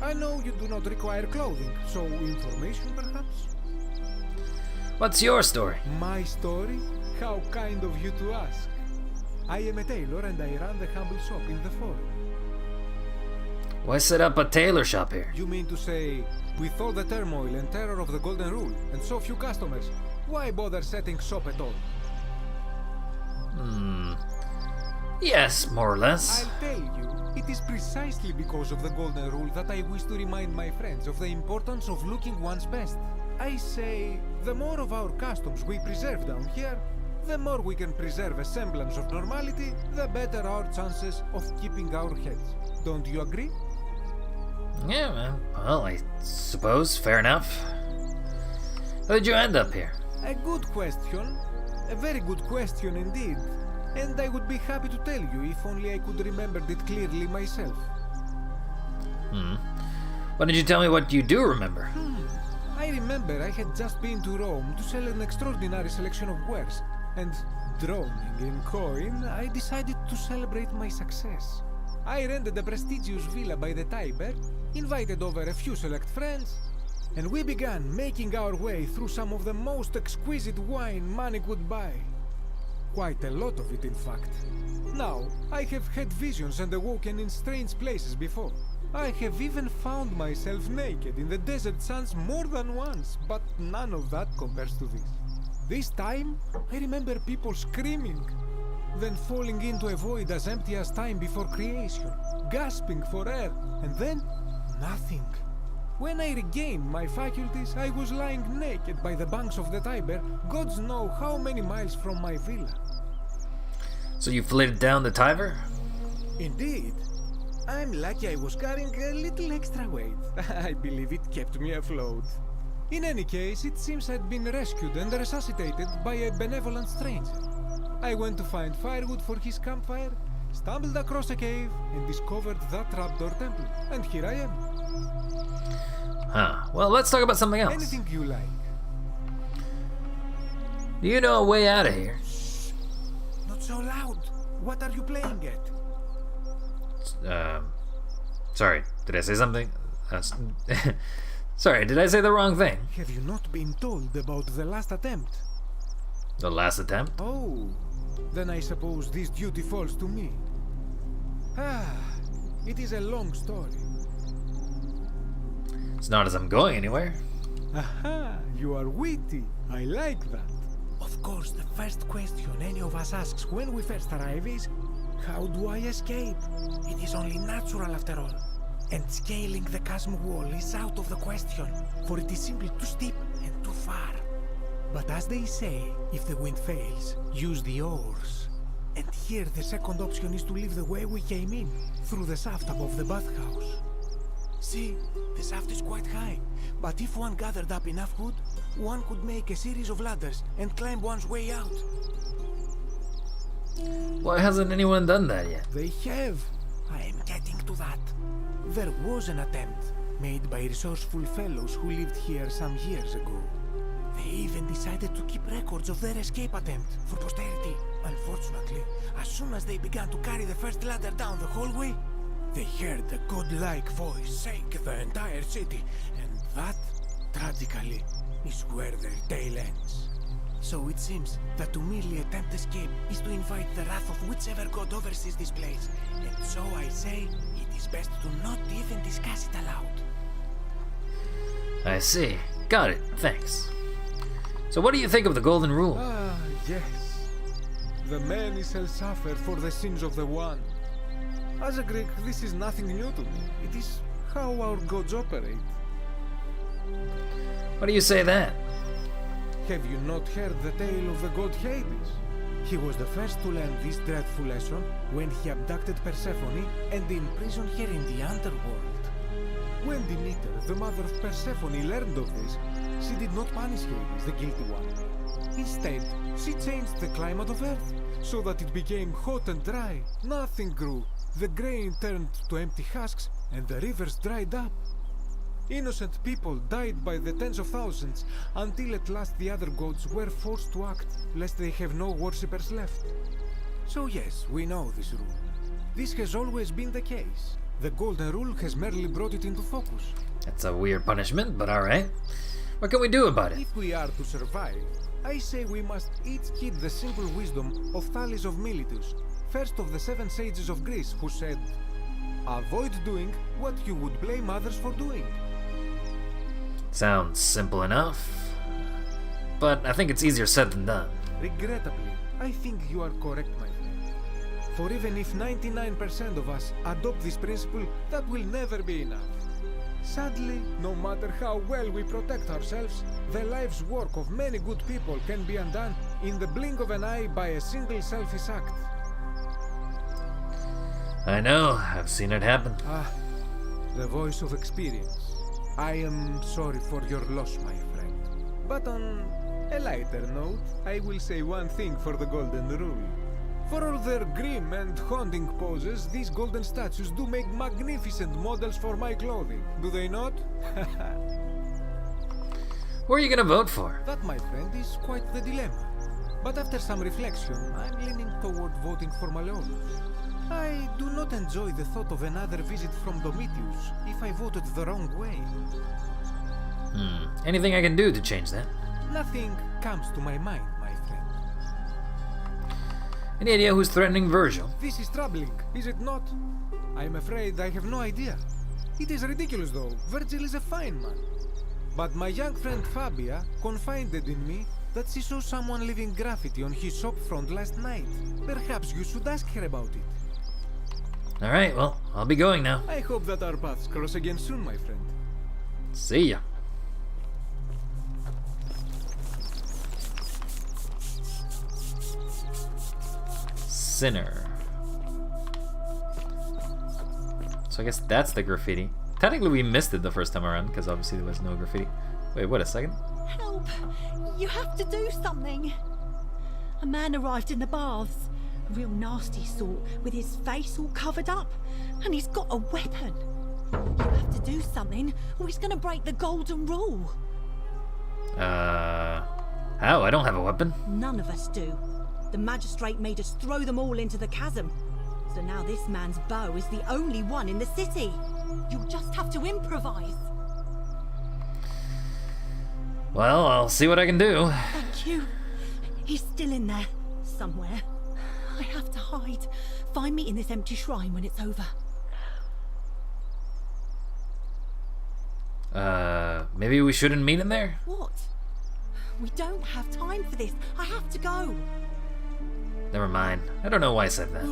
I know you do not require clothing, so information perhaps? What's your story? My story? How kind of you to ask. I am a tailor and I run the humble shop in the forum. Why set up a tailor shop here? You mean to say, with all the turmoil and terror of the Golden Rule, and so few customers, why bother setting shop at all? Yes, more or less. I'll tell you, it is precisely because of the Golden Rule that I wish to remind my friends of the importance of looking one's best. I say, the more of our customs we preserve down here, the more we can preserve a semblance of normality, the better our chances of keeping our heads. Don't you agree? Yeah, well, I suppose. Fair enough. How did you end up here? A good question. A very good question indeed. And I would be happy to tell you if only I could remember it clearly myself. Why don't you tell me what you do remember? I remember I had just been to Rome to sell an extraordinary selection of wares, and drowning in coin, I decided to celebrate my success. I rented a prestigious villa by the Tiber, invited over a few select friends, and we began making our way through some of the most exquisite wine money could buy. Quite a lot of it, in fact. Now, I have had visions and awoken in strange places before. I have even found myself naked in the desert sands more than once, but none of that compares to this. This time, I remember people screaming, then falling into a void as empty as time before creation, gasping for air, and then nothing. When I regained my faculties, I was lying naked by the banks of the Tiber, gods know how many miles from my villa. So you flitted down the Tiber? Indeed. I'm lucky I was carrying a little extra weight. I believe it kept me afloat. In any case, it seems I'd been rescued and resuscitated by a benevolent stranger. I went to find firewood for his campfire, stumbled across a cave, and discovered that trapdoor temple. And here I am. Huh. Well, let's talk about something else. Anything you like. Do you know a way out of here? Shh. Not so loud. What are you playing at? Sorry, did I say something? Sorry, did I say the wrong thing? Have you not been told about the last attempt? The last attempt? Oh, then I suppose this duty falls to me. It is a long story. It's not as I'm going anywhere. Aha, you are witty. I like that. Of course, the first question any of us asks when we first arrive is, how do I escape? It is only natural after all. And scaling the chasm wall is out of the question, for it is simply too steep and too far. But as they say, if the wind fails, use the oars. And here the second option is to leave the way we came in, through the shaft above the bathhouse. See, the shaft is quite high, but if one gathered up enough wood, one could make a series of ladders and climb one's way out. Why hasn't anyone done that yet? They have. I am getting to that. There was an attempt made by resourceful fellows who lived here some years ago. They even decided to keep records of their escape attempt for posterity. Unfortunately, as soon as they began to carry the first ladder down the hallway, they heard a godlike voice shake the entire city, and that, tragically, is where their tale ends. So it seems that to merely attempt escape is to invite the wrath of whichever god oversees this place. And so I say, it is best to not even discuss it aloud. I see. Got it. Thanks. So what do you think of the Golden Rule? Ah, yes. The many shall suffer for the sins of the one. As a Greek, this is nothing new to me. It is how our gods operate. Why do you say that? Have you not heard the tale of the god Hades? He was the first to learn this dreadful lesson when he abducted Persephone and imprisoned her in the underworld. When Demeter, the mother of Persephone, learned of this, she did not punish Hades, the guilty one. Instead, she changed the climate of Earth so that it became hot and dry. Nothing grew. The grain turned to empty husks and the rivers dried up. Innocent people died by the tens of thousands until at last the other gods were forced to act lest they have no worshippers left. So yes, we know this rule. This has always been the case. The Golden Rule has merely brought it into focus. That's a weird punishment, but alright. What can we do about it? If we are to survive, I say we must each heed the simple wisdom of Thales of Miletus, first of the 7 sages of Greece, who said, "Avoid doing what you would blame others for doing." Sounds simple enough, but I think it's easier said than done. Regrettably, I think you are correct, my friend. For even if 99% of us adopt this principle, that will never be enough. Sadly, no matter how well we protect ourselves, the life's work of many good people can be undone in the blink of an eye by a single selfish act. I know, I've seen it happen. Ah, the voice of experience. I am sorry for your loss, my friend. But on a lighter note, I will say one thing for the Golden Rule. For all their grim and haunting poses, these golden statues do make magnificent models for my clothing, do they not? Who are you gonna vote for? That, my friend, is quite the dilemma. But after some reflection, I'm leaning toward voting for Malleolus. I do not enjoy the thought of another visit from Domitius if I voted the wrong way. Anything I can do to change that? Nothing comes to my mind, my friend. Any idea who's threatening Virgil? This is troubling, is it not? I'm afraid I have no idea. It is ridiculous, though. Virgil is a fine man. But my young friend Fabia confided in me that she saw someone leaving graffiti on his shop front last night. Perhaps you should ask her about it. Alright, well, I'll be going now. I hope that our paths cross again soon, my friend. See ya. Sinner. So I guess that's the graffiti. Technically we missed it the first time around because obviously there was no graffiti. Wait, what a second. Help! You have to do something! A man arrived in the baths. A real nasty sort, with his face all covered up. And he's got a weapon. You have to do something, or he's gonna break the Golden Rule. How? I don't have a weapon. None of us do. The magistrate made us throw them all into the chasm. So now this man's bow is the only one in the city. You'll just have to improvise. Well, I'll see what I can do. Thank you. He's still in there, somewhere. I have to hide. Find me in this empty shrine when it's over. Maybe we shouldn't meet in there? What? We don't have time for this. I have to go. Never mind. I don't know why I said that.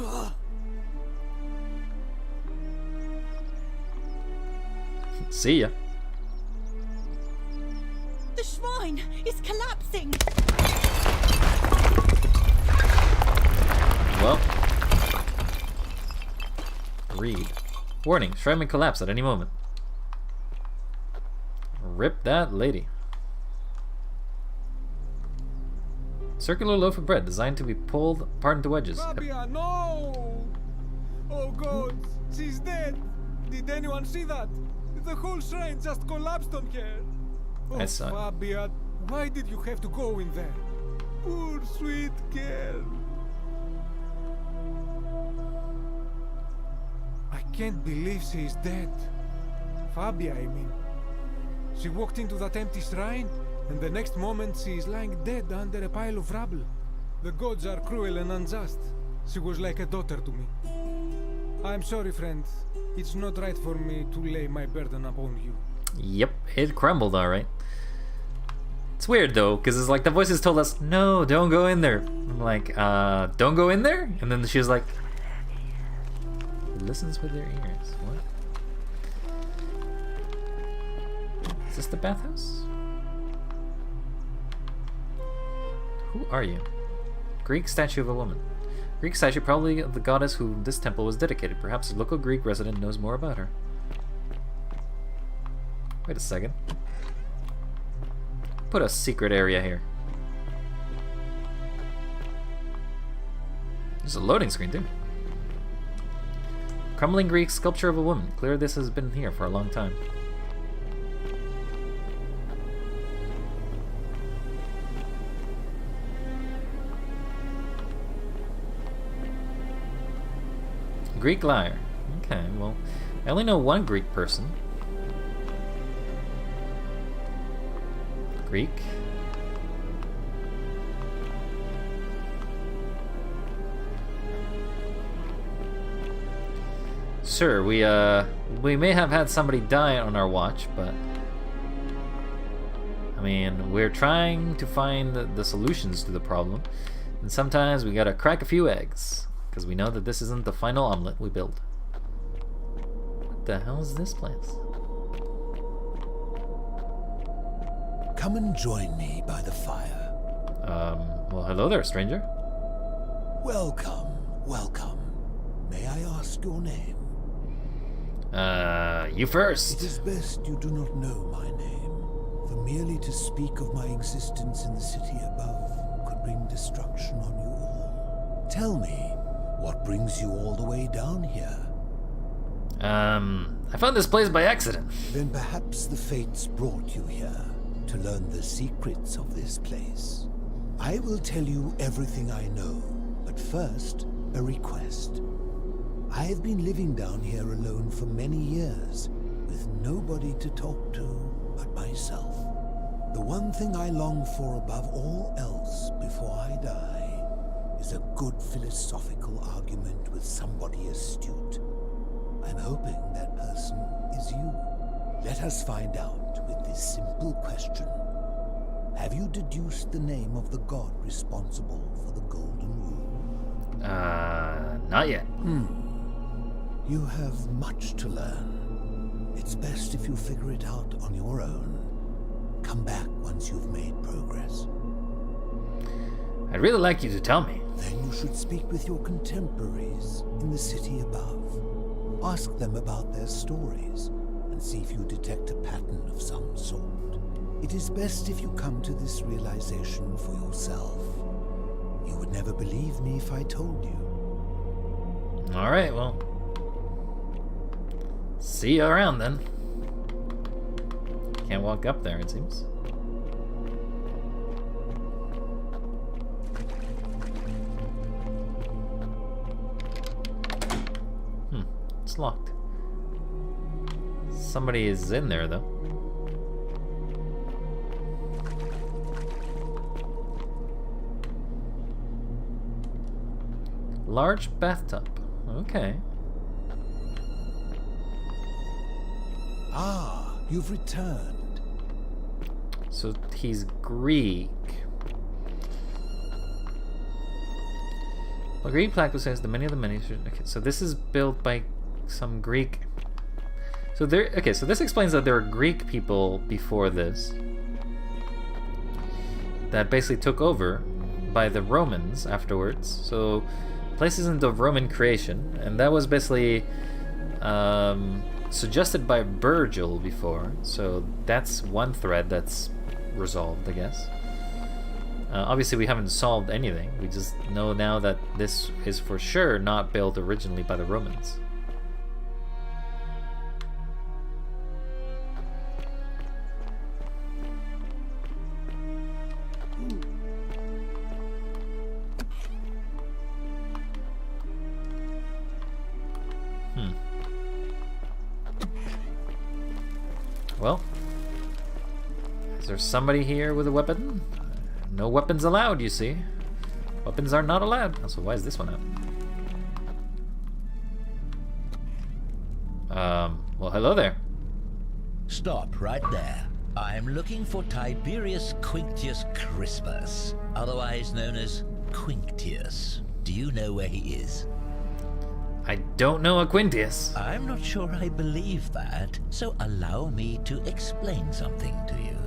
See ya. The shrine is collapsing. Well. Read. Warning, shrine may collapse at any moment. Rip that lady. Circular loaf of bread designed to be pulled apart into wedges. Fabia, no! Oh God, she's dead. Did anyone see that? The whole shrine just collapsed on her. Oh, I saw it. Fabia, why did you have to go in there? Poor sweet girl. I can't believe she is dead. Fabia, I mean. She walked into that empty shrine, and the next moment she is lying dead under a pile of rubble. The gods are cruel and unjust. She was like a daughter to me. I'm sorry, friend. It's not right for me to lay my burden upon you. Yep, it crumbled alright. It's weird though, because it's like the voices told us, no, don't go in there. I'm like, don't go in there? And then she was like, listens with their ears. What? Is this the bathhouse? Who are you? Greek statue of a woman. Greek statue, probably of the goddess whom this temple was dedicated. Perhaps a local Greek resident knows more about her. Wait a second. Put a secret area here. There's a loading screen too. Crumbling Greek sculpture of a woman. Clear this has been here for a long time. Greek lyre. Okay, well, I only know one Greek person. Greek. Sure, we may have had somebody die on our watch, but I mean, we're trying to find the solutions to the problem, and sometimes we gotta crack a few eggs, because we know that this isn't the final omelet we build. What the hell is this place? Come and join me by the fire. Well, hello there, stranger. Welcome, welcome. May I ask your name? You first. It is best you do not know my name, for merely to speak of my existence in the city above could bring destruction on you all. Tell me, what brings you all the way down here? I found this place by accident. Then perhaps the fates brought you here to learn the secrets of this place. I will tell you everything I know, but first, a request. I have been living down here alone for many years, with nobody to talk to but myself. The one thing I long for above all else before I die is a good philosophical argument with somebody astute. I'm hoping that person is you. Let us find out with this simple question. Have you deduced the name of the god responsible for the Golden Rule? Not yet. You have much to learn. It's best if you figure it out on your own. Come back once you've made progress. I'd really like you to tell me. Then you should speak with your contemporaries in the city above. Ask them about their stories and see if you detect a pattern of some sort. It is best if you come to this realization for yourself. You would never believe me if I told you. Alright, well. See you around then. Can't walk up there, it seems. It's locked. Somebody is in there, though. Large bathtub. Okay. Ah, you've returned. So he's Greek. Well, Greek plaque says the many of the many. Okay, so this is built by some Greek. So there. Okay, so this explains that there were Greek people before this that basically took over by the Romans afterwards. So place isn't of Roman creation, and that was basically suggested by Virgil before, so that's one thread that's resolved, I guess. Obviously, we haven't solved anything. We just know now that this is for sure not built originally by the Romans. Well, is there somebody here with a weapon? No weapons allowed, you see. Weapons are not allowed. So why is this one out? Well, hello there. Stop right there. I'm looking for Tiberius Quinctius Crispus, otherwise known as Quinctius. Do you know where he is? I don't know a Quintius. I'm not sure I believe that, so allow me to explain something to you.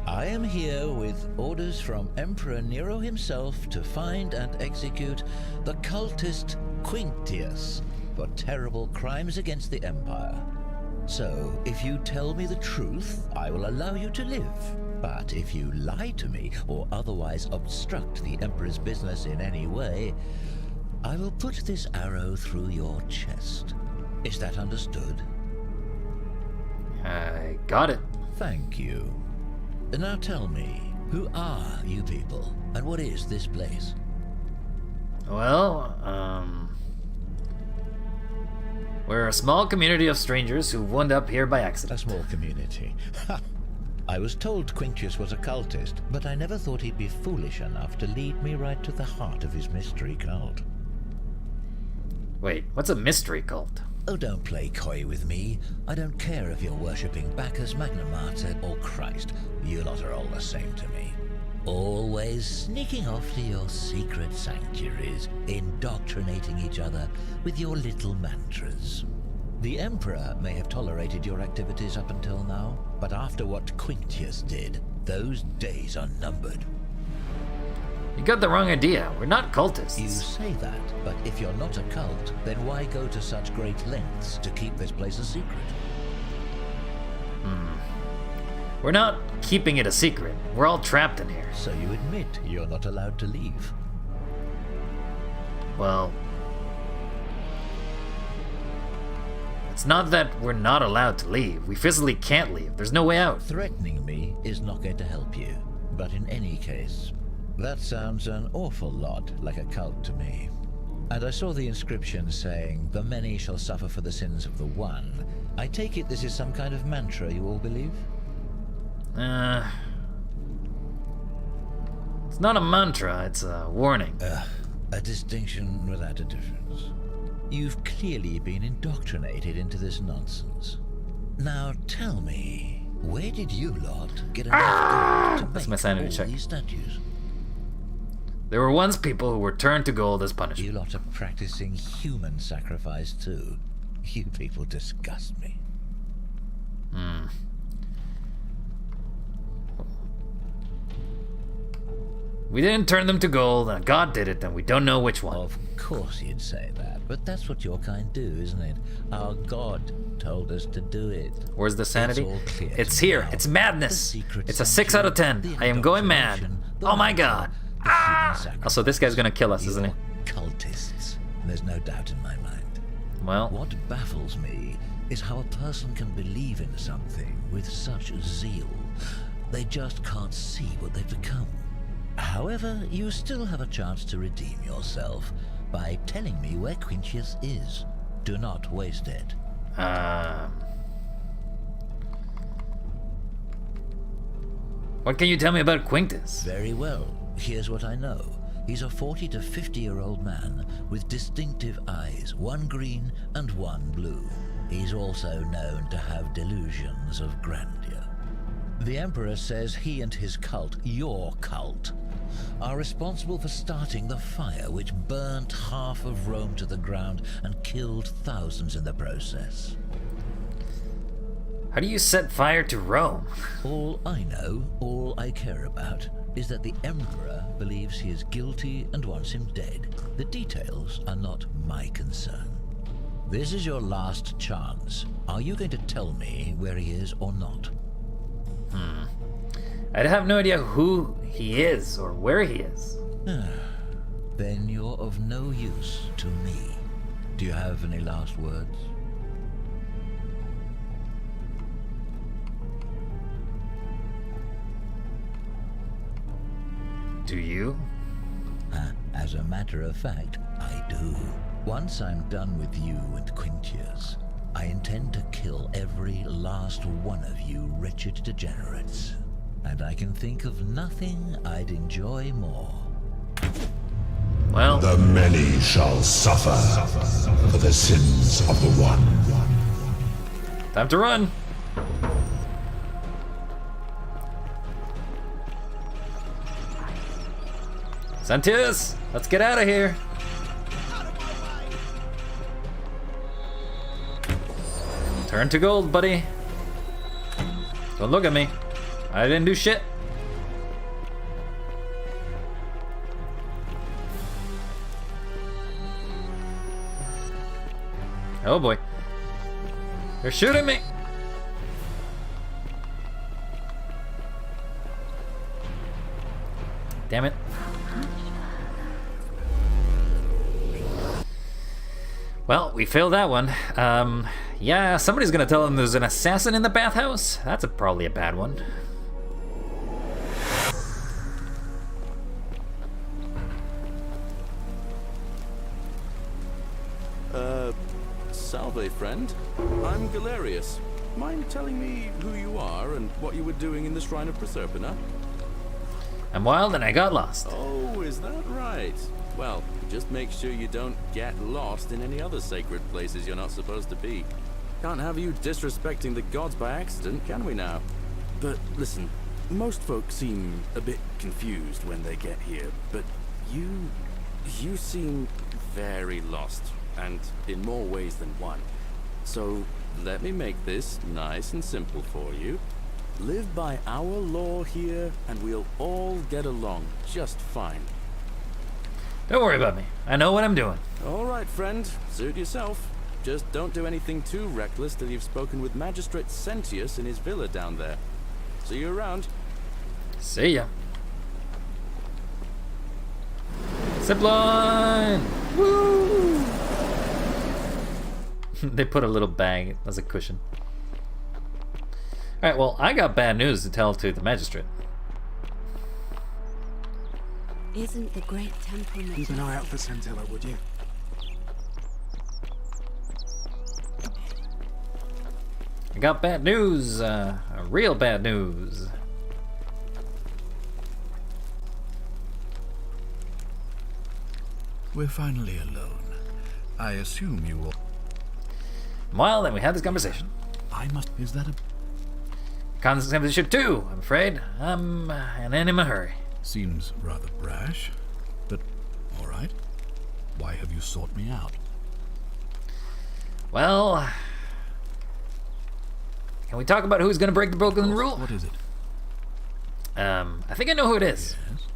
I am here with orders from Emperor Nero himself to find and execute the cultist Quinctius for terrible crimes against the Empire. So, if you tell me the truth, I will allow you to live. But if you lie to me or otherwise obstruct the Emperor's business in any way, I will put this arrow through your chest. Is that understood? I got it. Thank you. Now tell me, who are you people, and what is this place? Well, we're a small community of strangers who wound up here by accident. A small community. Ha! I was told Quinctius was a cultist, but I never thought he'd be foolish enough to lead me right to the heart of his mystery cult. Wait, what's a mystery cult? Oh, don't play coy with me. I don't care if you're worshipping Bacchus, Magna Mater, or Christ. You lot are all the same to me. Always sneaking off to your secret sanctuaries, indoctrinating each other with your little mantras. The Emperor may have tolerated your activities up until now, but after what Quinctius did, those days are numbered. You got the wrong idea. We're not cultists. You say that, but if you're not a cult, then why go to such great lengths to keep this place a secret? We're not keeping it a secret. We're all trapped in here. So you admit you're not allowed to leave? Well, it's not that we're not allowed to leave. We physically can't leave. There's no way out. Threatening me is not going to help you. But in any case, that sounds an awful lot like a cult to me. And I saw the inscription saying, "The many shall suffer for the sins of the one." I take it this is some kind of mantra you all believe? It's not a mantra, it's a warning. A distinction without a difference. You've clearly been indoctrinated into this nonsense. Now tell me, where did you lot get enough gold to make sanity all check. these statues? There were once people who were turned to gold as punishment. You lot are practicing human sacrifice too. You people disgust me. We didn't turn them to gold, and God did it, and we don't know which one. Of course you'd say that, but that's what your kind do, isn't it? Our God told us to do it. Where's the sanity? It's all clear It's to me here. now. It's madness. The secret It's a 6 out of 10. I am going mad. Oh my God. Also, this guy's gonna kill us, isn't he? Cultists. There's no doubt in my mind. Well, What baffles me is how a person can believe in something with such zeal. They just can't see what they've become. However, you still have a chance to redeem yourself by telling me where Quinctius is. Do not waste it. What can you tell me about Quinctius? Very well. Here's what I know. He's a 40 to 50-year-old man with distinctive eyes, one green and one blue. He's also known to have delusions of grandeur. The Emperor says he and his cult, your cult, are responsible for starting the fire which burnt half of Rome to the ground and killed thousands in the process. How do you set fire to Rome? All I know, all I care about, is that the Emperor believes he is guilty and wants him dead. The details are not my concern. This is your last chance. Are you going to tell me where he is or not? I'd have no idea who he is or where he is. Then you're of no use to me. Do you have any last words? Do you? As a matter of fact, I do. Once I'm done with you and Quintius, I intend to kill every last one of you wretched degenerates. And I can think of nothing I'd enjoy more. Well, the many shall suffer for the sins of the one. Time to run. Sentius, let's get out of here. Turn to gold, buddy. Don't look at me. I didn't do shit. Oh boy. They're shooting me. Damn it. Well, we failed that one. Yeah, somebody's gonna tell them there's an assassin in the bathhouse? That's probably a bad one. Salve, friend. I'm Galerius. Mind telling me who you are and what you were doing in the Shrine of Proserpina? I'm wild and I got lost. Oh, is that right? Well, just make sure you don't get lost in any other sacred places you're not supposed to be. Can't have you disrespecting the gods by accident, can we now? But listen, most folks seem a bit confused when they get here, but you seem very lost, and in more ways than one. So let me make this nice and simple for you. Live by our law here, and we'll all get along just fine. Don't worry about me. I know what I'm doing. All right, friend. Suit yourself. Just don't do anything too reckless till you've spoken with Magistrate Sentius in his villa down there. See you around. See ya. Zipline! Woo! They put a little bag as a cushion. Alright, well, I got bad news to tell to the magistrate. Isn't the great temple Keep an eye out for Scintilla, would you? I got bad news, real bad news. We're finally alone. I assume you will... Well, then we had this conversation. Is that a... Conversation 2, I'm afraid. I'm in a hurry. Seems rather brash, but all right. Why have you sought me out? Well, can we talk about who's going to break the broken rule? What is it? I think I know who it is. Yes?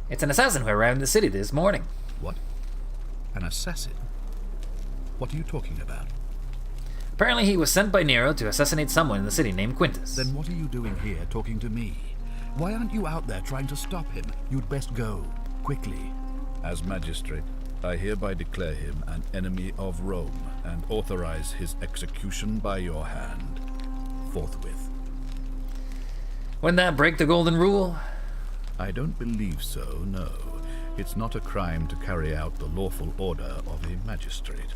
It's an assassin who arrived in the city this morning. What? An assassin? What are you talking about? Apparently he was sent by Nero to assassinate someone in the city named Quintus. Then what are you doing here talking to me? Why aren't you out there trying to stop him? You'd best go, quickly. As magistrate, I hereby declare him an enemy of Rome and authorize his execution by your hand, forthwith. Wouldn't that break the golden rule? I don't believe so, no. It's not a crime to carry out the lawful order of a magistrate.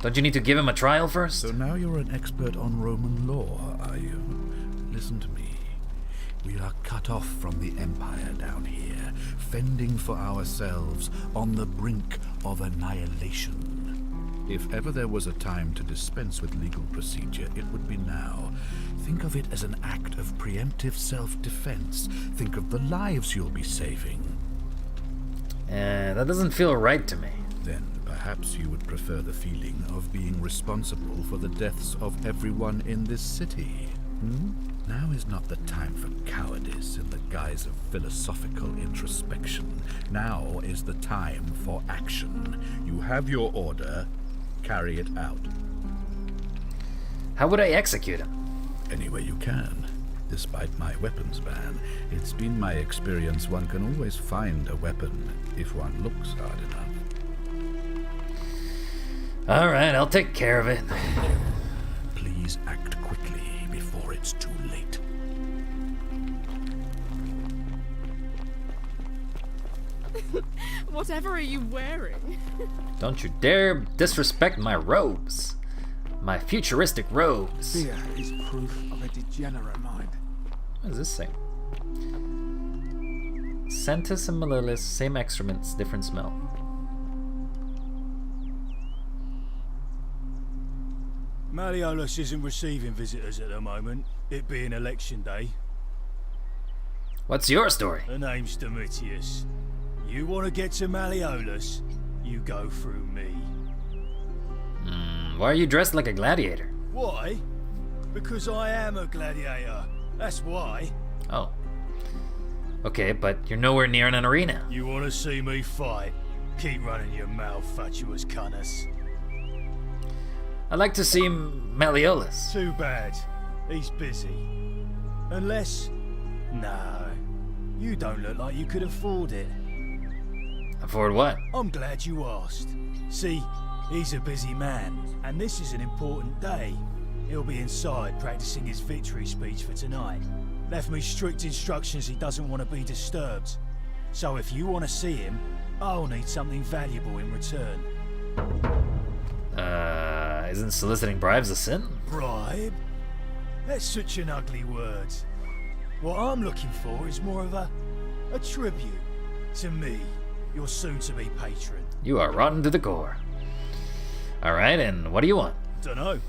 Don't you need to give him a trial first? So now you're an expert on Roman law, are you? Listen to me. We are cut off from the Empire down here, fending for ourselves on the brink of annihilation. If ever there was a time to dispense with legal procedure, it would be now. Think of it as an act of preemptive self-defense. Think of the lives you'll be saving. That doesn't feel right to me. Then perhaps you would prefer the feeling of being responsible for the deaths of everyone in this city. Now is not the time for cowardice in the guise of philosophical introspection. Now is the time for action. You have your order. carry it out. How would I execute him? Any way you can. Despite my weapons ban, it's been my experience one can always find a weapon if one looks hard enough. Alright, I'll take care of it. Please act quickly before it's too late. Whatever are you wearing? Don't you dare disrespect my robes. My futuristic robes. Fear is proof of a degenerate mind. What does this say? Centus and Malleolus, same excrements, different smell. Malleolus isn't receiving visitors at the moment, it being election day. What's your story? The name's Domitius. You want to get to Malleolus, you go through me. Why are you dressed like a gladiator? Why? Because I am a gladiator. That's why. Oh. Okay, but you're nowhere near an arena. You want to see me fight? Keep running your mouth, fatuous cunners. I'd like to see Malleolus. Too bad. He's busy. Unless... No. You don't look like you could afford it. Afford what? I'm glad you asked. See, he's a busy man, and this is an important day. He'll be inside practicing his victory speech for tonight. Left me strict instructions he doesn't want to be disturbed. So if you want to see him, I'll need something valuable in return. Isn't soliciting bribes a sin? Bribe? That's such an ugly word. What I'm looking for is more of a tribute to me, your soon-to-be patron. You are rotten to the core. Alright, and what do you want? Dunno.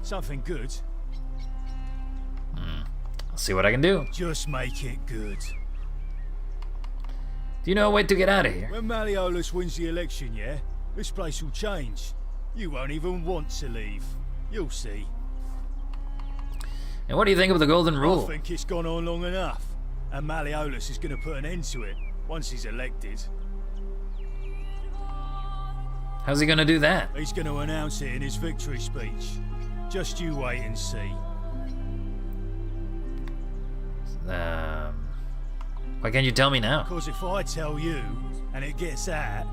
Something good. I'll see what I can do. Just make it good. Do you know a way to get out of here? When Malleolus wins the election, yeah? This place will change. You won't even want to leave. You'll see. And what do you think of the Golden Rule? I think it's gone on long enough. And Malleolus is going to put an end to it once he's elected. How's he going to do that? He's going to announce it in his victory speech. Just you wait and see. Why can't you tell me now? Because if I tell you, and it gets out,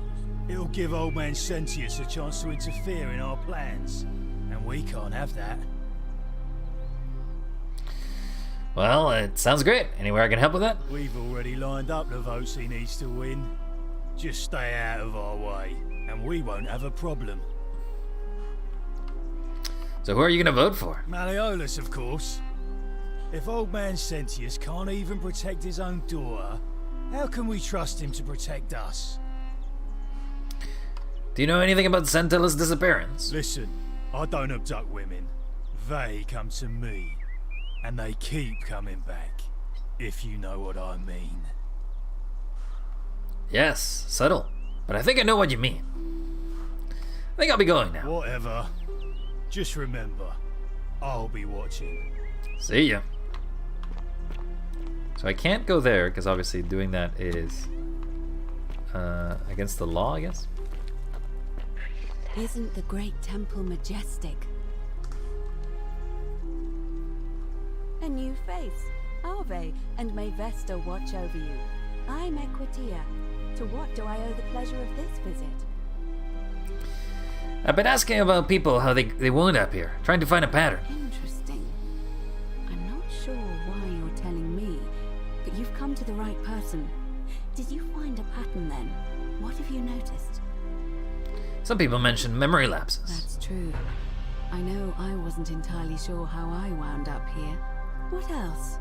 it'll give old man Sentius a chance to interfere in our plans. And we can't have that. Well, it sounds great. Anywhere I can help with that? We've already lined up the votes he needs to win. Just stay out of our way, and we won't have a problem. So who are you going to vote for? Malleolus, of course. If old man Sentius can't even protect his own daughter, how can we trust him to protect us? Do you know anything about Sentilla's disappearance? Listen, I don't abduct women. They come to me. And they keep coming back, if you know what I mean. Yes, subtle. But I think I know what you mean. I think I'll be going now. Whatever. Just remember, I'll be watching. See ya. So I can't go there, because obviously doing that is against the law, I guess? Isn't the great temple majestic? A new face. Ave, and may Vesta watch over you. I'm Equitia. To what do I owe the pleasure of this visit? I've been asking about people, how they wound up here, trying to find a pattern. Interesting. I'm not sure why you're telling me, but you've come to the right person. Did you find a pattern then? What have you noticed? Some people mention memory lapses. That's true. I know I wasn't entirely sure how I wound up here. What else?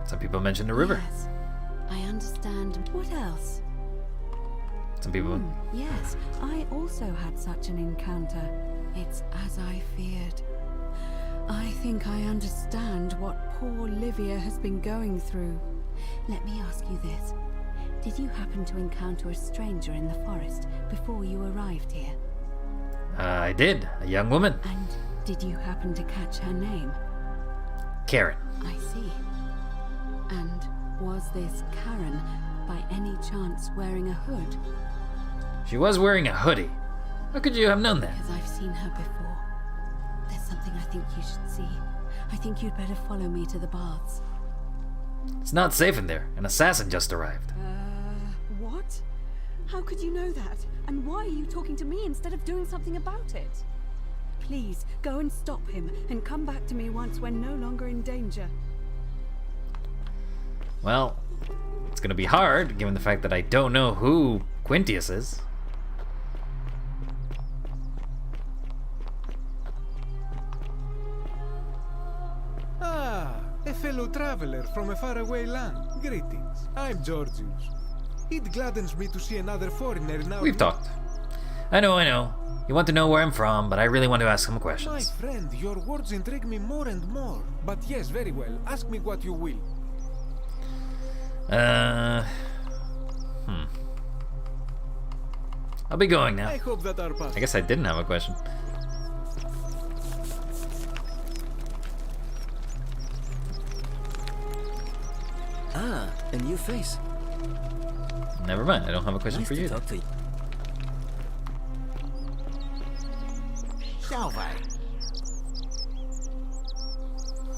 Some people mention the river. Yes, I understand. What else? Some people... Yes, I also had such an encounter. It's as I feared. I think I understand what poor Livia has been going through. Let me ask you this. Did you happen to encounter a stranger in the forest before you arrived here? I did. A young woman. And did you happen to catch her name? Karen. I see. And was this Karen by any chance wearing a hood? She was wearing a hoodie. How could you have known that? Because I've seen her before. There's something I think you should see. I think you'd better follow me to the baths. It's not safe in there. An assassin just arrived. What? How could you know that? And why are you talking to me instead of doing something about it? Please, go and stop him, and come back to me once we're no longer in danger. Well, it's gonna be hard, given the fact that I don't know who Quintius is. Ah, a fellow traveler from a faraway land. Greetings. I'm Georgius. It gladdens me to see another foreigner now. We've talked. I know. You want to know where I'm from, but I really want to ask some My questions. friend, your words intrigue me more and more. But yes, very well. Ask me what you will. I'll be going now. I hope that our paths. I guess I didn't have a question. Ah, a new face. Never mind, I don't have a question Nice for to you. talk to you.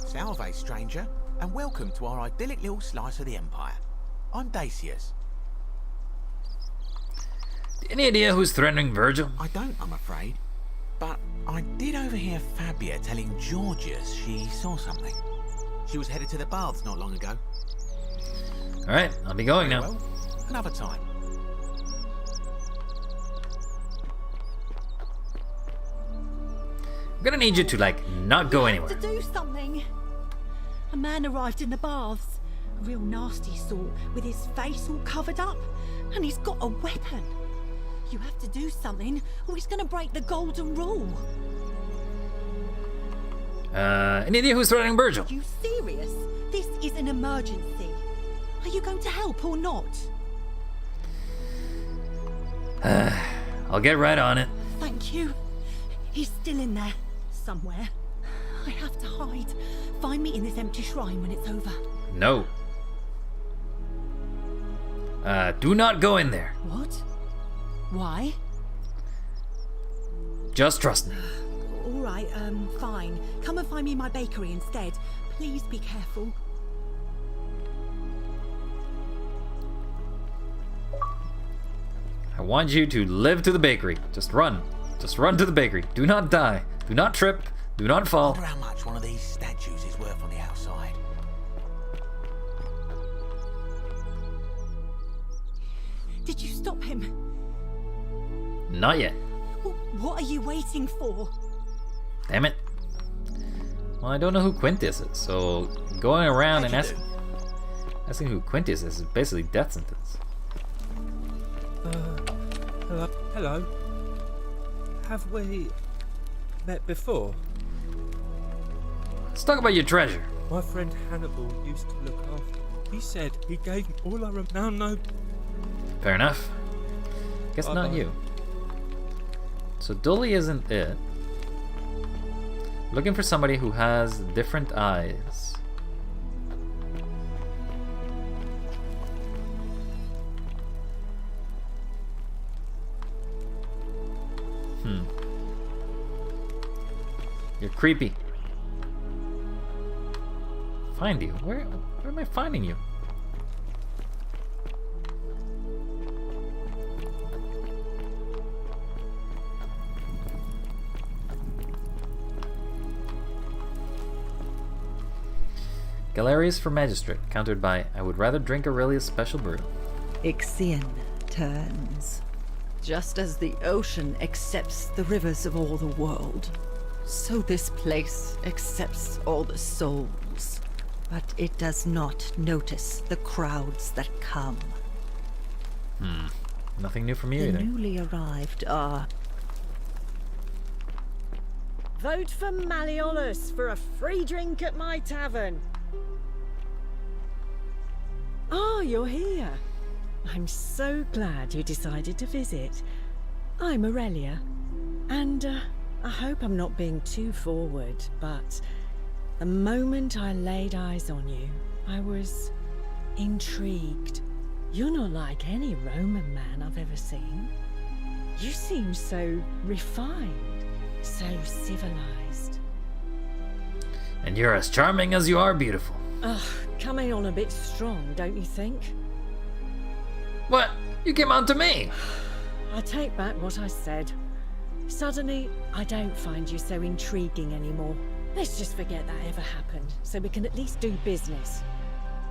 Salve, stranger, and welcome to our idyllic little slice of the Empire. I'm Dacius. Any idea who's threatening Virgil? I don't, I'm afraid. But I did overhear Fabia telling Georgius she saw something. She was headed to the baths not long ago. Alright, I'll be going Very now. well. Another time. I'm gonna need you to, like, not go anywhere. To do something. A man arrived in the baths. A real nasty sort, with his face all covered up. And he's got a weapon. You have to do something, or he's gonna break the golden rule. Any idea who's threatening Virgil? Are you serious? This is an emergency. Are you going to help or not? I'll get right on it. Thank you. He's still in there, somewhere. I have to hide. Find me in this empty shrine when it's over. No. Do not go in there. What? Why? Just trust me. All right, fine. Come and find me in my bakery instead. Please be careful. I want you to live to the bakery. Just run. Just run to the bakery. Do not die. Do not trip. Do not I fall. wonder how much one of these statues is worth on the outside. Did you stop him? Not yet. What are you waiting for? Damn it. Well, I don't know who Quintius is, so going around and asking who Quintius is basically death sentence. Hello. Have we met before? Let's talk about your treasure. My friend Hannibal used to look after me. He said he gave me all I now know. Fair enough. Guess not Bye-bye. you. So Dully isn't it. Looking for somebody who has different eyes. You're creepy. Find you? Where am I finding you? Galerius for Magistrate, countered by I would rather drink Aurelia's special brew. Ixion turns. Just as the ocean accepts the rivers of all the world, so this place accepts all the souls. But it does not notice the crowds that come. Nothing new from you The either. newly arrived are... Vote for Malleolus for a free drink at my tavern. Ah, you're here. I'm so glad you decided to visit. I'm Aurelia, and I hope I'm not being too forward, but the moment I laid eyes on you, I was intrigued. You're not like any Roman man I've ever seen. You seem so refined, so civilized. And you're as charming as you are beautiful. Ugh, coming on a bit strong, don't you think? What? You came on to me! I take back what I said. Suddenly, I don't find you so intriguing anymore. Let's just forget that ever happened, so we can at least do business.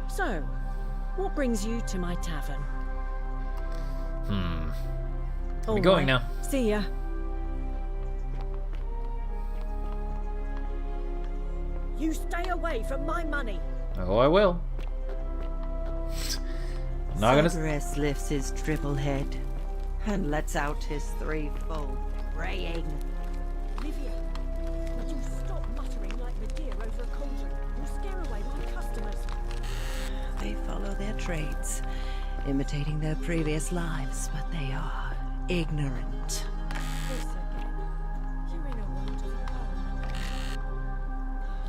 So, what brings you to my tavern? I'm going now. See ya. You stay away from my money. Oh, I will. I'm not gonna. Cerberus lifts his triple head and lets out his threefold braying. Livia, would you stop muttering like Medea over a cauldron? You scare away my customers. They follow their trades, imitating their previous lives, but they are ignorant. This again. You're in a world of your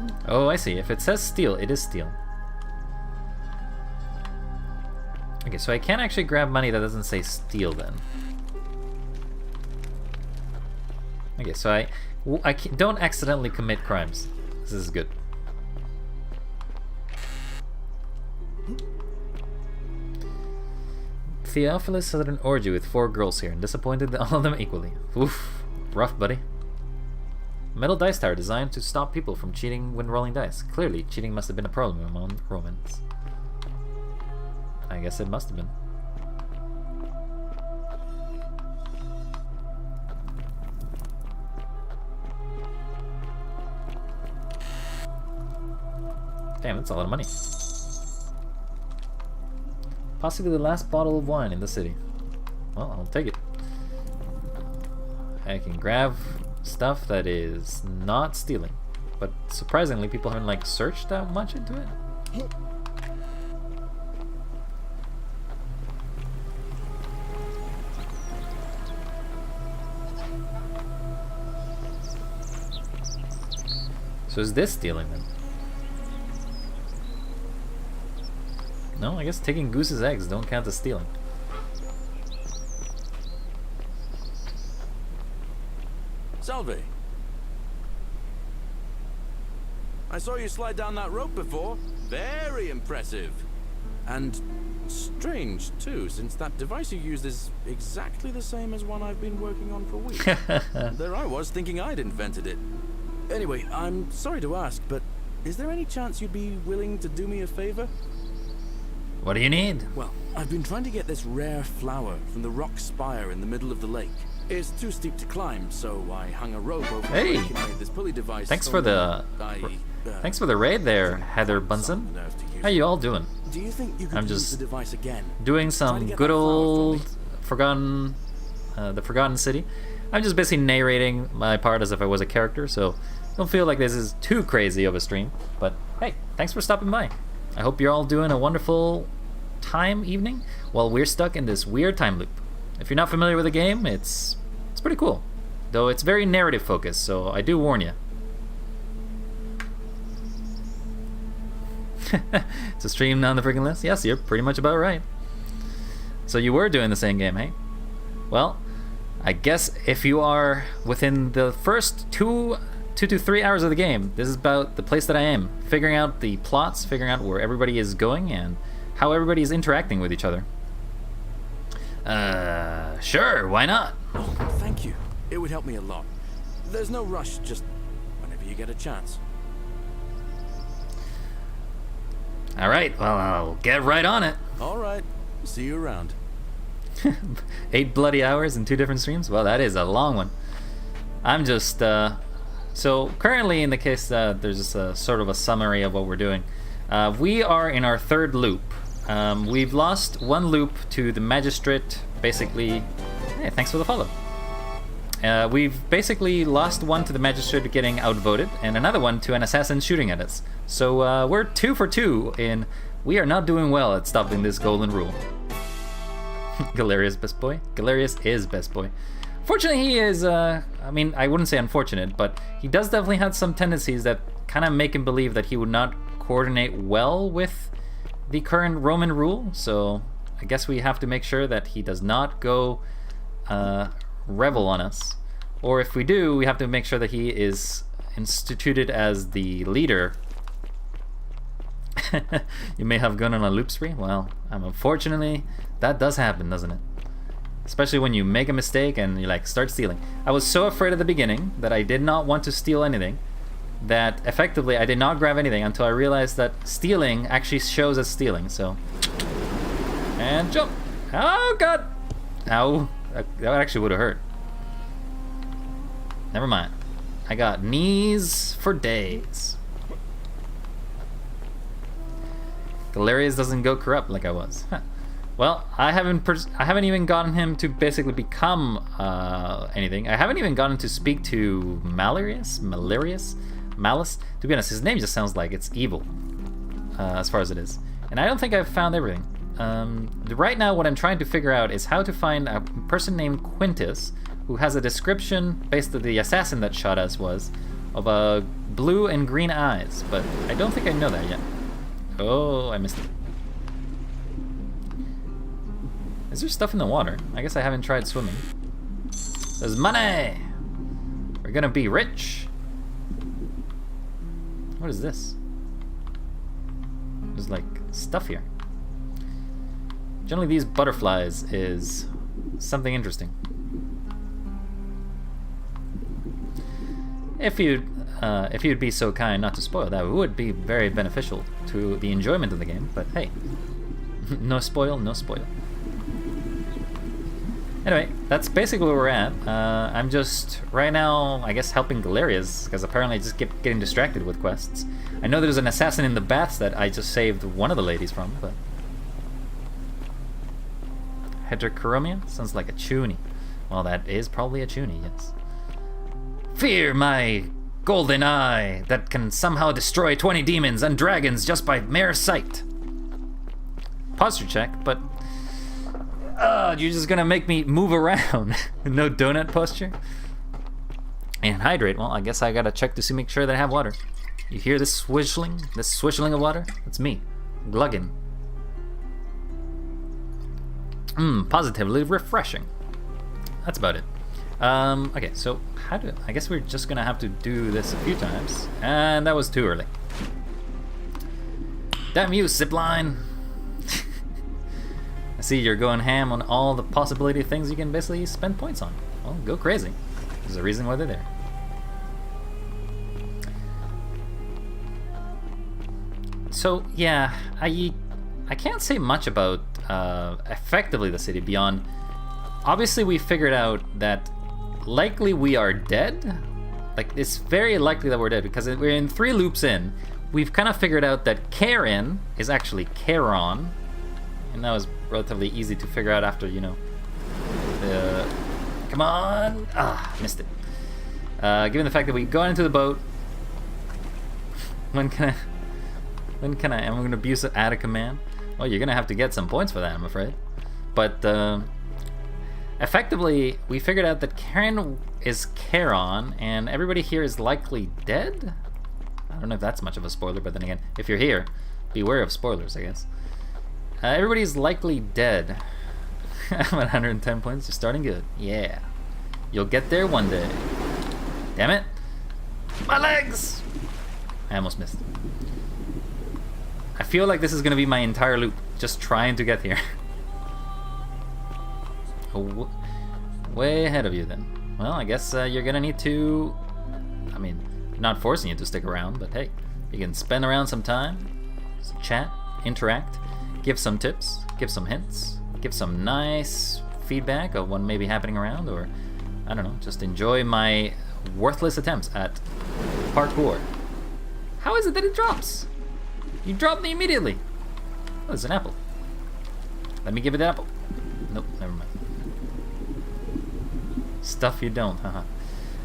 own. Oh, I see. If it says steal, it is steal. Okay, so I can't actually grab money that doesn't say steal then. Okay, so I don't accidentally commit crimes. This is good. Theophilus had an orgy with 4 girls here and disappointed all of them equally. Oof, rough, buddy. Metal dice tower designed to stop people from cheating when rolling dice. Clearly, cheating must have been a problem among Romans. I guess it must have been. Damn, that's a lot of money. Possibly the last bottle of wine in the city. Well, I'll take it. I can grab stuff that is not stealing. But surprisingly, people haven't like searched that much into it. So is this stealing then? No, I guess taking goose's eggs don't count as stealing. Salve. I saw you slide down that rope before. Very impressive. And strange, too, since that device you used is exactly the same as one I've been working on for weeks. There I was, thinking I'd invented it. Anyway, I'm sorry to ask, but is there any chance you'd be willing to do me a favor? What do you need? Well, I've been trying to get this rare flower from the rock spire in the middle of the lake. It's too steep to climb, so I hung a rope over the lake and made this pulley device. Thanks for the thanks for the raid there, Heather Bunsen. How you all doing? Do you think you could I'm use just the device again? doing some good old forgotten, the Forgotten City. I'm just basically narrating my part as if I was a character, so don't feel like this is too crazy of a stream. But hey, thanks for stopping by. I hope you're all doing a wonderful evening while we're stuck in this weird time loop. If you're not familiar with the game, it's pretty cool. Though it's very narrative focused, so I do warn you. It's a stream on the freaking list? Yes, you're pretty much about right. So you were doing the same game, hey? Well, I guess if you are within the first 2 to 3 hours of the game, this is about the place that I am. Figuring out the plots, figuring out where everybody is going, and how everybody is interacting with each other. Sure, why not? Oh, thank you. It would help me a lot. There's no rush, just whenever you get a chance. Alright, well, I'll get right on it. Alright, see you around. 8 bloody hours in 2 different streams? Well, that is a long one. I'm just, so currently in the case, there's just a sort of a summary of what we're doing. We are in our 3rd loop. We've lost 1 loop to the magistrate, basically. Hey, thanks for the follow. We've basically lost 1 to the magistrate getting outvoted, and another 1 to an assassin shooting at us. So we're 2 for 2 in we are not doing well at stopping this golden rule. Galerius best boy? Galerius is best boy. Fortunately, he is, I mean, I wouldn't say unfortunate, but he does definitely have some tendencies that kind of make him believe that he would not coordinate well with the current Roman rule, so I guess we have to make sure that he does not go revel on us. Or if we do, we have to make sure that he is instituted as the leader. You may have gone on a loop spree. Well, unfortunately, that does happen, doesn't it? Especially when you make a mistake and you like start stealing. I was so afraid at the beginning that I did not want to steal anything that effectively I did not grab anything until I realized that stealing actually shows as stealing. So, and jump. Oh god. Ow. That actually would have hurt. Never mind. I got knees for days. Galerius doesn't go corrupt like I was. Huh. Well, I haven't even gotten him to basically become anything. I haven't even gotten to speak to Malice. To be honest, his name just sounds like it's evil, as far as it is. And I don't think I've found everything. Right now, what I'm trying to figure out is how to find a person named Quintus, who has a description, based on the assassin that shot us was, of blue and green eyes. But I don't think I know that yet. Oh, I missed it. Is there stuff in the water? I guess I haven't tried swimming. There's money! We're gonna be rich. What is this? There's like stuff here. Generally these butterflies is something interesting. If you'd be so kind not to spoil, that would be very beneficial to the enjoyment of the game, but hey. No spoil, no spoil. Anyway, that's basically where we're at. I'm just, right now, I guess helping Galerius, because apparently I just keep getting distracted with quests. I know there's an assassin in the baths that I just saved one of the ladies from, but... Heterochromium? Sounds like a chuny. Well, that is probably a chuny, yes. Fear my golden eye that can somehow destroy 20 demons and dragons just by mere sight. Posture check, but... you're just gonna make me move around. No donut posture. And hydrate. Well, I guess I gotta check to make sure that I have water. You hear this swishling? This swishling of water? It's me, Gluggen. Positively refreshing. That's about it. Okay, so I guess we're just gonna have to do this a few times. And that was too early. Damn you, zipline! I see you're going ham on all the possibility of things you can basically spend points on. Well, go crazy. There's a reason why they're there. So, yeah, I can't say much about effectively the city beyond... Obviously, we figured out that likely we are dead. Like, it's very likely that we're dead because we're in 3 loops in. We've kind of figured out that Karen is actually Charon. And that was relatively easy to figure out after, you know, the... Come on! Missed it. Given the fact that we got into the boat... When can I... Am I going to abuse add a command? Well, you're going to have to get some points for that, I'm afraid. But, effectively, we figured out that Karen is Charon, and everybody here is likely dead? I don't know if that's much of a spoiler, but then again, if you're here, beware of spoilers, I guess. Everybody's likely dead. I'm at 110 points, you're starting good. Yeah. You'll get there one day. Damn it. My legs! I almost missed. I feel like this is going to be my entire loop, just trying to get here. Oh, way ahead of you then. Well, I guess you're going to need to... I mean, not forcing you to stick around, but hey, you can spend around some time, chat, interact, give some tips, give some hints, give some nice feedback of what may be happening around, or, I don't know, just enjoy my worthless attempts at parkour. How is it that it drops? You dropped me immediately. Oh, it's an apple. Let me give it the apple. Nope, never mind. Stuff you don't, haha.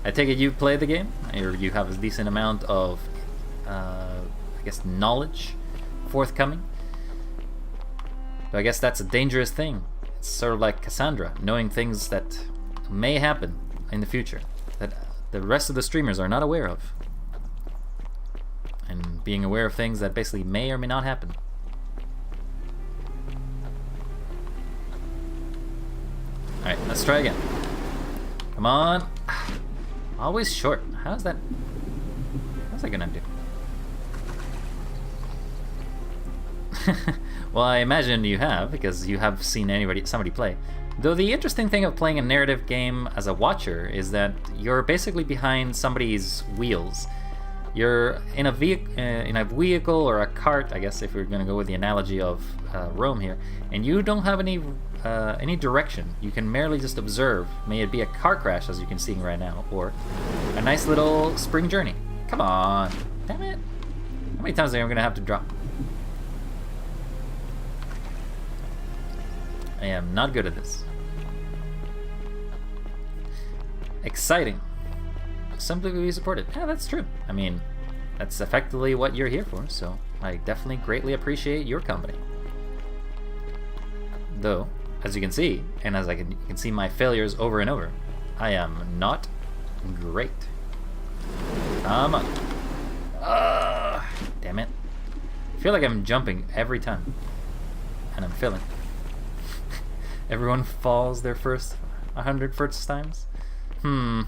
I take it you've played the game, or you have a decent amount of, I guess, knowledge forthcoming. But I guess that's a dangerous thing. It's sort of like Cassandra, knowing things that may happen in the future, that the rest of the streamers are not aware of. And being aware of things that basically may or may not happen. Alright, let's try again. Come on. Always short. How's that gonna do? Well, I imagine you have, because you have seen somebody play. Though the interesting thing of playing a narrative game as a watcher is that you're basically behind somebody's wheels. You're in a vehicle or a cart, I guess, if we're going to go with the analogy of Rome here, and you don't have any direction. You can merely just observe. May it be a car crash, as you can see right now, or a nice little spring journey. Come on, damn it! How many times am I going to have to drop? I am not good at this. Exciting. Simply be supported. Yeah, that's true. I mean, that's effectively what you're here for, so I definitely greatly appreciate your company. Though, as you can see, and as you can see my failures over and over, I am not great. Come on. Damn it. I feel like I'm jumping every time, and I'm failing. Everyone falls their first 100 first times. I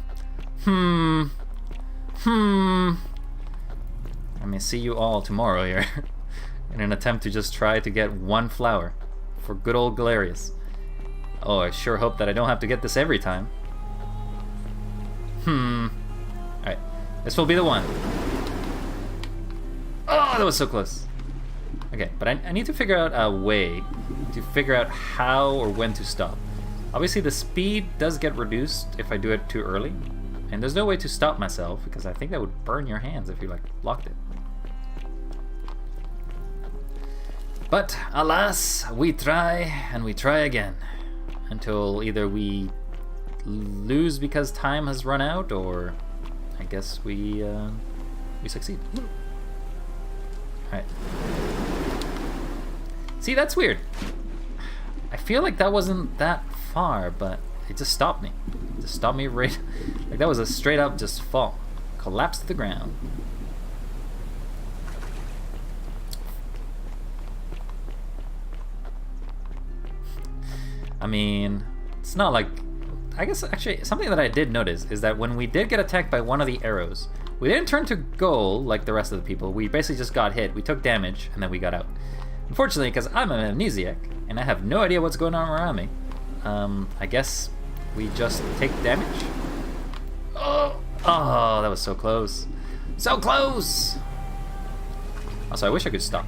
may see you all tomorrow here in an attempt to just try to get one flower for good old Galerius. Oh, I sure hope that I don't have to get this every time. Alright, this will be the one. Oh, that was so close. Okay, but I need to figure out a way to figure out how or when to stop. Obviously the speed does get reduced if I do it too early, and there's no way to stop myself because I think that would burn your hands if you like locked it. But alas, we try and we try again until either we lose because time has run out, or I guess we succeed. All right. See, that's weird. I feel like that wasn't that far, but it just stopped me. It just stopped me right. Like that was a straight up just fall. Collapse to the ground. I mean, it's not like... I guess actually something that I did notice is that when we did get attacked by one of the arrows, we didn't turn to goal like the rest of the people. We basically just got hit. We took damage and then we got out. Unfortunately, because I'm an amnesiac and I have no idea what's going on around me, I guess we just take damage. Oh, that was so close. So close! Also, I wish I could stop.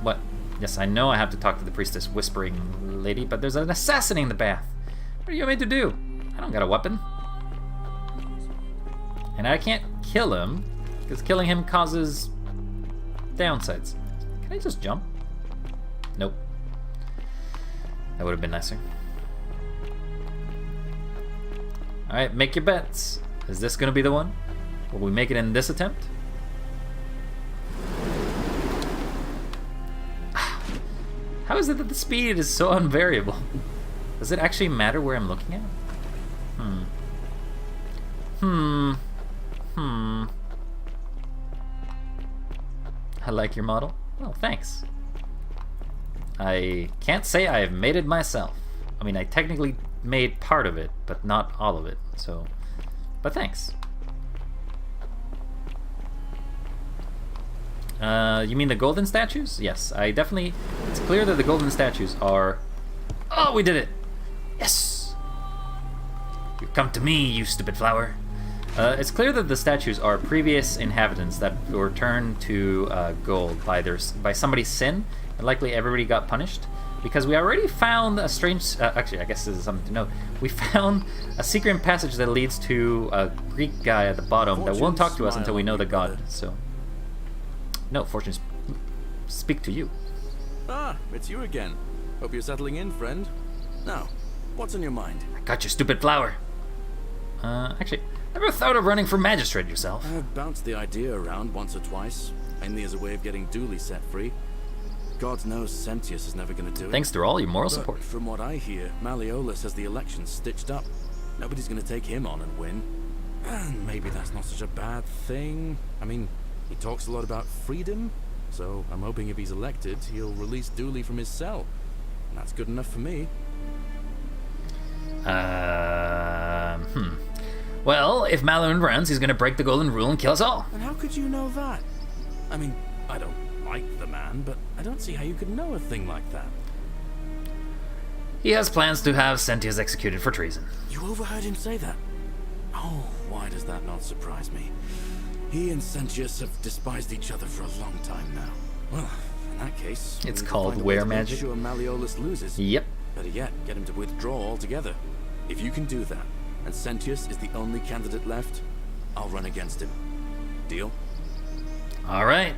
What? Yes, I know I have to talk to the priestess whispering lady, but there's an assassin in the bath. What are you made to do? I don't got a weapon. And I can't kill him, because killing him causes downsides. Can I just jump? Nope. That would have been nicer. Alright, make your bets. Is this going to be the one? Will we make it in this attempt? How is it that the speed is so unvariable? Does it actually matter where I'm looking at? I like your model. Well, thanks. I can't say I have made it myself. I mean, I technically made part of it, but not all of it, so... But thanks. You mean the golden statues? Yes, I definitely... It's clear that the golden statues are... Oh, we did it! Yes! You come to me, you stupid flower. It's clear that the statues are previous inhabitants that were turned to gold by somebody's sin, and likely everybody got punished. Because we already found a strange... actually, I guess this is something to note. We found a secret passage that leads to a Greek guy at the bottom that won't talk to us until we know the god, so... No, fortunes speak to you. Ah, it's you again. Hope you're settling in, friend. Now, what's on your mind? I got you, stupid flower. Actually, ever thought of running for magistrate yourself? I've bounced the idea around once or twice, mainly as a way of getting Dooley set free. God knows Sentius is never going to do it. Thanks to all your moral support. From what I hear, Malleolus has the election stitched up. Nobody's going to take him on and win. And maybe that's not such a bad thing. I mean, he talks a lot about freedom, so I'm hoping if he's elected, he'll release Dooley from his cell. And that's good enough for me. Well, if Malloran runs, he's gonna break the golden rule and kill us all. And how could you know that? I mean, I don't like the man, but I don't see how you could know a thing like that. He has plans to have Sentius executed for treason. You overheard him say that? Oh, why does that not surprise me? He and Sentius have despised each other for a long time now. Well, in that case... It's we need to called find a way Were to make Magic. sure Malleolus loses. Yep. Better yet, get him to withdraw altogether. If you can do that, and Sentius is the only candidate left, I'll run against him. Deal? Alright.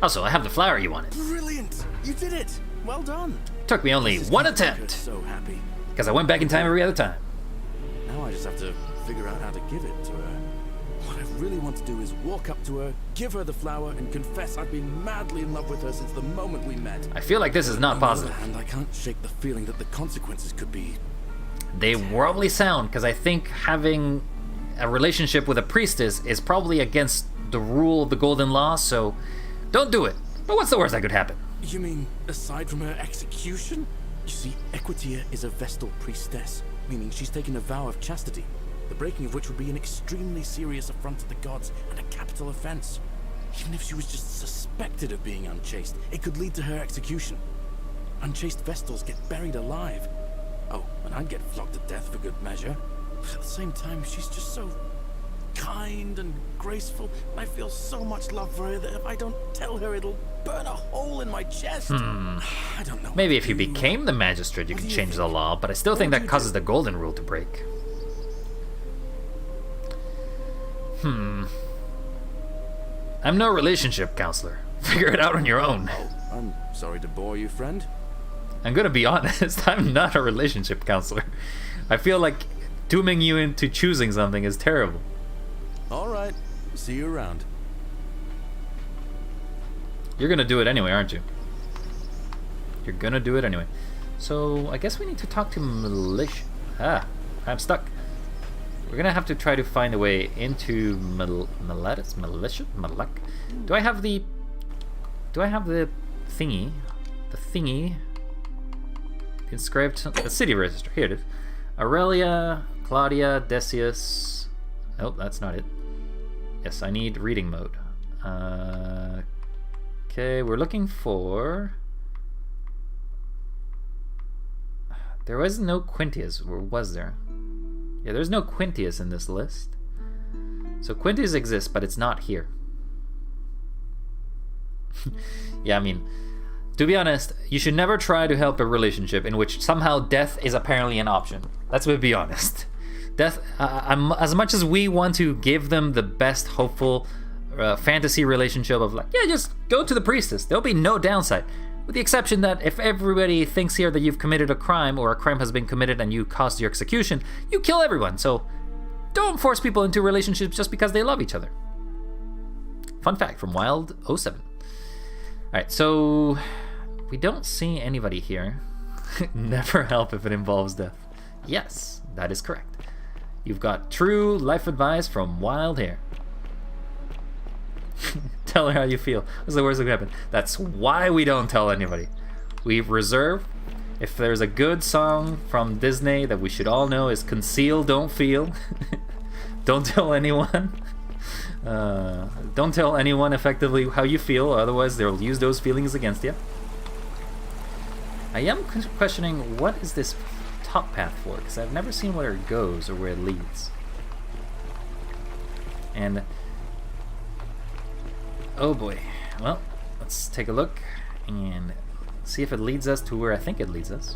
Also, I have the flower you wanted. Brilliant! You did it! Well done! Took me only one attempt. So happy. Because I went back in time every other time. Now I just have to figure out how to give it to her. What I really want to do is walk up to her, give her the flower, and confess I've been madly in love with her since the moment we met. I feel like this is not positive. On the other hand, I can't shake the feeling that the consequences could be... They probably sound, because I think having a relationship with a priestess is probably against the rule of the Golden Law, so don't do it. But what's the worst that could happen? You mean, aside from her execution? You see, Equitia is a Vestal priestess, meaning she's taken a vow of chastity, the breaking of which would be an extremely serious affront to the gods and a capital offense. Even if she was just suspected of being unchaste, it could lead to her execution. Unchaste Vestals get buried alive. Oh, and I'd get flogged to death for good measure. But at the same time, she's just so kind and graceful, and I feel so much love for her that if I don't tell her, it'll burn a hole in my chest. I don't know. Maybe if you became the magistrate, you could change the law, but I still think that causes the golden rule to break. I'm no relationship counselor. Figure it out on your own. Oh, I'm sorry to bore you, friend. I'm gonna be honest, I'm not a relationship counselor. I feel like dooming you into choosing something is terrible. Alright, see you around. You're gonna do it anyway, aren't you? You're gonna do it anyway. So, I guess we need to talk to Militia. I'm stuck. We're gonna have to try to find a way into Militia? Do I have the thingy? The thingy inscribed the city register. Here it is. Aurelia, Claudia, Decius. Nope, that's not it. Yes, I need reading mode. Okay, we're looking for... There was no Quintius, or was there? Yeah, there's no Quintius in this list. So Quintius exists, but it's not here. Yeah, I mean, to be honest, you should never try to help a relationship in which somehow death is apparently an option. Let's be honest. Death, as much as we want to give them the best hopeful fantasy relationship of like, yeah, just go to the priestess. There'll be no downside. With the exception that if everybody thinks here that you've committed a crime or a crime has been committed and you caused your execution, you kill everyone. So don't force people into relationships just because they love each other. Fun fact from Wild 07. Alright, so we don't see anybody here. Never help if it involves death. Yes, that is correct. You've got true life advice from Wild Hair. Tell her how you feel. What's the worst that could happen? That's why we don't tell anybody. We reserve. If there's a good song from Disney that we should all know is Conceal, Don't Feel. Don't tell anyone. Don't tell anyone effectively how you feel, otherwise they'll use those feelings against you. I am questioning what is this top path for, because I've never seen where it goes or where it leads. And oh boy. Well, let's take a look and see if it leads us to where I think it leads us.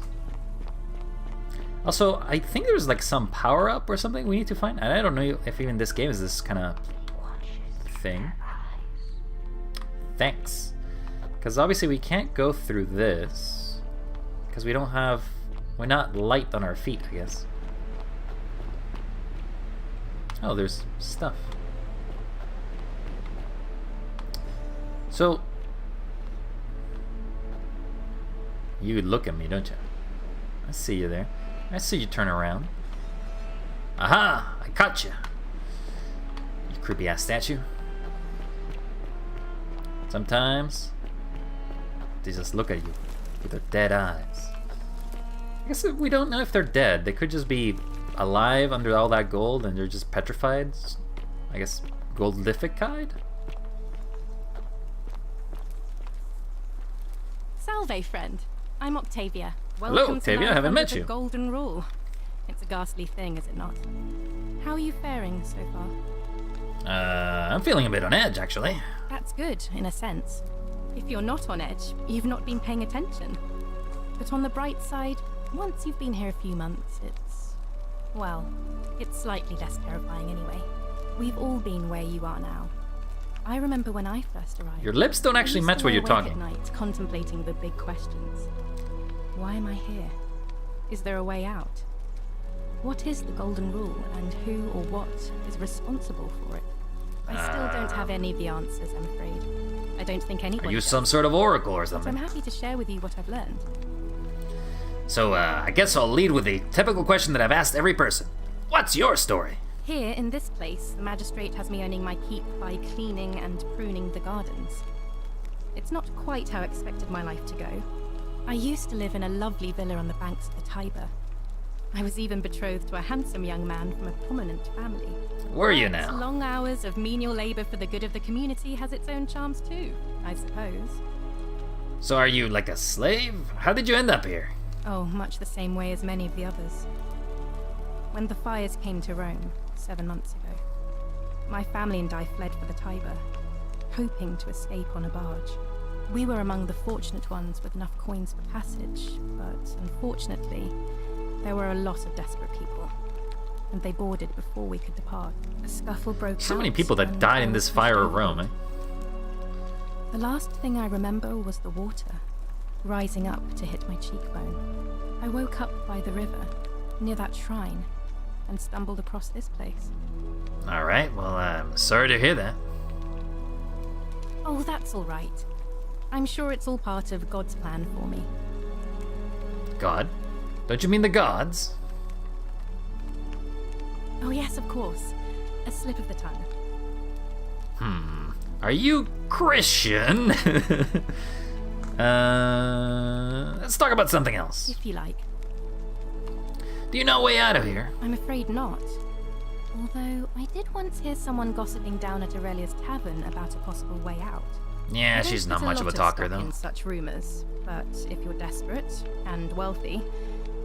Also, I think there's like some power-up or something we need to find. And I don't know if even this game is this kind of thing. Thanks. Because obviously we can't go through this. Because we don't have... We're not light on our feet, I guess. Oh, there's stuff. So... You look at me, don't you? I see you there. I see you turn around. Aha! I caught you. You creepy ass statue. Sometimes they just look at you with their dead eyes. I guess we don't know if they're dead. They could just be alive under all that gold and they're just petrified? I guess goldified? Salve, friend. I'm Octavia. Hello, Welcome Octavia. to I haven't under met the you. Golden Rule. It's a ghastly thing, is it not? How are you faring so far? I'm feeling a bit on edge, actually. That's good, in a sense. If you're not on edge, you've not been paying attention. But on the bright side, once you've been here a few months, it's slightly less terrifying anyway. We've all been where you are now. I remember when I first arrived. Your lips don't actually match what you're talking. At night, contemplating the big questions. Why am I here? Is there a way out? What is the Golden Rule, and who or what is responsible for it? I still don't have any of the answers, I'm afraid. I don't think anyone Are you does. some sort of oracle or But I'm something? happy to share with you what I've learned. So, I guess I'll lead with the typical question that I've asked every person. What's your story? Here, in this place, the magistrate has me earning my keep by cleaning and pruning the gardens. It's not quite how I expected my life to go. I used to live in a lovely villa on the banks of the Tiber. I was even betrothed to a handsome young man from a prominent family. Were you But now? long hours of menial labor for the good of the community has its own charms too, I suppose. So are you like a slave? How did you end up here? Oh, much the same way as many of the others. When the fires came to Rome, 7 months ago, my family and I fled for the Tiber, hoping to escape on a barge. We were among the fortunate ones with enough coins for passage, but unfortunately, there were a lot of desperate people, and they boarded before we could depart. A scuffle broke out. So many people that and died I in was this pushed fire of overboard. Rome, eh? The last thing I remember was the water, rising up to hit my cheekbone. I woke up by the river, near that shrine, and stumbled across this place. Alright, well, I'm sorry to hear that. Oh, that's all right. I'm sure it's all part of God's plan for me. God? Don't you mean the gods? Oh yes, of course. A slip of the tongue. Are you Christian? Let's talk about something else. If you like. Do you know a way out of here? I'm afraid not. Although, I did once hear someone gossiping down at Aurelia's tavern about a possible way out. Yeah, I don't she's not put much of a lot talker, stock though. in such rumors, but if you're desperate and wealthy,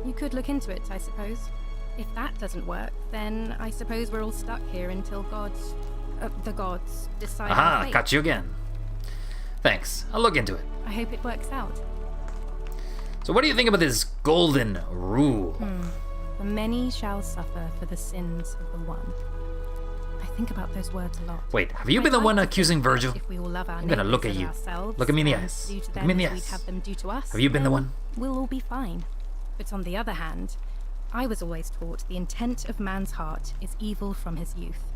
you could look into it, I suppose. If that doesn't work, then I suppose we're all stuck here until the gods decide our Aha, fate. caught you again. Thanks, I'll look into it. I hope it works out. So what do you think about this golden rule? The many shall suffer for the sins of the one. I think about those words a lot. Wait, have you been the one accusing Virgil? If we all love our I'm gonna look neighbours at as you. ourselves Look at me in the and eyes. do to Look them me in the as we'd eyes. have them do to us, Have you been the then one? We'll all be fine. But on the other hand, I was always taught the intent of man's heart is evil from his youth,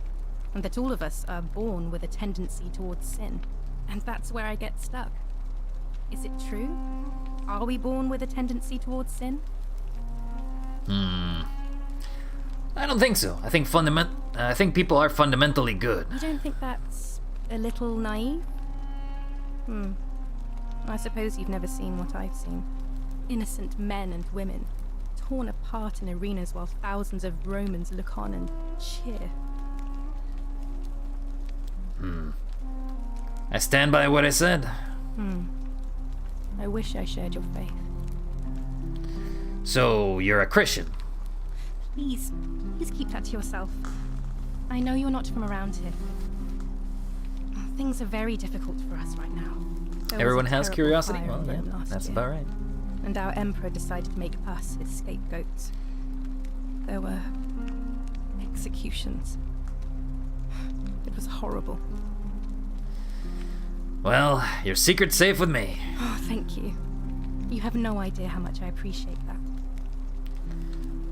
and that all of us are born with a tendency towards sin. And that's where I get stuck. Is it true? Are we born with a tendency towards sin? I don't think so. I think people are fundamentally good. You don't think that's a little naive? I suppose you've never seen what I've seen. Innocent men and women, torn apart in arenas while thousands of Romans look on and cheer. I stand by what I said. I wish I shared your faith. So, you're a Christian? Please keep that to yourself. I know you're not from around here. Things are very difficult for us right now. There was Everyone a has terrible curiosity? fire Well, in yeah, Rome last that's year, about right. And our emperor decided to make us his scapegoats. There were executions. It was horrible. Well, your secret's safe with me. Oh, thank you. You have no idea how much I appreciate that.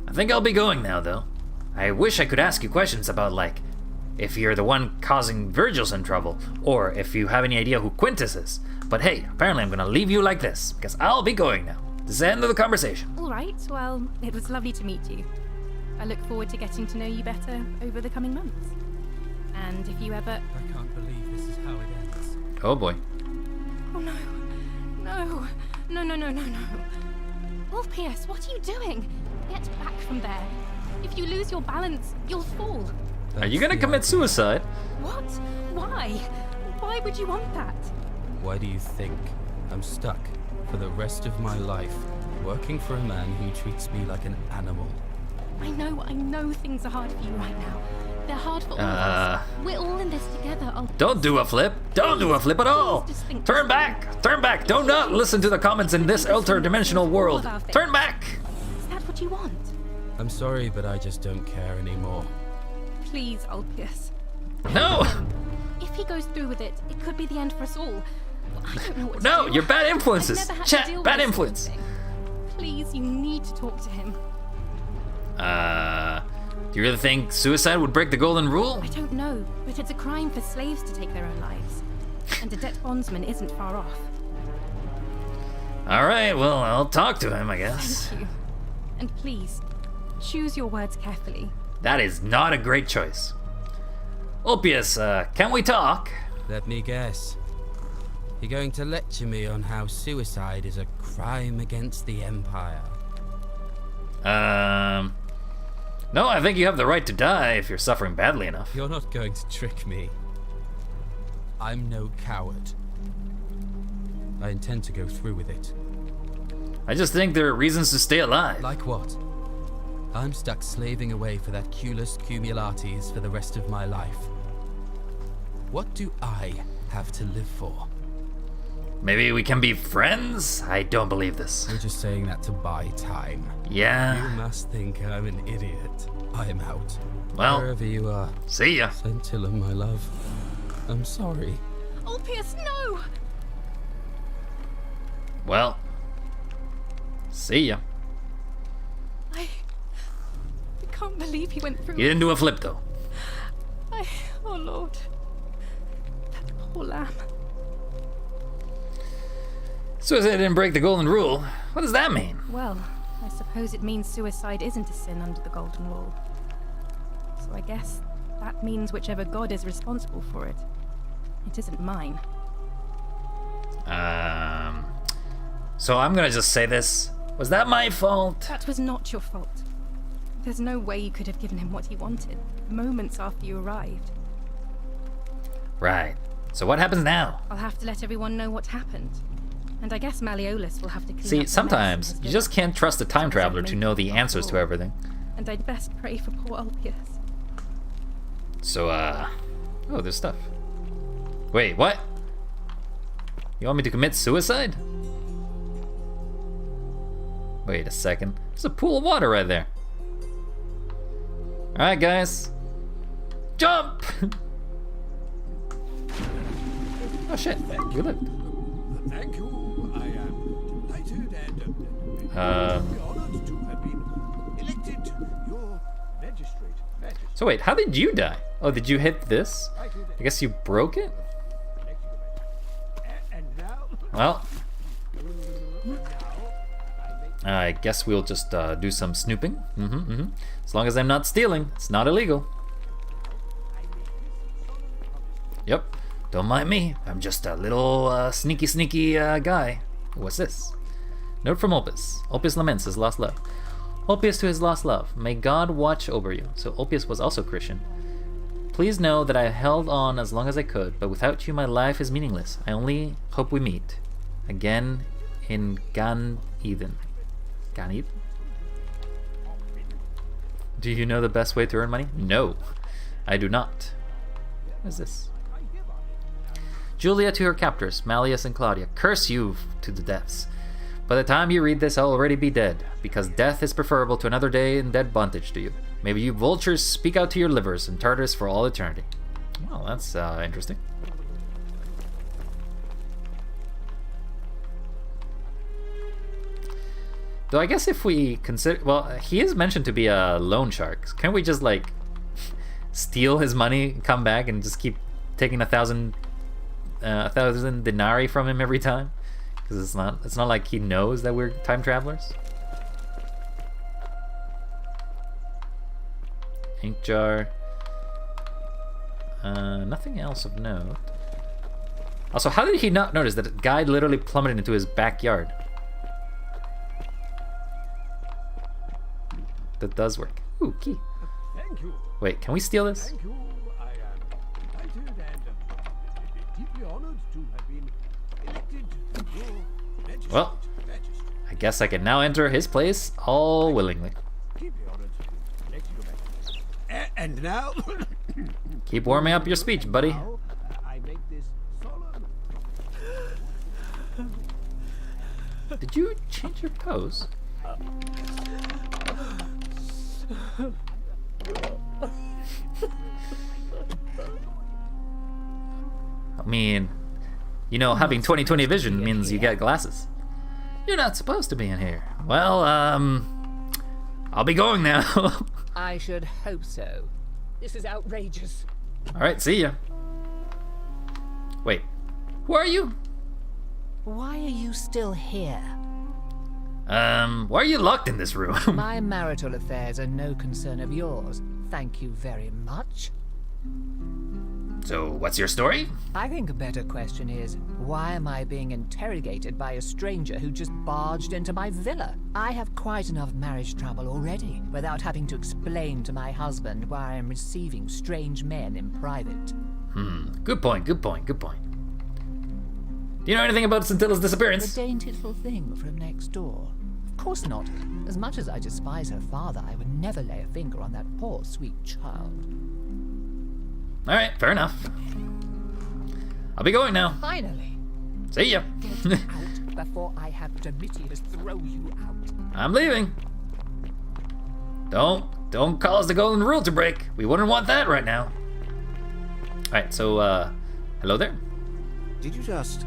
I think I'll be going now, though. I wish I could ask you questions about, like, if you're the one causing Virgil some trouble, or if you have any idea who Quintus is. But hey, apparently I'm gonna leave you like this, because I'll be going now. This is the end of the conversation. All right, well, it was lovely to meet you. I look forward to getting to know you better over the coming months. And if you ever... I can't believe this is how it ends. Oh boy. Oh no. No. Ulpius, what are you doing? Get back from there. If you lose your balance, you'll fall. Are you gonna commit suicide? What? Why? Why would you want that? Why do you think I'm stuck for the rest of my life working for a man who treats me like an animal? I know things are hard for you right now. They're hard for all of us. We're all in this together. Don't do a flip. Don't do a flip at all. Turn back. Turn back. Do not listen to the comments in this interdimensional world. Turn back. Is that what you want? I'm sorry, but I just don't care anymore. Please, Ulpius. No. If he goes through with it, it could be the end for us all. I don't know what to No, do. you're bad influences. I've never had to Chat, deal with bad this influence. sort of thing. Please, you need to talk to him. Do you really think suicide would break the golden rule? I don't know, but it's a crime for slaves to take their own lives. And a debt bondsman isn't far off. Alright, well, I'll talk to him, I guess. Thank you. And please, choose your words carefully. That is not a great choice. Ulpius, can we talk? Let me guess. You're going to lecture me on how suicide is a crime against the Empire. No, I think you have the right to die if you're suffering badly enough. You're not going to trick me. I'm no coward. I intend to go through with it. I just think there are reasons to stay alive. Like what? I'm stuck slaving away for that Culus Cumulatis for the rest of my life. What do I have to live for? Maybe we can be friends? I don't believe this. You're just saying that to buy time. Yeah. You must think I'm an idiot. I'm out. Well, wherever you are. See ya. Scintilla, my love. I'm sorry. Ulpius, no! Well, see ya. I can't believe he went through. You didn't do a flip, though. Oh Lord. That poor lamb. Suicide didn't break the golden rule. What does that mean? Well, I suppose it means suicide isn't a sin under the golden rule. So I guess that means whichever god is responsible for it. It isn't mine. So I'm gonna just say this. Was that my fault? That was not your fault. There's no way you could have given him what he wanted, moments after you arrived. Right. So what happens now? I'll have to let everyone know what happened. And I guess Malleolus will have to clean up See, the sometimes mess you just can't trust a time traveler to know the answers to everything. And I'd best pray for poor Ulpius. So, oh, there's stuff. Wait, what? You want me to commit suicide? Wait a second. There's a pool of water right there. Alright, guys. Jump! Oh shit, we lived. Thank you. I am delighted and honored to have been elected your magistrate. So wait, how did you die? Oh, did you hit this? I guess you broke it? Well, I guess we'll just do some snooping. As long as I'm not stealing, it's not illegal. Yep, don't mind me. I'm just a little sneaky guy. What's this? Note from Ulpius. Ulpius laments his lost love. Ulpius to his lost love. May God watch over you. So Ulpius was also Christian. Please know that I held on as long as I could, but without you my life is meaningless. I only hope we meet again in Gan Eden. Gan Eden? Do you know the best way to earn money? No, I do not. What is this? Julia to her captors, Malleus and Claudia. Curse you to the deaths. By the time you read this, I'll already be dead, because death is preferable to another day in dead bondage to you. Maybe you vultures speak out to your livers in Tartarus for all eternity. Well, that's interesting. Though I guess if we consider... Well, he is mentioned to be a loan shark. Can't we just, like, steal his money, come back, and just keep taking 1,000 denarii from him every time? Because it's not like he knows that we're time travelers. Ink jar. Nothing else of note. Also, how did he not notice that a guy literally plummeted into his backyard? That does work. Ooh, key. Thank you. Wait, can we steal this? Thank you. I am delighted and deeply honored to have been elected to your magistrate. Well, I guess I can now enter his place all willingly. Deeply honored. Let's go back. And now, Keep warming up your speech, buddy. now I make this solemn. Did you change your pose? I mean, you know, having 20/20 vision means you get glasses. You're not supposed to be in here. Well, I'll be going now. I should hope so. This is outrageous. Alright, see ya. Wait, who are you? Why are you still here? Why are you locked in this room? My marital affairs are no concern of yours. Thank you very much. So, what's your story? I think a better question is, why am I being interrogated by a stranger who just barged into my villa? I have quite enough marriage trouble already, without having to explain to my husband why I am receiving strange men in private. Good point, good point, good point. Do you know anything about Scintilla's disappearance? The dainty little thing from next door. Of course not. As much as I despise her father, I would never lay a finger on that poor, sweet child. Alright, fair enough. I'll be going now. Finally. See ya. Get out before I have Demetrius throw you out. I'm leaving. Don't call us the golden rule to break. We wouldn't want that right now. Alright, so, hello there. Did you just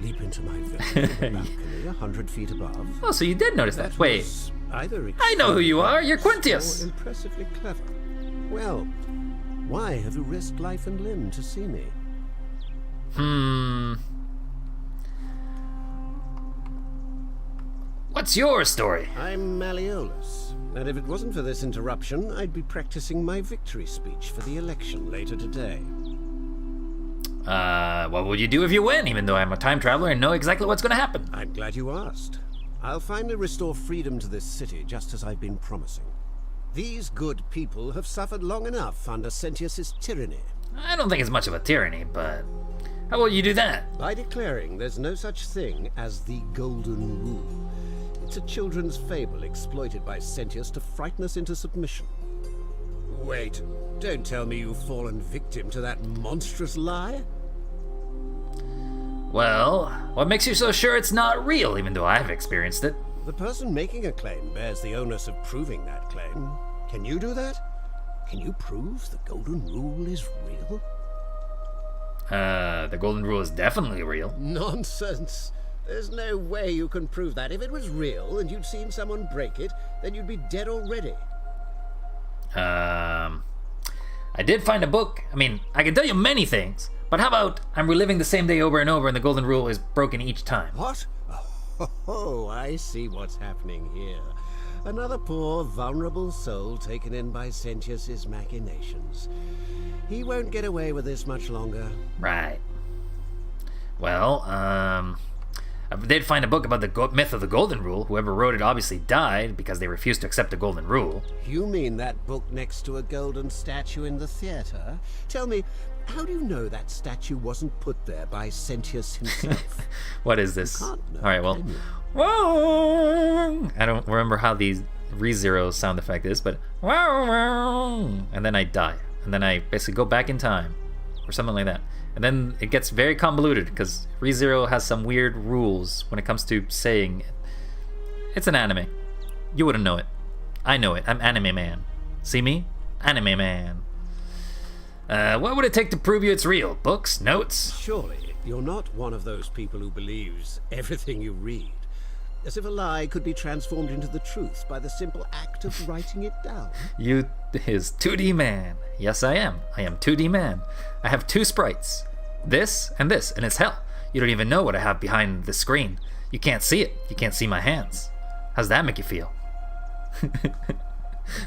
leap into my villa from the balcony 100 feet above? Oh, so you did notice that. Wait. Was either I know who you are. You're Quintius. or impressively clever. Well, why have you risked life and limb to see me? What's your story? I'm Malleolus, and if it wasn't for this interruption, I'd be practicing my victory speech for the election later today. What would you do if you win, even though I'm a time traveler and know exactly what's gonna happen? I'm glad you asked. I'll finally restore freedom to this city, just as I've been promising. These good people have suffered long enough under Sentius's tyranny. I don't think it's much of a tyranny, but how will you do that? By declaring there's no such thing as the Golden Rule. It's a children's fable exploited by Sentius to frighten us into submission. Wait, don't tell me you've fallen victim to that monstrous lie? Well, what makes you so sure it's not real, even though I've experienced it? The person making a claim bears the onus of proving that claim. Can you do that? Can you prove the Golden Rule is real? The Golden Rule is definitely real. Nonsense. There's no way you can prove that. If it was real and you'd seen someone break it, then you'd be dead already. I did find a book. I mean, I can tell you many things, but how about I'm reliving the same day over and over and the Golden Rule is broken each time? What? Oh, I see what's happening here. Another poor, vulnerable soul taken in by Sentius's machinations. He won't get away with this much longer. Right. Well, I did find a book about the myth of the Golden Rule. Whoever wrote it obviously died because they refused to accept the Golden Rule. You mean that book next to a golden statue in the theater? Tell me, how do you know that statue wasn't put there by Sentius himself? What is this? You can't know, Alright, well. can you? Whoa! I don't remember how the ReZero sound effect is, but and then I die. And then I basically go back in time. Or something like that. And then it gets very convoluted because ReZero has some weird rules when it comes to saying it. It's an anime. You wouldn't know it. I know it. I'm Anime Man. See me? Anime Man. What would it take to prove you it's real? Books? Notes? Surely, you're not one of those people who believes everything you read. As if a lie could be transformed into the truth by the simple act of writing it down. You is 2D man. Yes, I am. I am 2D man. I have two sprites. This, and it's hell. You don't even know what I have behind the screen. You can't see it. You can't see my hands. How's that make you feel?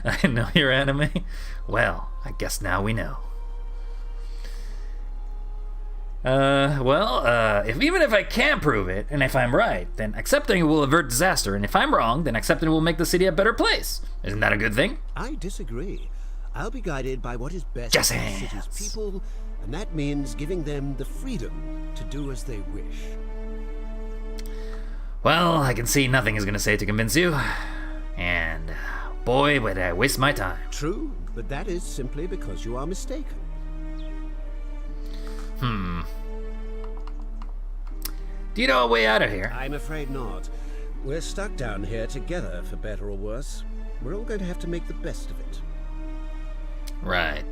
I know your anime? Well, I guess now we know. Even if I can't prove it, and if I'm right, then accepting it will avert disaster, and if I'm wrong, then accepting it will make the city a better place. Isn't that a good thing? I disagree. I'll be guided by what is best for the city's people, and that means giving them the freedom to do as they wish. Well, I can see nothing is going to say to convince you. And boy, would I waste my time. True, but that is simply because you are mistaken. Do you know a way out of here? I'm afraid not. We're stuck down here together, for better or worse. We're all going to have to make the best of it. Right.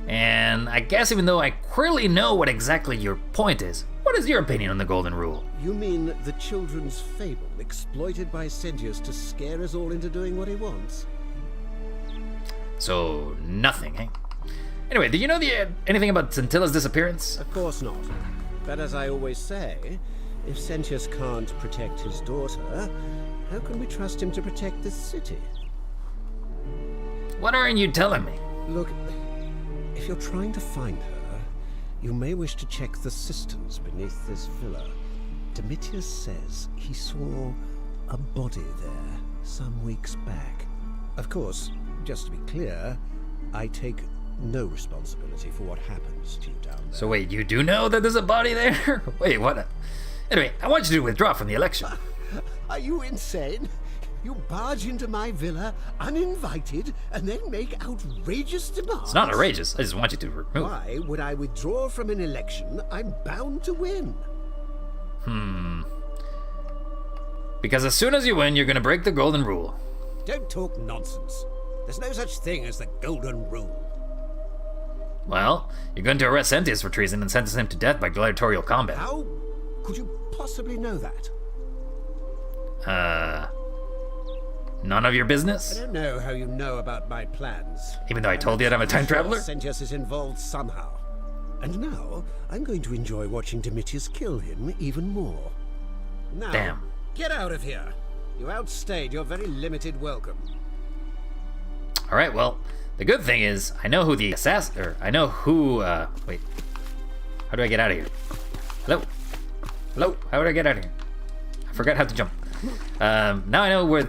And I guess even though I clearly know what exactly your point is, what is your opinion on the Golden Rule? You mean the children's fable exploited by Sentius to scare us all into doing what he wants? So, nothing, eh? Anyway, do you know anything about Scintilla's disappearance? Of course not. But as I always say, if Sentius can't protect his daughter, how can we trust him to protect this city? What aren't you telling me? Look, if you're trying to find her, you may wish to check the cisterns beneath this villa. Domitius says he saw a body there some weeks back. Of course, just to be clear, I take no responsibility for what happens to you down there. So wait, you do know that there's a body there? Wait, what? Anyway, I want you to withdraw from the election. Are you insane? You barge into my villa uninvited and then make outrageous demands? It's not outrageous. I just want you to remove. Why would I withdraw from an election I'm bound to win? Because as soon as you win, you're going to break the Golden Rule. Don't talk nonsense. There's no such thing as the Golden Rule. Well, you're going to arrest Sentius for treason and sentence him to death by gladiatorial combat. How could you possibly know that? None of your business? I don't know how you know about my plans. Even though I told you that I'm a time traveler? Sentius is involved somehow. And now, I'm going to enjoy watching Domitius kill him even more. Now, damn. Get out of here. You outstayed your very limited welcome. Alright, well, the good thing is, I know who the assassin, or I know who, wait. How do I get out of here? Hello? Hello? How do I get out of here? I forgot how to jump. Now I know where,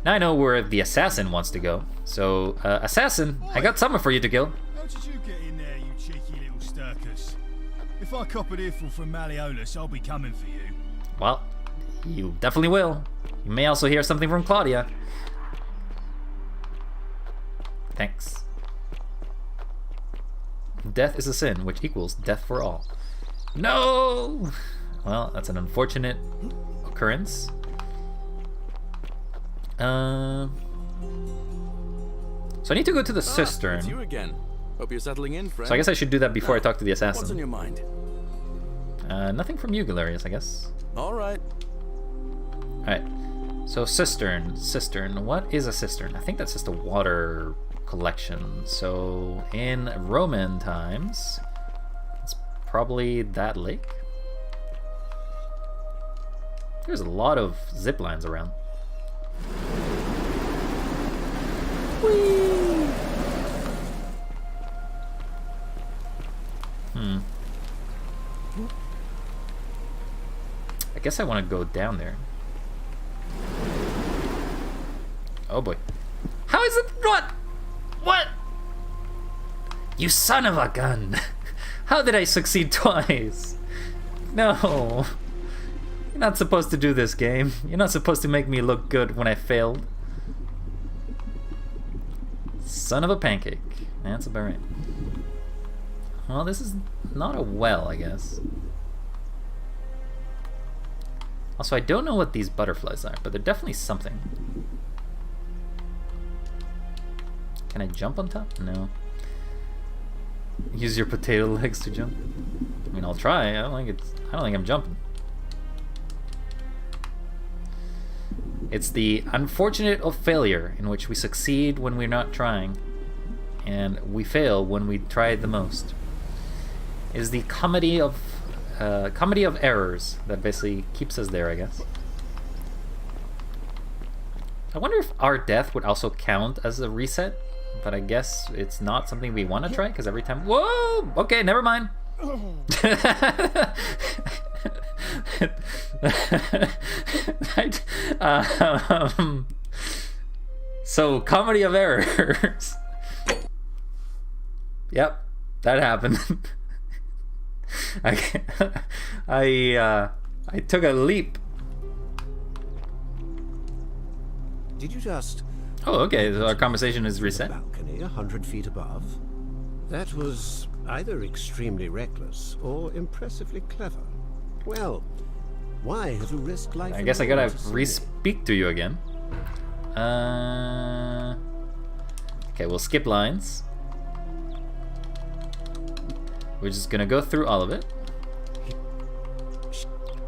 now I know where the assassin wants to go. So, assassin, I got someone for you to kill. How did you get in there, you cheeky little Sturkus? If I cop an earful from Malleolus, I'll be coming for you. Well, you definitely will. You may also hear something from Claudia. Thanks. Death is a sin, which equals death for all. No! Well, that's an unfortunate occurrence. So I need to go to the cistern. It's you again. Hope you're settling in, friend. So I guess I should do that before I talk to the assassin. What's on your mind? Nothing from you, Galerius, I guess. All right. Alright. So cistern. What is a cistern? I think that's just a water collection. So in Roman times, it's probably that lake. There's a lot of zip lines around. Whee! I guess I want to go down there. Oh boy. How is it not? What? You son of a gun. How did I succeed twice? No. You're not supposed to do this, game. You're not supposed to make me look good when I failed. Son of a pancake. That's about right. Well, this is not a well, I guess. Also, I don't know what these butterflies are, but they're definitely something. Can I jump on top? No. Use your potato legs to jump. I mean, I'll try. I don't think I'm jumping. It's the unfortunate of failure, in which we succeed when we're not trying, and we fail when we try the most. It is the comedy of errors that basically keeps us there, I guess. I wonder if our death would also count as a reset, but I guess it's not something we want to try, because every time... Whoa! Okay, never mind. Right. So, comedy of errors. Yep, that happened. I took a leap. Did you just... Oh, okay, so our conversation is reset. Balcony 100 feet above? That was either extremely reckless or impressively clever. Well, why have you risked life? I guess I gotta re-speak to you again. Okay, we'll skip lines. We're just gonna go through all of it.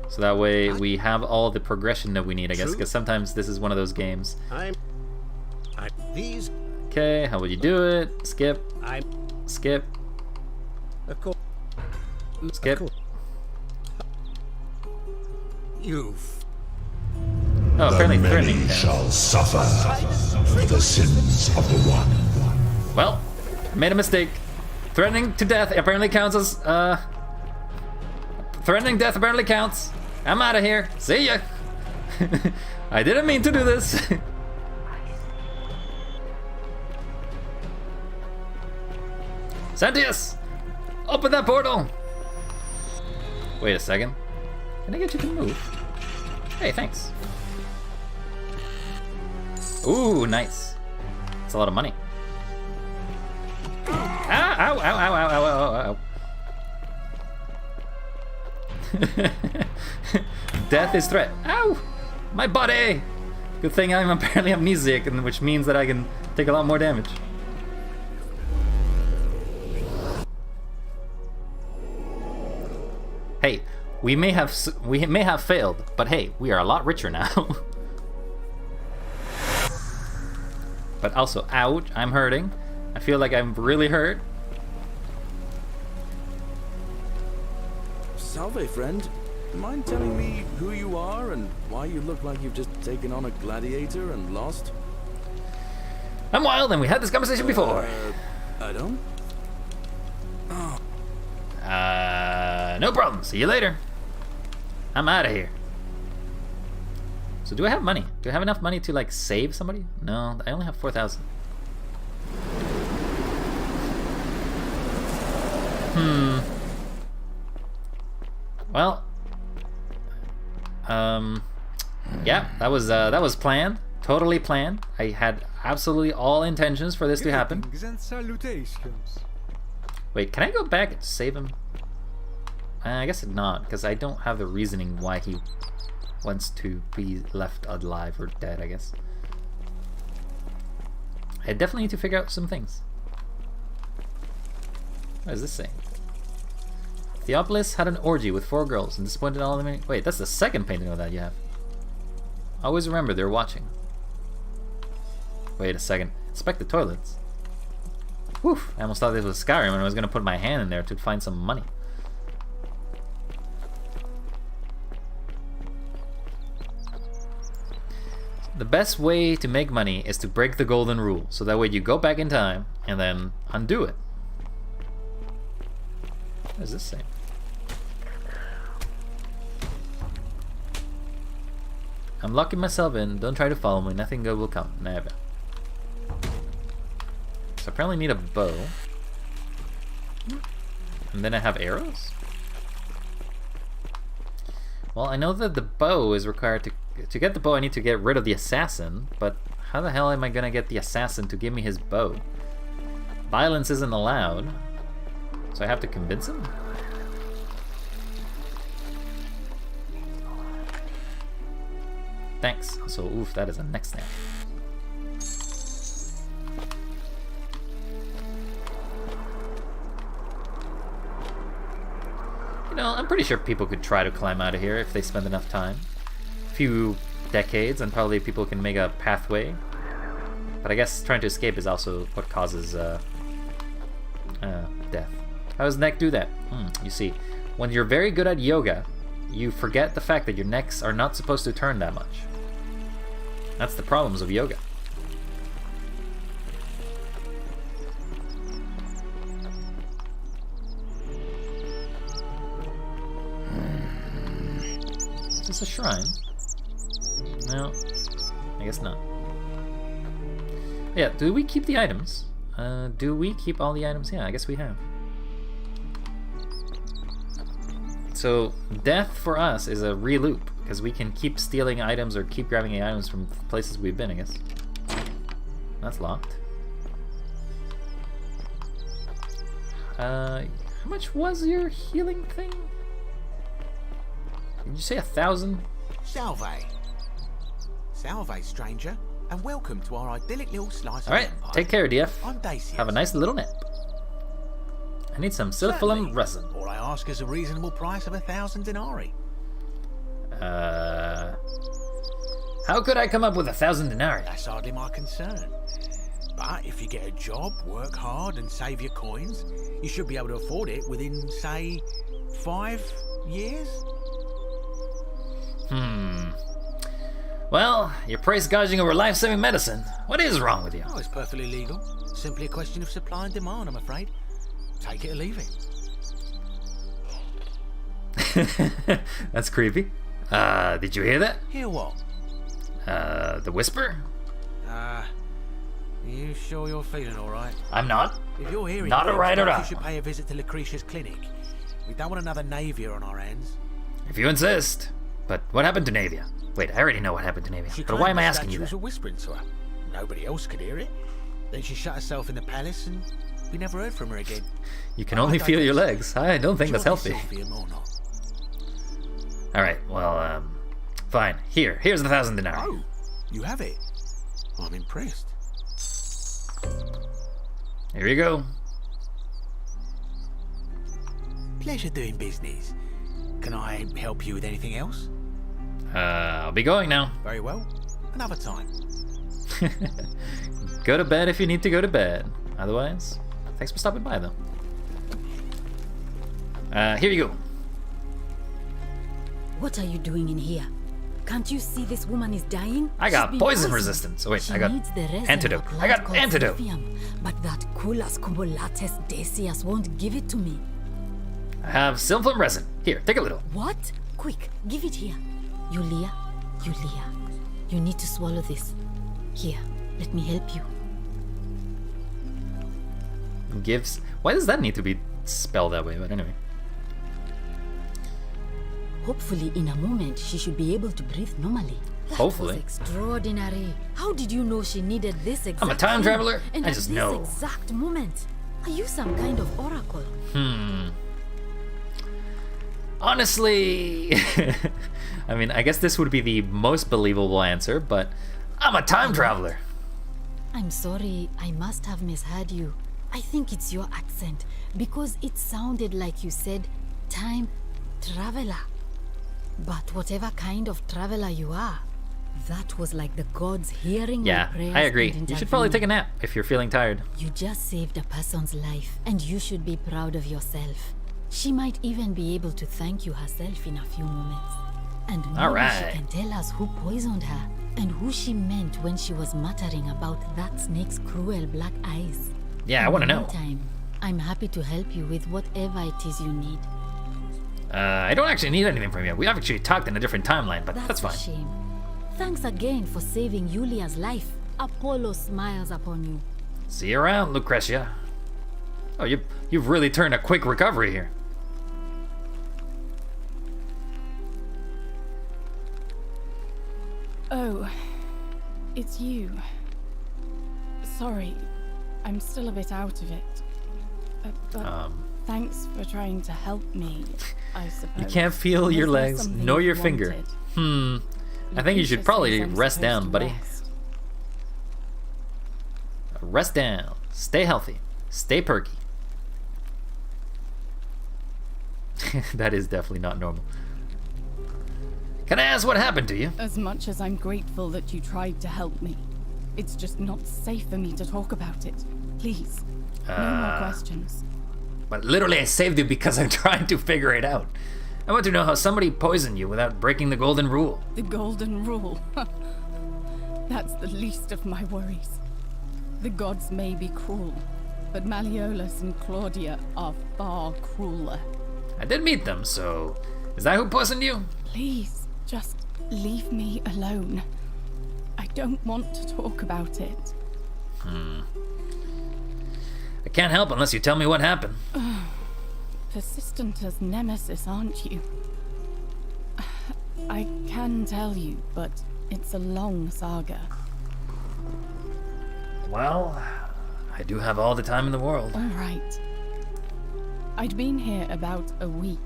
So that way we have all the progression that we need, I guess, because sometimes this is one of those games. These. Okay, how would you do it? Skip. Skip. Of course. Skip. You've. Oh, apparently the many threatening. shall suffer for the sins of the one. Well, I made a mistake. Threatening to death apparently counts as, threatening death apparently counts. I'm out of here. See ya. I didn't mean to do this. Sentius! Open that portal! Wait a second. Can I get you to move? Hey, thanks. Ooh, nice. That's a lot of money. Ow, ow, ow, ow, ow, ow, ow, ow. Death is threat. Ow! My body! Good thing I'm apparently amnesiac, which means that I can take a lot more damage. Hey, we may have failed, but hey, we are a lot richer now. But also, ouch, I'm hurting. I feel like I'm really hurt. Salve, friend. Mind telling me who you are and why you look like you've just taken on a gladiator and lost? I'm Wild, and we had this conversation before. I don't? Oh. No problem. See you later. I'm out of here. So do I have money? Do I have enough money to like save somebody? No, I only have 4,000. Well, yeah, that was planned. Totally planned. I had absolutely all intentions for this to happen. Wait, can I go back and save him? I guess not, because I don't have the reasoning why he wants to be left alive or dead, I guess. I definitely need to figure out some things. What is this saying? Theophilus had an orgy with 4 girls and disappointed all of them. Wait, that's the second painting of that you have. Always remember they're watching. Wait a second. Inspect the toilets. Whew, I almost thought this was Skyrim and I was going to put my hand in there to find some money. The best way to make money is to break the golden rule, so that way you go back in time and then undo it. What does this say? I'm locking myself in, don't try to follow me, nothing good will come, never. So I apparently need a bow. And then I have arrows? Well, I know that the bow is required to get the bow I need to get rid of the assassin, but how the hell am I gonna get the assassin to give me his bow? Violence isn't allowed, so I have to convince him? Thanks. So, oof, that is a neck snap. You know, I'm pretty sure people could try to climb out of here if they spend enough time. A few decades, and probably people can make a pathway. But I guess trying to escape is also what causes death. How does neck do that? You see, when you're very good at yoga, you forget the fact that your necks are not supposed to turn that much. That's the problems of yoga. Is this a shrine? No, I guess not. Yeah, do we keep the items? Do we keep all the items? Yeah, I guess we have. So, death for us is a re-loop, because we can keep stealing items or keep grabbing items from places we've been, I guess. That's locked. How much was your healing thing? Did you say 1,000? Salve. Salve, stranger, and welcome to our idyllic little slice of Alright, empire. take care, DF. I'm Dacius. Have a nice little nap. I need some Silphalum resin. All I ask is a reasonable price of 1,000 denarii. How could I come up with 1,000 denarii? That's hardly my concern. But if you get a job, work hard, and save your coins, you should be able to afford it within, say, 5 years? Well, you're price gouging over life-saving medicine. What is wrong with you? Oh, it's perfectly legal. Simply a question of supply and demand, I'm afraid. Take it or leave it. That's creepy. Did you hear that? Hear what? The whisper? You sure you're feeling alright? I'm not. If you're hearing Not things, alright at perhaps all. you should pay a visit to Lucretia's clinic. We don't want another Navia on our hands. If you insist. But what happened to Navia? Wait, I already know what happened to Navia. She But why am I claimed the asking you statues that? were whispering to her. Nobody else could hear it. Then she shut herself in the palace and we never heard from her again. You can only feel your legs. I don't think that's healthy. Or not. Alright, well, fine. Here's the 1,000 denarii. Oh, you have it. I'm impressed. Here you go. Pleasure doing business. Can I help you with anything else? I'll be going now. Very well. Another time. Go to bed if you need to go to bed. Otherwise, thanks for stopping by, though. Here you go. What are you doing in here? Can't you see this woman is dying? I She's got been poison poisoned. resistance. Oh, wait, She I got needs the resin antidote. of a I plant got called antidote. Silphium, but that Culas cumbulatus Decius won't give it to me. I have Silphalum resin. Here, take a little. What? Quick, give it here. Yulia, you need to swallow this. Here, let me help you. Gives. Why does that need to be spelled that way? But anyway. Hopefully, in a moment, she should be able to breathe normally. That Hopefully. was extraordinary. How did you know she needed this exact I'm a time thing? traveler. And I at just this know. exact moment. Are you some kind of oracle? Honestly, I mean, I guess this would be the most believable answer, but I'm a time traveler. I'm sorry, I must have misheard you. I think it's your accent, because it sounded like you said time traveler. But whatever kind of traveler you are, that was like the gods hearing Yeah, your prayers I agree. and You should probably take a intervening. nap if you're feeling tired. You just saved a person's life, and you should be proud of yourself. She might even be able to thank you herself in a few moments. And maybe Alright. she can tell us who poisoned her, and who she meant when she was muttering about that snake's cruel black eyes. Yeah, I want to know. Meantime, I'm happy to help you with whatever it is you need. I don't actually need anything from you. We have actually talked in a different timeline, but that's a fine. shame. Thanks again for saving Yulia's life. Apollo smiles upon you. See you around, Lucretia. Oh, you've really turned a quick recovery here. Oh, it's you. Sorry, I'm still a bit out of it. But thanks for trying to help me, I suppose. You can't feel your Was there legs something nor you your finger. wanted? I think you should Lucretia probably says I'm rest supposed down, to buddy. rest. Rest down. Stay healthy. Stay perky. That is definitely not normal. Can I ask what happened to you? As much as I'm grateful that you tried to help me, it's just not safe for me to talk about it. Please, no more questions. But literally I saved you because I'm trying to figure it out. I want to know how somebody poisoned you without breaking the golden rule. The golden rule. That's the least of my worries. The gods may be cruel, but Malleolus and Claudia are far crueler. I did meet them, so... Is that who poisoned you? Please, Just leave me alone. I don't want to talk about it. I can't help unless you tell me what happened. Persistent as Nemesis, aren't you? I can tell you, but it's a long saga. Well, I do have all the time in the world. All right. I'd been here about a week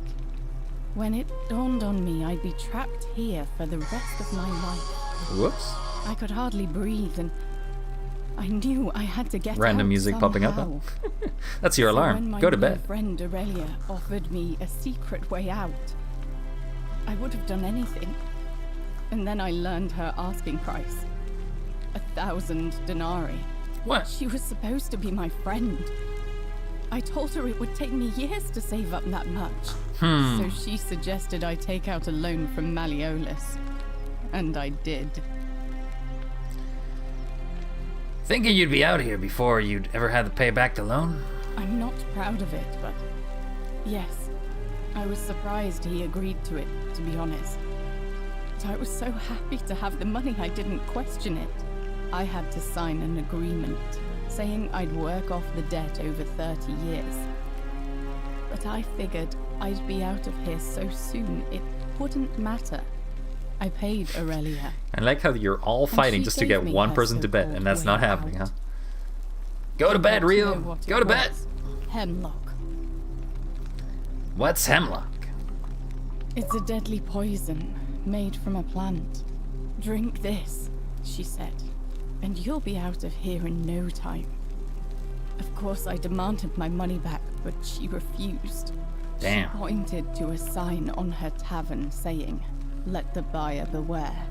when it dawned on me I'd be trapped here for the rest of my life. Whoops. I could hardly breathe, and I knew I had to get Random out music popping up. somehow. That's your So when alarm. my Go to new bed. friend Aurelia offered me a secret way out, I would have done anything. And then I learned her asking price. 1,000 denarii. What? She was supposed to be my friend. I told her it would take me years to save up that much. So she suggested I take out a loan from Malleolus. And I did. Thinking you'd be out here before you'd ever had to pay back the loan? I'm not proud of it, but yes, I was surprised he agreed to it, to be honest. But I was so happy to have the money I didn't question it. I had to sign an agreement saying I'd work off the debt over 30 years. But I figured I'd be out of here so soon it wouldn't matter. I paid Aurelia. I like how you're all fighting she just to gave get me one her person to bed, and that's so-called not way happening, huh? out. Go to I bed, got to know Rio. what Go it to bed. was. Hemlock. What's hemlock? It's a deadly poison made from a plant. Drink this, she said, and you'll be out of here in no time. Of course, I demanded my money back, but she refused. Damn. She pointed to a sign on her tavern saying, "Let the buyer beware."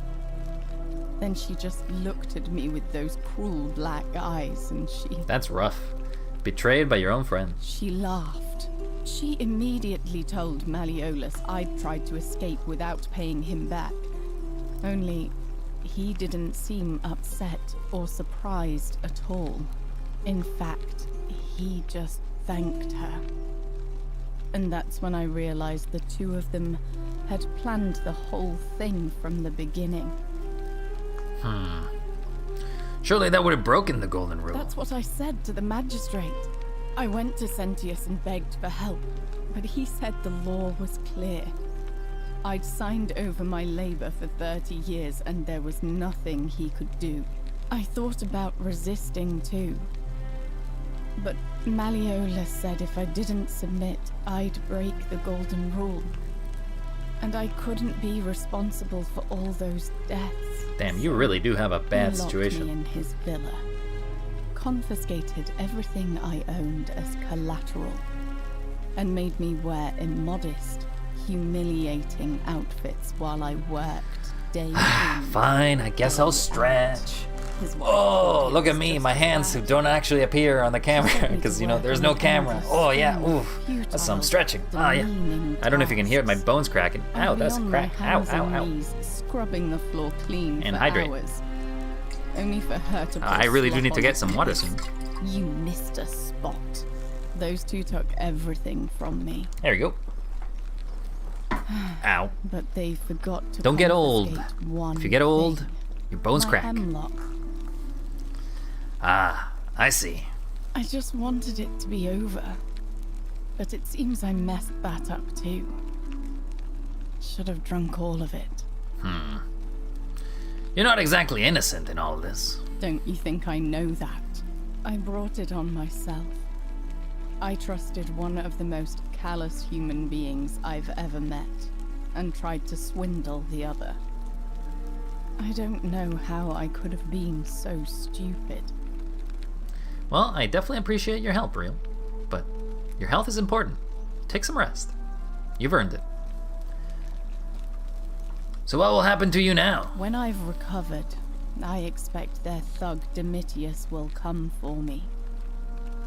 Then she just looked at me with those cruel black eyes and That's rough. Betrayed by your own friend. she laughed. She immediately told Malleolus I'd tried to escape without paying him back. Only, he didn't seem upset or surprised at all. In fact, he just thanked her. And that's when I realized the two of them had planned the whole thing from the beginning. Surely that would have broken the golden rule. That's what I said to the magistrate. I went to Sentius and begged for help, but he said the law was clear. I'd signed over my labor for 30 years and there was nothing he could do. I thought about resisting too. But Malleolus said if I didn't submit, I'd break the golden rule. And I couldn't be responsible for all those deaths. Damn, you really do have a bad He locked situation. me in his villa, confiscated everything I owned as collateral, and made me wear immodest, humiliating outfits while I worked day in. Fine, I guess I'll stretch. His Oh, look at me, my hands who don't actually appear on the camera because, you know, there's no camera. Oh, yeah, oof. That's some stretching. Oh, yeah. I don't know if you can hear it, my bone's cracking. Ow, I'd be that's a on crack. my Ow, hands ow, and ow. knees, scrubbing the floor clean And for hydrate. hours. Only for her to I put really do slop need to on get the some water place. soon. You missed a spot. Those two took everything from me. There you go. Ow. But they forgot to Don't get old. confiscate one If you get old, thing. your bones My crack. hemlock. Ah, I see. I just wanted it to be over. But it seems I messed that up too. Should have drunk all of it. You're not exactly innocent in all this. Don't you think I know that? I brought it on myself. I trusted one of the most callous human beings I've ever met, and tried to swindle the other. I don't know how I could have been so stupid. Well, I definitely appreciate your help, Real. But your health is important. Take some rest. You've earned it. So what will happen to you now? When I've recovered, I expect their thug Domitius will come for me.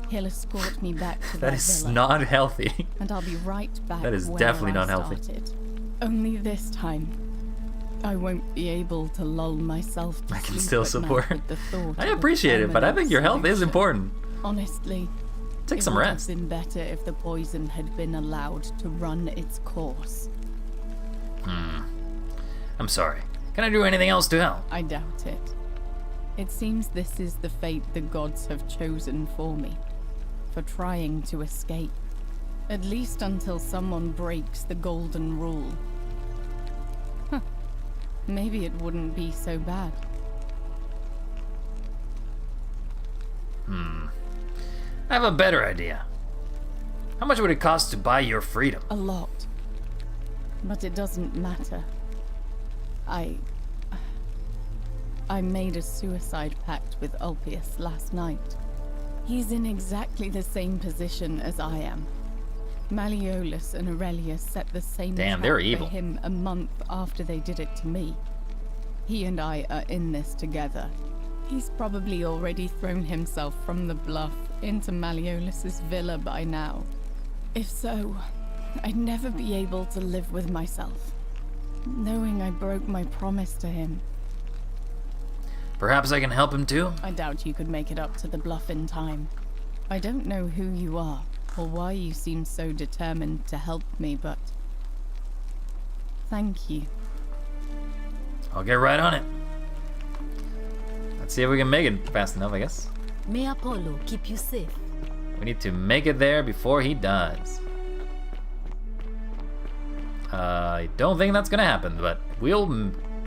He'll escort me back to That their is villa, not healthy. and I'll be right back That is where definitely I not healthy. started. Only this time, I won't be able to lull myself to I can sleep still at support. night with the thought I of a appreciate it, but I permanent think your health is solution. important. Honestly, Take it some would rest. have been better if the poison had been allowed to run its course. I'm sorry. Can I do anything else to help? I doubt it. It seems this is the fate the gods have chosen for me. For trying to escape. At least until someone breaks the golden rule. Huh. Maybe it wouldn't be so bad. I have a better idea. How much would it cost to buy your freedom? A lot. But it doesn't matter. I made a suicide pact with Ulpius last night. He's in exactly the same position as I am. Malleolus and Aurelia set the same Damn, trap they're evil. for him a month after they did it to me. He and I are in this together. He's probably already thrown himself from the bluff into Malleolus's villa by now. If so, I'd never be able to live with myself, knowing I broke my promise to him. Perhaps I can help him too? I doubt you could make it up to the bluff in time. I don't know who you are, or why you seem so determined to help me, but thank you. I'll get right on it. Let's see if we can make it fast enough, I guess. May Apollo keep you safe. We need to make it there before he dies. I don't think that's gonna happen, but we'll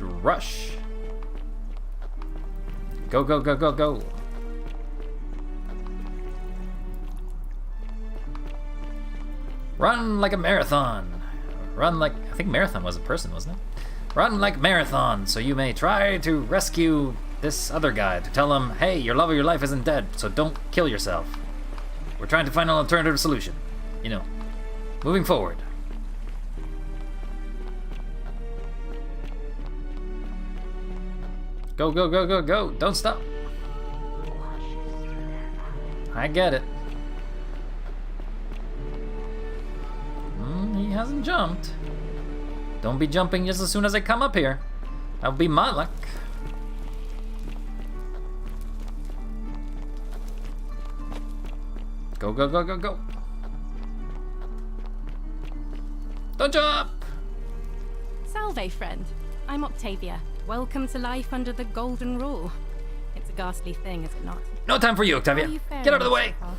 rush. Go, go, go, go, go. Run like a marathon. Run like... I think marathon was a person, wasn't it? Run like marathon, so you may try to rescue this other guy, to tell him, hey, your love of your life isn't dead, so don't kill yourself. We're trying to find an alternative solution. You know, moving forward. Go, go, go, go, go. Don't stop. I get it. He hasn't jumped. Don't be jumping just as soon as I come up here. That would be my luck. Go, go, go, go, go. Don't jump! Salve, friend. I'm Octavia. Welcome to life under the Golden Rule. It's a ghastly thing, is it not? No time for you, Octavia. How are you faring Get out of the way. so far?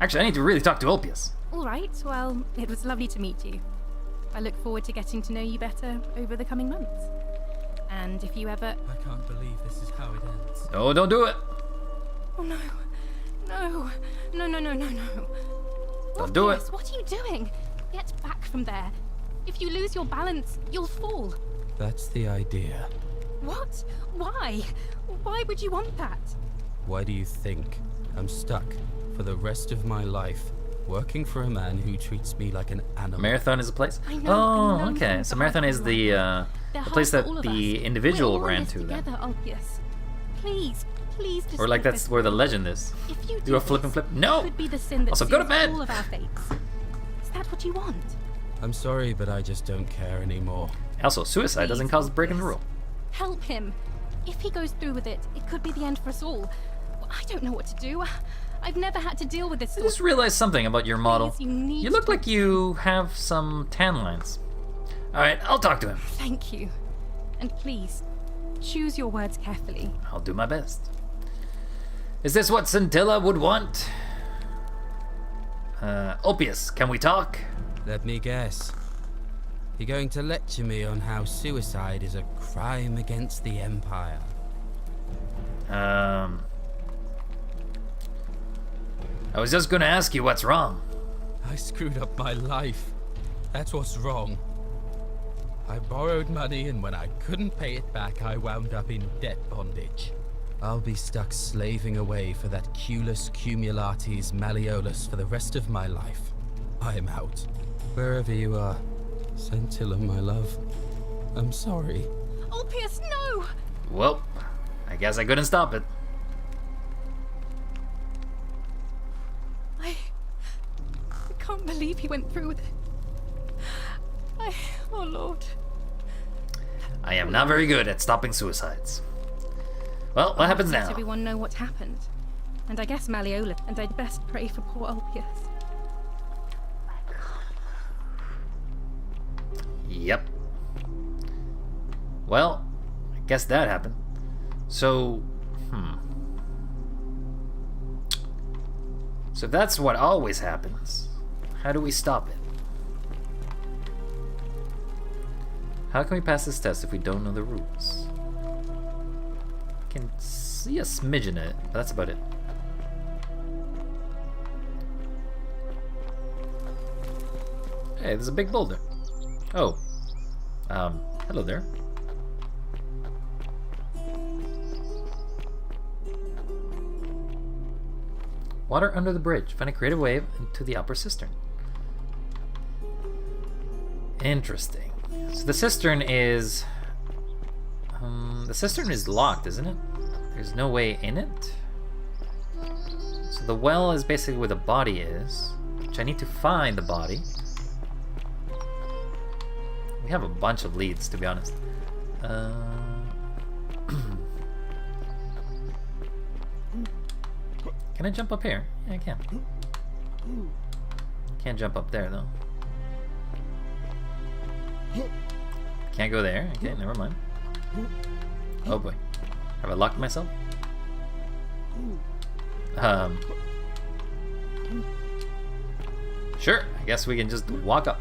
Actually, I need to really talk to Ulpius. All right, well, it was lovely to meet you. I look forward to getting to know you better over the coming months. And if you ever... I can't believe this is how it ends. No, don't do it. Oh no. No. No, no, no, no, no. Don't do it. Orpheus, what are you doing? Get back from there. If you lose your balance, you'll fall. That's the idea. What? Why? Why would you want that? Why do you think I'm stuck for the rest of my life working for a man who treats me like an animal? Marathon is a place? I know, Oh, okay. So Marathon is the place that the individual ran to then. Together, Ulpius. Please, please just Or like take that's this where the from me. legend is. If you Do a flip and flip? No! Could be the sin that Also, go to seals bed! all of our fates. Is that what you want? I'm sorry, but I just don't care anymore. Also, suicide doesn't cause breaking the rule. Help him. If he goes through with it, it could be the end for us all. I don't know what to do. I've never had to deal with this I sort just realized something about your model. Please, you need You look to- like you have some tan lines. Alright, I'll talk to him. Thank you. And please, choose your words carefully. I'll do my best. Is this what Scintilla would want? Ulpius, can we talk? Let me guess. You're going to lecture me on how suicide is a crime against the Empire. I was just gonna ask you what's wrong. I screwed up my life. That's what's wrong. I borrowed money, and when I couldn't pay it back, I wound up in debt bondage. I'll be stuck slaving away for that Culus Cumulatis Malleolus for the rest of my life. I'm out. Wherever you are, Scintilla, my love, I'm sorry. Ulpius, no! Well, I guess I couldn't stop it. I can't believe he went through with it. Oh Lord. I am not very good at stopping suicides. Well, what happens Let now? everyone know what happened. And I guess Malleolus, and I'd best pray for poor Ulpius. Yep. Well, I guess that happened. So, So if that's what always happens, how do we stop it? How can we pass this test if we don't know the rules? I can see a smidge in it, but that's about it. Hey, there's a big boulder. Oh. Hello there. Water under the bridge. Find a creative way into the upper cistern. Interesting. So the cistern is... the cistern is locked, isn't it? There's no way in it? So the well is basically where the body is, which I need to find the body. We have a bunch of leads, to be honest. Can I jump up here? Yeah, I can. Can't jump up there, though. Can't go there. Okay, never mind. Oh boy. Have I locked myself? Sure, I guess we can just walk up.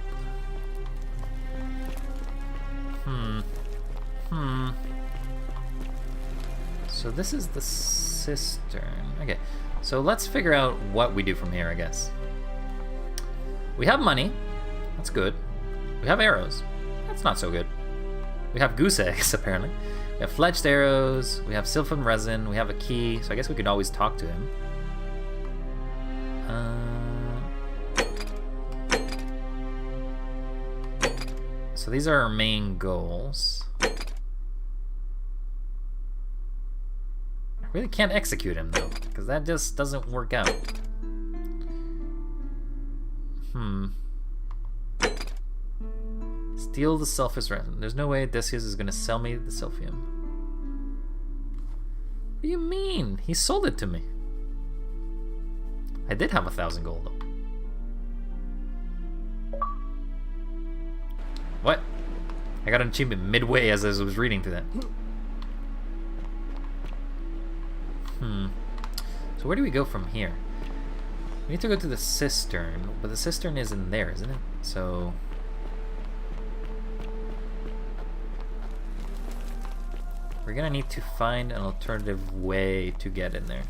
So this is the cistern. Okay, so let's figure out what we do from here, I guess. We have money. That's good. We have arrows. That's not so good. We have goose eggs, apparently. We have fletched arrows. We have sylvan resin. We have a key, so I guess we could always talk to him. So these are our main goals. Really can't execute him though, because that just doesn't work out. Steal the sulfurous resin. There's no way Odysseus is gonna sell me the Sylphium. What do you mean? He sold it to me. I did have 1,000 gold though. What? I got an achievement midway as I was reading through that. So where do we go from here? We need to go to the cistern, but the cistern isn't there, isn't it? So... we're gonna need to find an alternative way to get in there.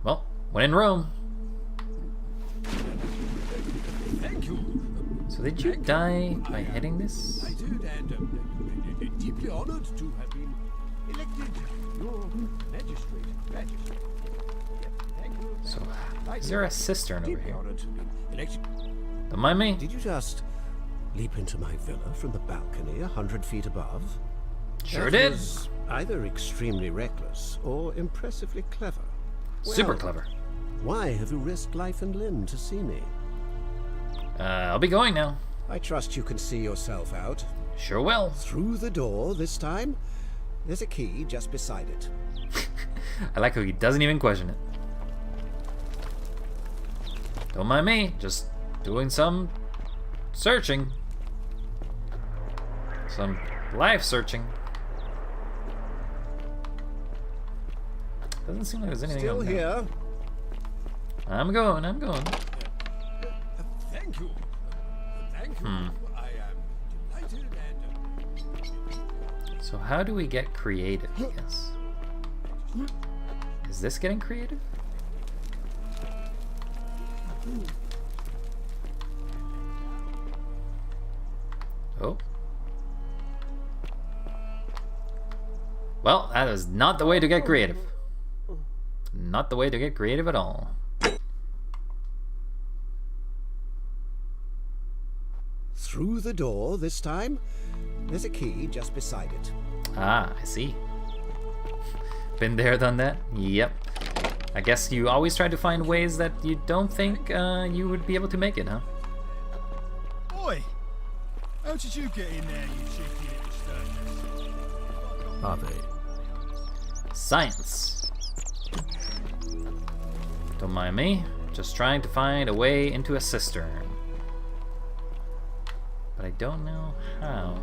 Well, when in Rome. Thank you. So did you die by hitting this? I did, and deeply honored to have been elected your magistrate. Thank you. So, is there a cistern over here? Don't mind me. Did you just leap into my villa from the balcony 100 feet above? Sure That did. was either extremely reckless or impressively clever. Super Well, clever. Why have you risked life and limb to see me? I'll be going now. I trust you can see yourself out. Sure will. Through the door this time. There's a key just beside it. I like how he doesn't even question it. Don't mind me, just doing some searching. Some life searching. Doesn't seem like there's anything Still up there. here. I'm going. Thank you. Thank you. I am delighted and... So how do we get creative, I guess? Is this getting creative? Oh. Well, that is not the way to get creative. Not the way to get creative at all. Through the door this time. There's a key just beside it. Ah, I see. Been there, done that? Yep. I guess you always try to find ways that you don't think you would be able to make it, huh? Oi! How did you get in there, you cheeky little sturgeon? Are they? Science. Don't Don't mind me. Just trying to find a way into a cistern. But I don't know how.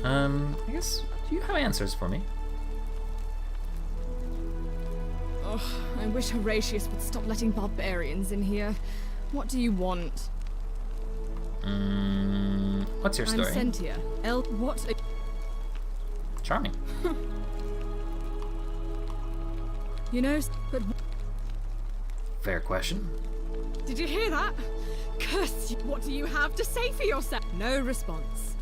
I guess, do you have answers for me? Oh, I wish Horatius would stop letting barbarians in here. What do you want? What's your story? I'm Sentia. What? Charming. You know, but Fair question. did you hear that? Curse you! What do you have to say for yourself? No response.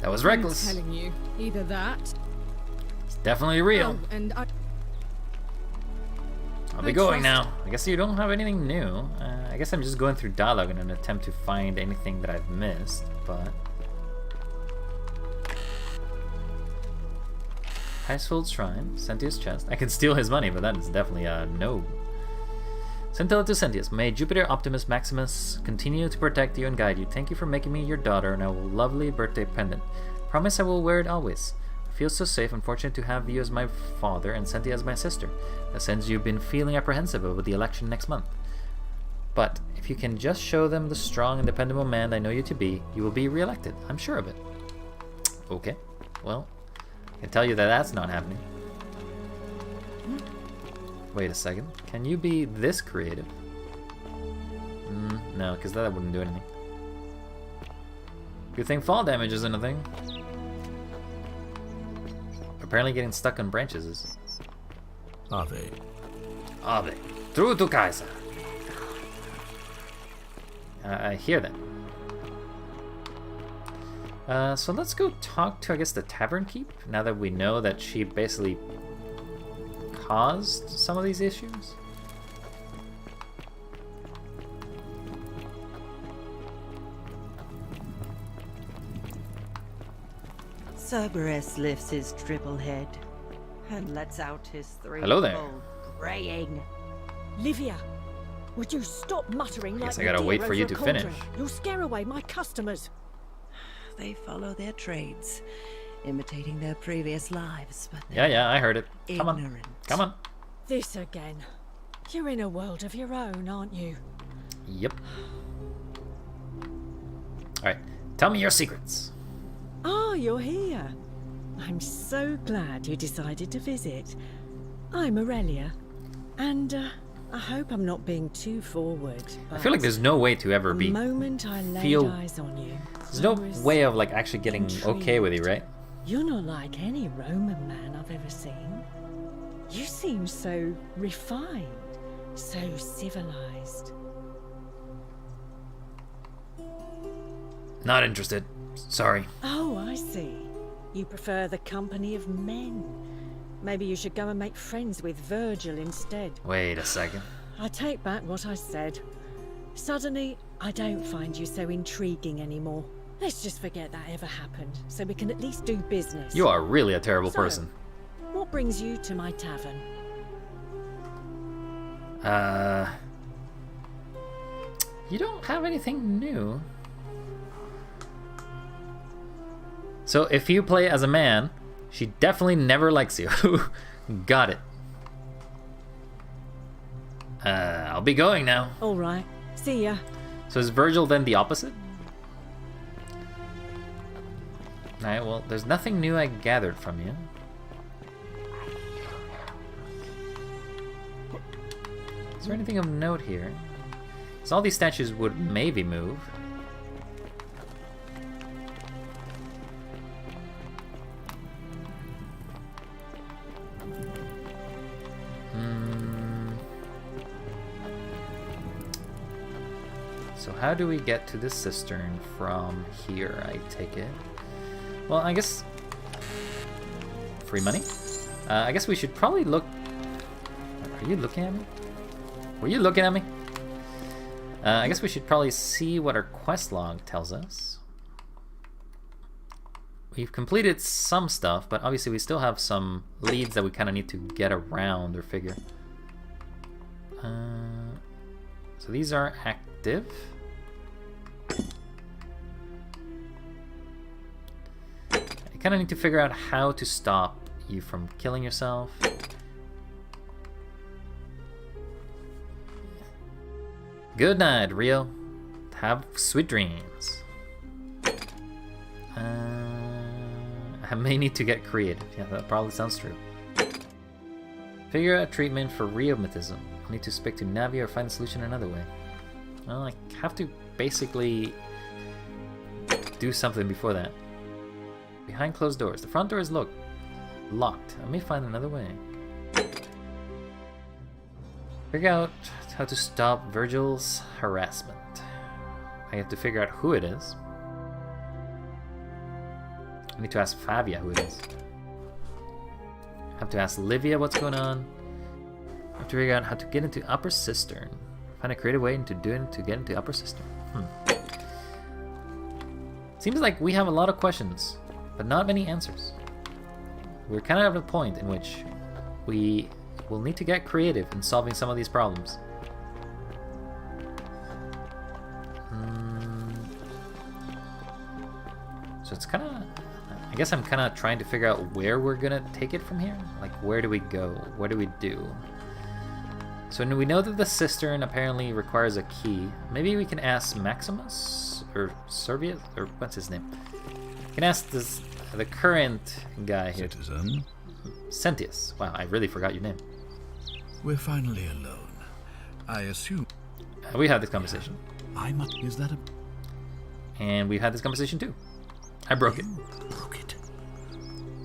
That was reckless. I'm telling you, either that. It's definitely real. Oh, and I'll be going now. I guess you don't have anything new. I guess I'm just going through dialogue in an attempt to find anything that I've missed, but... Icefold Shrine, Sentius chest. I can steal his money, but that is definitely a no. Scintilla to Sentius. May Jupiter Optimus Maximus continue to protect you and guide you. Thank you for making me your daughter and a lovely birthday pendant. Promise I will wear it always. I feel so safe and fortunate to have you as my father and Sentia as my sister. Since you've been feeling apprehensive about the election next month. But if you can just show them the strong and dependable man I know you to be, you will be re-elected. I'm sure of it. Okay. Well, I can tell you that that's not happening. Wait a second. Can you be this creative? No, because that wouldn't do anything. Good thing fall damage isn't a thing. Apparently getting stuck on branches is. Ave. Ave. Through to Kaiser. I hear that. So let's go talk to, I guess, the Tavern Keep, now that we know that she basically caused some of these issues. Cerberus lifts his triple head and lets out his Hello there. threefold braying. Livia, would you stop muttering like Guess I gotta a deer wait for you over to a cauldron? finish. You'll scare away my customers. They follow their trades, imitating their previous lives, but Yeah, I heard it. Come on. ignorant. Come on. This again. You're in a world of your own, aren't you? Yep. Alright. Tell me your secrets. Ah, you're here. I'm so glad you decided to visit. I'm Aurelia, and I hope I'm not being too forward. I feel like there's no way to ever be the moment I laid feel eyes on you, there's no I was way of like actually getting okay with you, right? You're not like any Roman man I've ever seen. You seem so refined, so civilized. Not interested. Sorry. Oh, I see. You prefer the company of men. Maybe you should go and make friends with Virgil instead. Wait a second. I take back what I said. Suddenly, I don't find you so intriguing anymore. Let's just forget that ever happened, so we can at least do business. You are really a terrible So, person. What brings you to my tavern? You don't have anything new. So if you play as a man, she definitely never likes you. Got it. I'll be going now. All right. See ya. So is Virgil then the opposite? Alright, well, there's nothing new I gathered from you. Is there anything of note here? So all these statues would maybe move. So how do we get to this cistern from here, I take it? Well, I guess... Free money? I guess we should probably look... Are you looking at me? Were you looking at me? I guess we should probably see what our quest log tells us. We've completed some stuff, but obviously we still have some leads that we kind of need to get around or figure. So these are active. kind of need to figure out how to stop you from killing yourself. Good night, Rio. Have sweet dreams. I may need to get creative. Yeah, that probably sounds true. Figure out treatment for rheumatism. I need to speak to Navi or find a solution another way. Well, I have to basically do something before that. Behind closed doors. The front door is locked. I may find another way. Figure out how to stop Virgil's harassment. I have to figure out who it is. I need to ask Fabia who it is. I have to ask Livia what's going on. I have to figure out how to get into Upper Cistern. Find a creative way to get into Upper Cistern. Seems like we have a lot of questions, but not many answers. We're kind of at a point in which we will need to get creative in solving some of these problems. So it's kind of... I guess I'm kind of trying to figure out where we're gonna take it from here. Like, where do we go? What do we do? So we know that the cistern apparently requires a key. Maybe we can ask Maximus? Or Servius? Or what's his name? We can ask the current guy here. Citizen. Sentius. Wow, I really forgot your name. We're finally alone. I assume... we had this conversation. Is that a... And we've had this conversation too. I broke it. Broke it?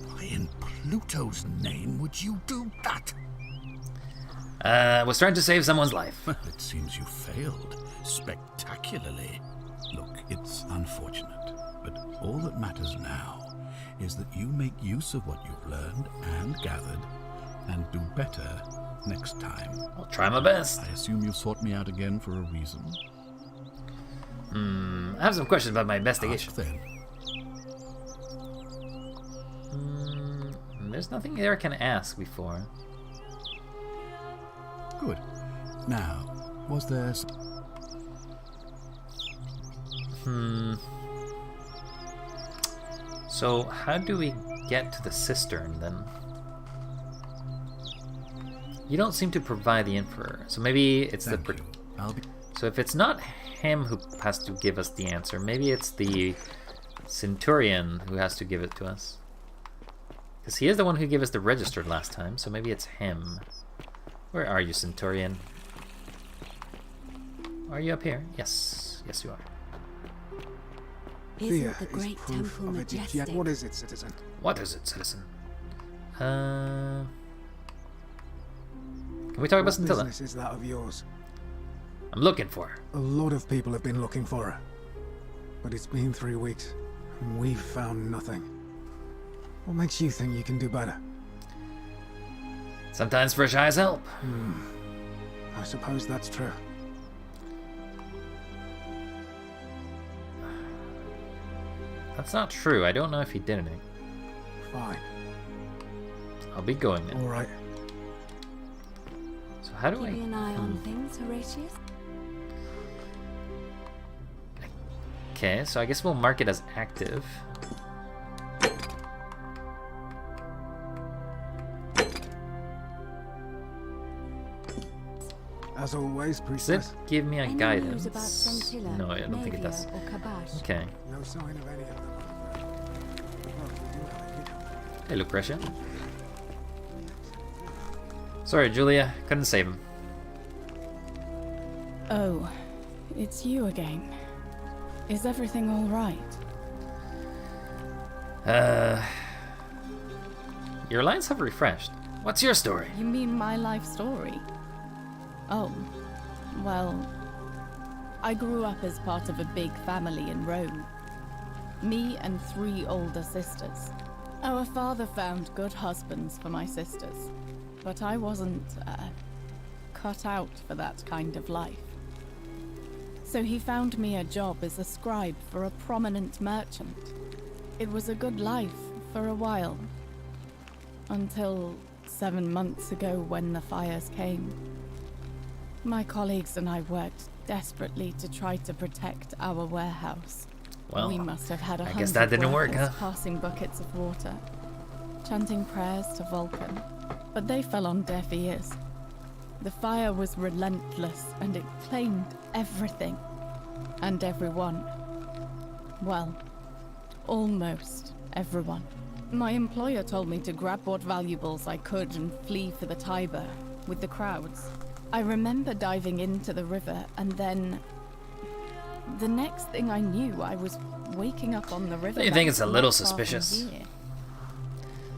Why in Pluto's name would you do that? I was trying to save someone's life. Well, it seems you failed. Spectacularly. Look, it's unfortunate, but all that matters now is that you make use of what you've learned and gathered, and do better next time. I'll try my best. I assume you sought me out again for a reason? I have some questions about my investigation. Then. There's nothing there I can ask before. Good. Now, was there... So, how do we get to the cistern, then? You don't seem to provide the Emperor, so maybe it's Thank you. So if it's not him who has to give us the answer, maybe it's the Centurion who has to give it to us. Because he is the one who gave us the register last time, so maybe it's him. Where are you, Centurion? Are you up here? Yes. Yes, you are. Isn't the great temple majestic? What is it, citizen? What is it, citizen? Can we talk about Scintilla? What business is that of yours? I'm looking for her. A lot of people have been looking for her. But it's been 3 weeks, and we've found nothing. What makes you think you can do better? Sometimes fresh eyes help. I suppose that's true. That's not true. I don't know if he did anything. Fine. I'll be going then. All right. So how do Keeping an eye on things, Horatius? Okay, so I guess we'll mark it as active. As always, Does priestess. it give me a Any guidance? news about Scintilla, No, I don't think it does. Navia, or Kabash? Okay. No sign of any of them. Well, we do have a hit. Hey, Lucretia. Sorry, Julia. Couldn't save him. Oh, it's you again. Is everything all right? Your lines have refreshed. What's your story? You mean my life story? Oh, well, I grew up as part of a big family in Rome. Me and 3 older sisters. Our father found good husbands for my sisters, but I wasn't cut out for that kind of life. So he found me a job as a scribe for a prominent merchant. It was a good life for a while, until 7 months ago when the fires came. My colleagues and I worked desperately to try to protect our warehouse. Well, we must have had I guess that 100 didn't work, workers huh? passing buckets of water, chanting prayers to Vulcan, but they fell on deaf ears. The fire was relentless, and it claimed everything and everyone. Well, almost everyone. My employer told me to grab what valuables I could and flee for the Tiber with the crowds. I remember diving into the river, and then the next thing I knew, I was waking up on the river. Do you think it's a little suspicious?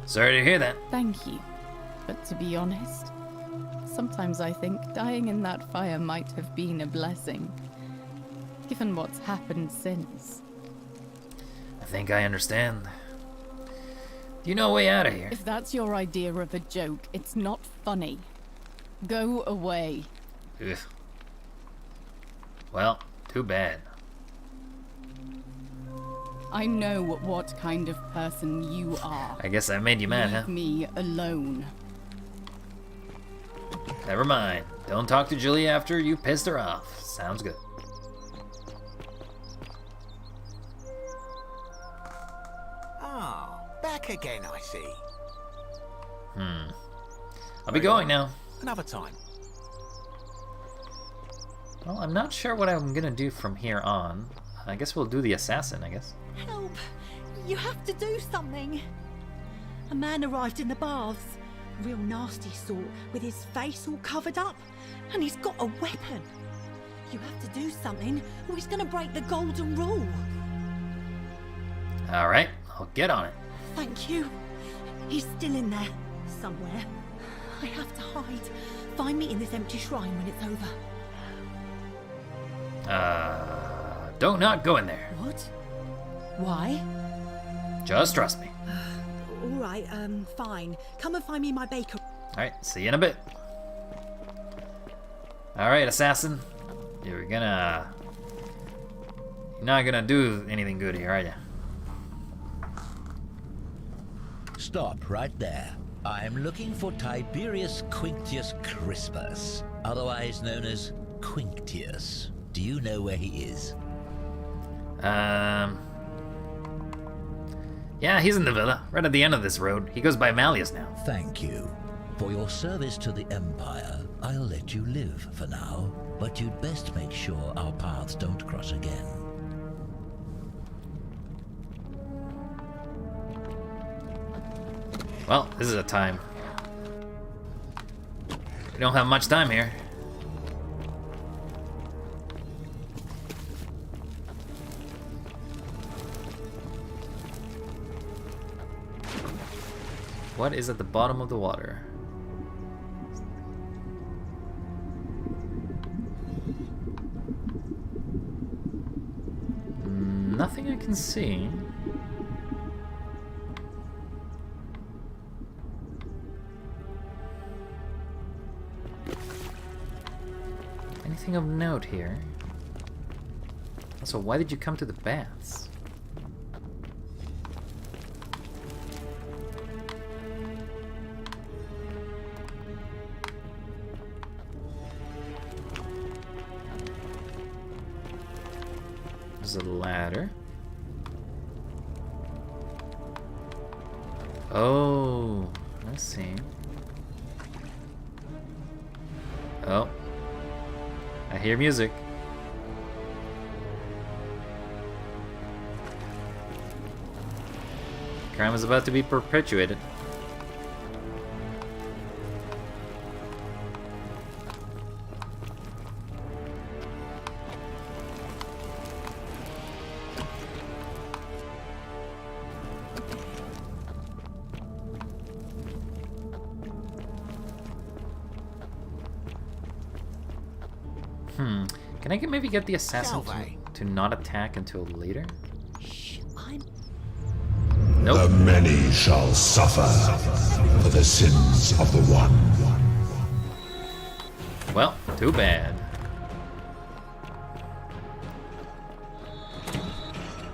Sorry to hear that. Thank you. But to be honest, sometimes I think dying in that fire might have been a blessing, given what's happened since. I think I understand. Do you know a way out of here? If that's your idea of a joke, it's not funny. Go away. Ugh. Well, too bad. I know what kind of person you are. I guess I made you mad, Leave huh? me alone. Never mind. Don't talk to Julie after you pissed her off. Sounds good. Ah, back again, I see. I'll be going now. Another time. Well, I'm not sure what I'm gonna do from here on. I guess we'll do the assassin, I guess. Help! You have to do something! A man arrived in the baths. Real nasty sort, with his face all covered up. And he's got a weapon. You have to do something, or he's gonna break the golden rule. Alright, I'll get on it. Thank you. He's still in there, somewhere. I have to hide. Find me in this empty shrine when it's over. Don't not go in there. What? Why? Just trust me. Alright, fine. Come and find me my baker. Alright, see you in a bit. Alright, assassin. You're not gonna do anything good here, are you? Stop right there. I'm looking for Tiberius Quinctius Crispus, otherwise known as Quinctius. Do you know where he is? Yeah, he's in the villa, right at the end of this road. He goes by Malleus now. Thank you. For your service to the Empire, I'll let you live for now, but you'd best make sure our paths don't cross again. Well, this is a time. We don't have much time here. What is at the bottom of the water? Nothing I can see. Anything of note here? Also, why did you come to the baths? There's a ladder. Oh, I see. Oh. I hear music. Crime is about to be perpetuated. Can I maybe get the assassin to not attack until later? Nope. The many shall suffer for the sins of the one. Well, too bad.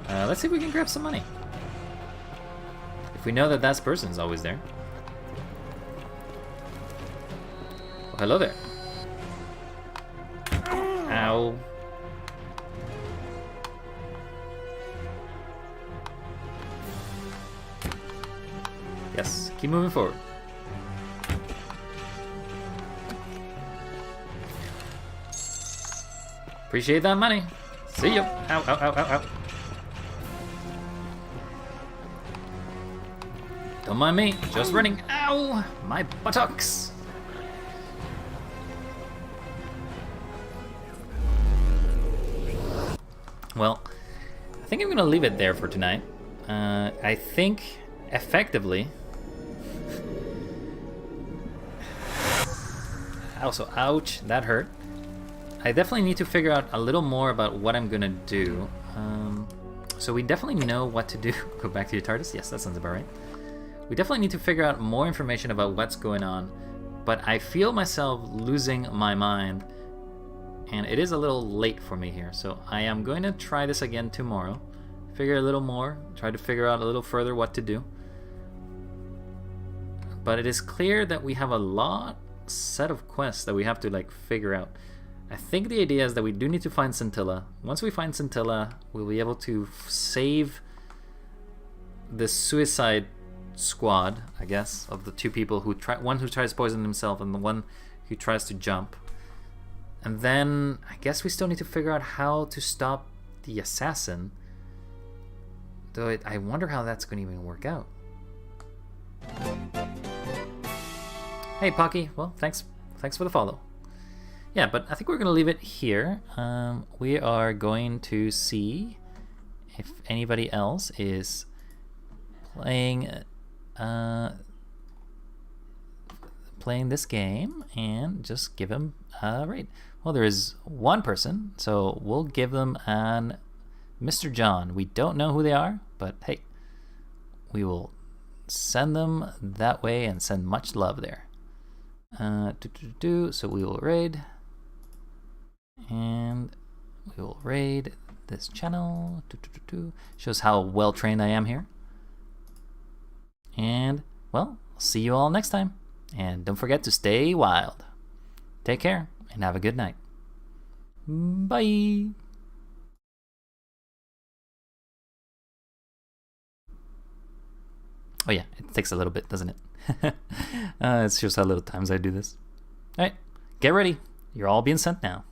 Let's see if we can grab some money. If we know that that person's always there. Oh, hello there. Ow. Yes, keep moving forward. Appreciate that money. See ya. Ow, ow, ow, ow, ow. Don't mind me, just running. Ow! My buttocks! Well, I think I'm gonna leave it there for tonight. I think, effectively... Also, ouch, that hurt. I definitely need to figure out a little more about what I'm gonna do. So we definitely know what to do. Go back to your TARDIS? Yes, that sounds about right. We definitely need to figure out more information about what's going on, but I feel myself losing my mind, and it is a little late for me here, so I am going to try this again tomorrow, figure a little more, try to figure out a little further what to do. But it is clear that we have a set of quests that we have to like figure out. I think the idea is that we do need to find Scintilla. Once we find Scintilla, we'll be able to save the suicide squad, I guess, of the two people who one who tries to poison himself and the one who tries to jump. And then I guess we still need to figure out how to stop the assassin. Though I wonder how that's going to even work out. Hey Pocky, well thanks for the follow. Yeah, but I think we're going to leave it here. We are going to see if anybody else is playing this game and just give them a rate. Well, there is one person, so we'll give them an Mr. John. We don't know who they are, but hey, we will send them that way and send much love there. So we will raid, and we will raid this channel. Shows how well trained I am here. And, well, see you all next time. And don't forget to stay wild. Take care, and have a good night. Bye! Oh yeah, it takes a little bit, doesn't it? It shows how little times I do this. Alright, get ready. You're all being sent now.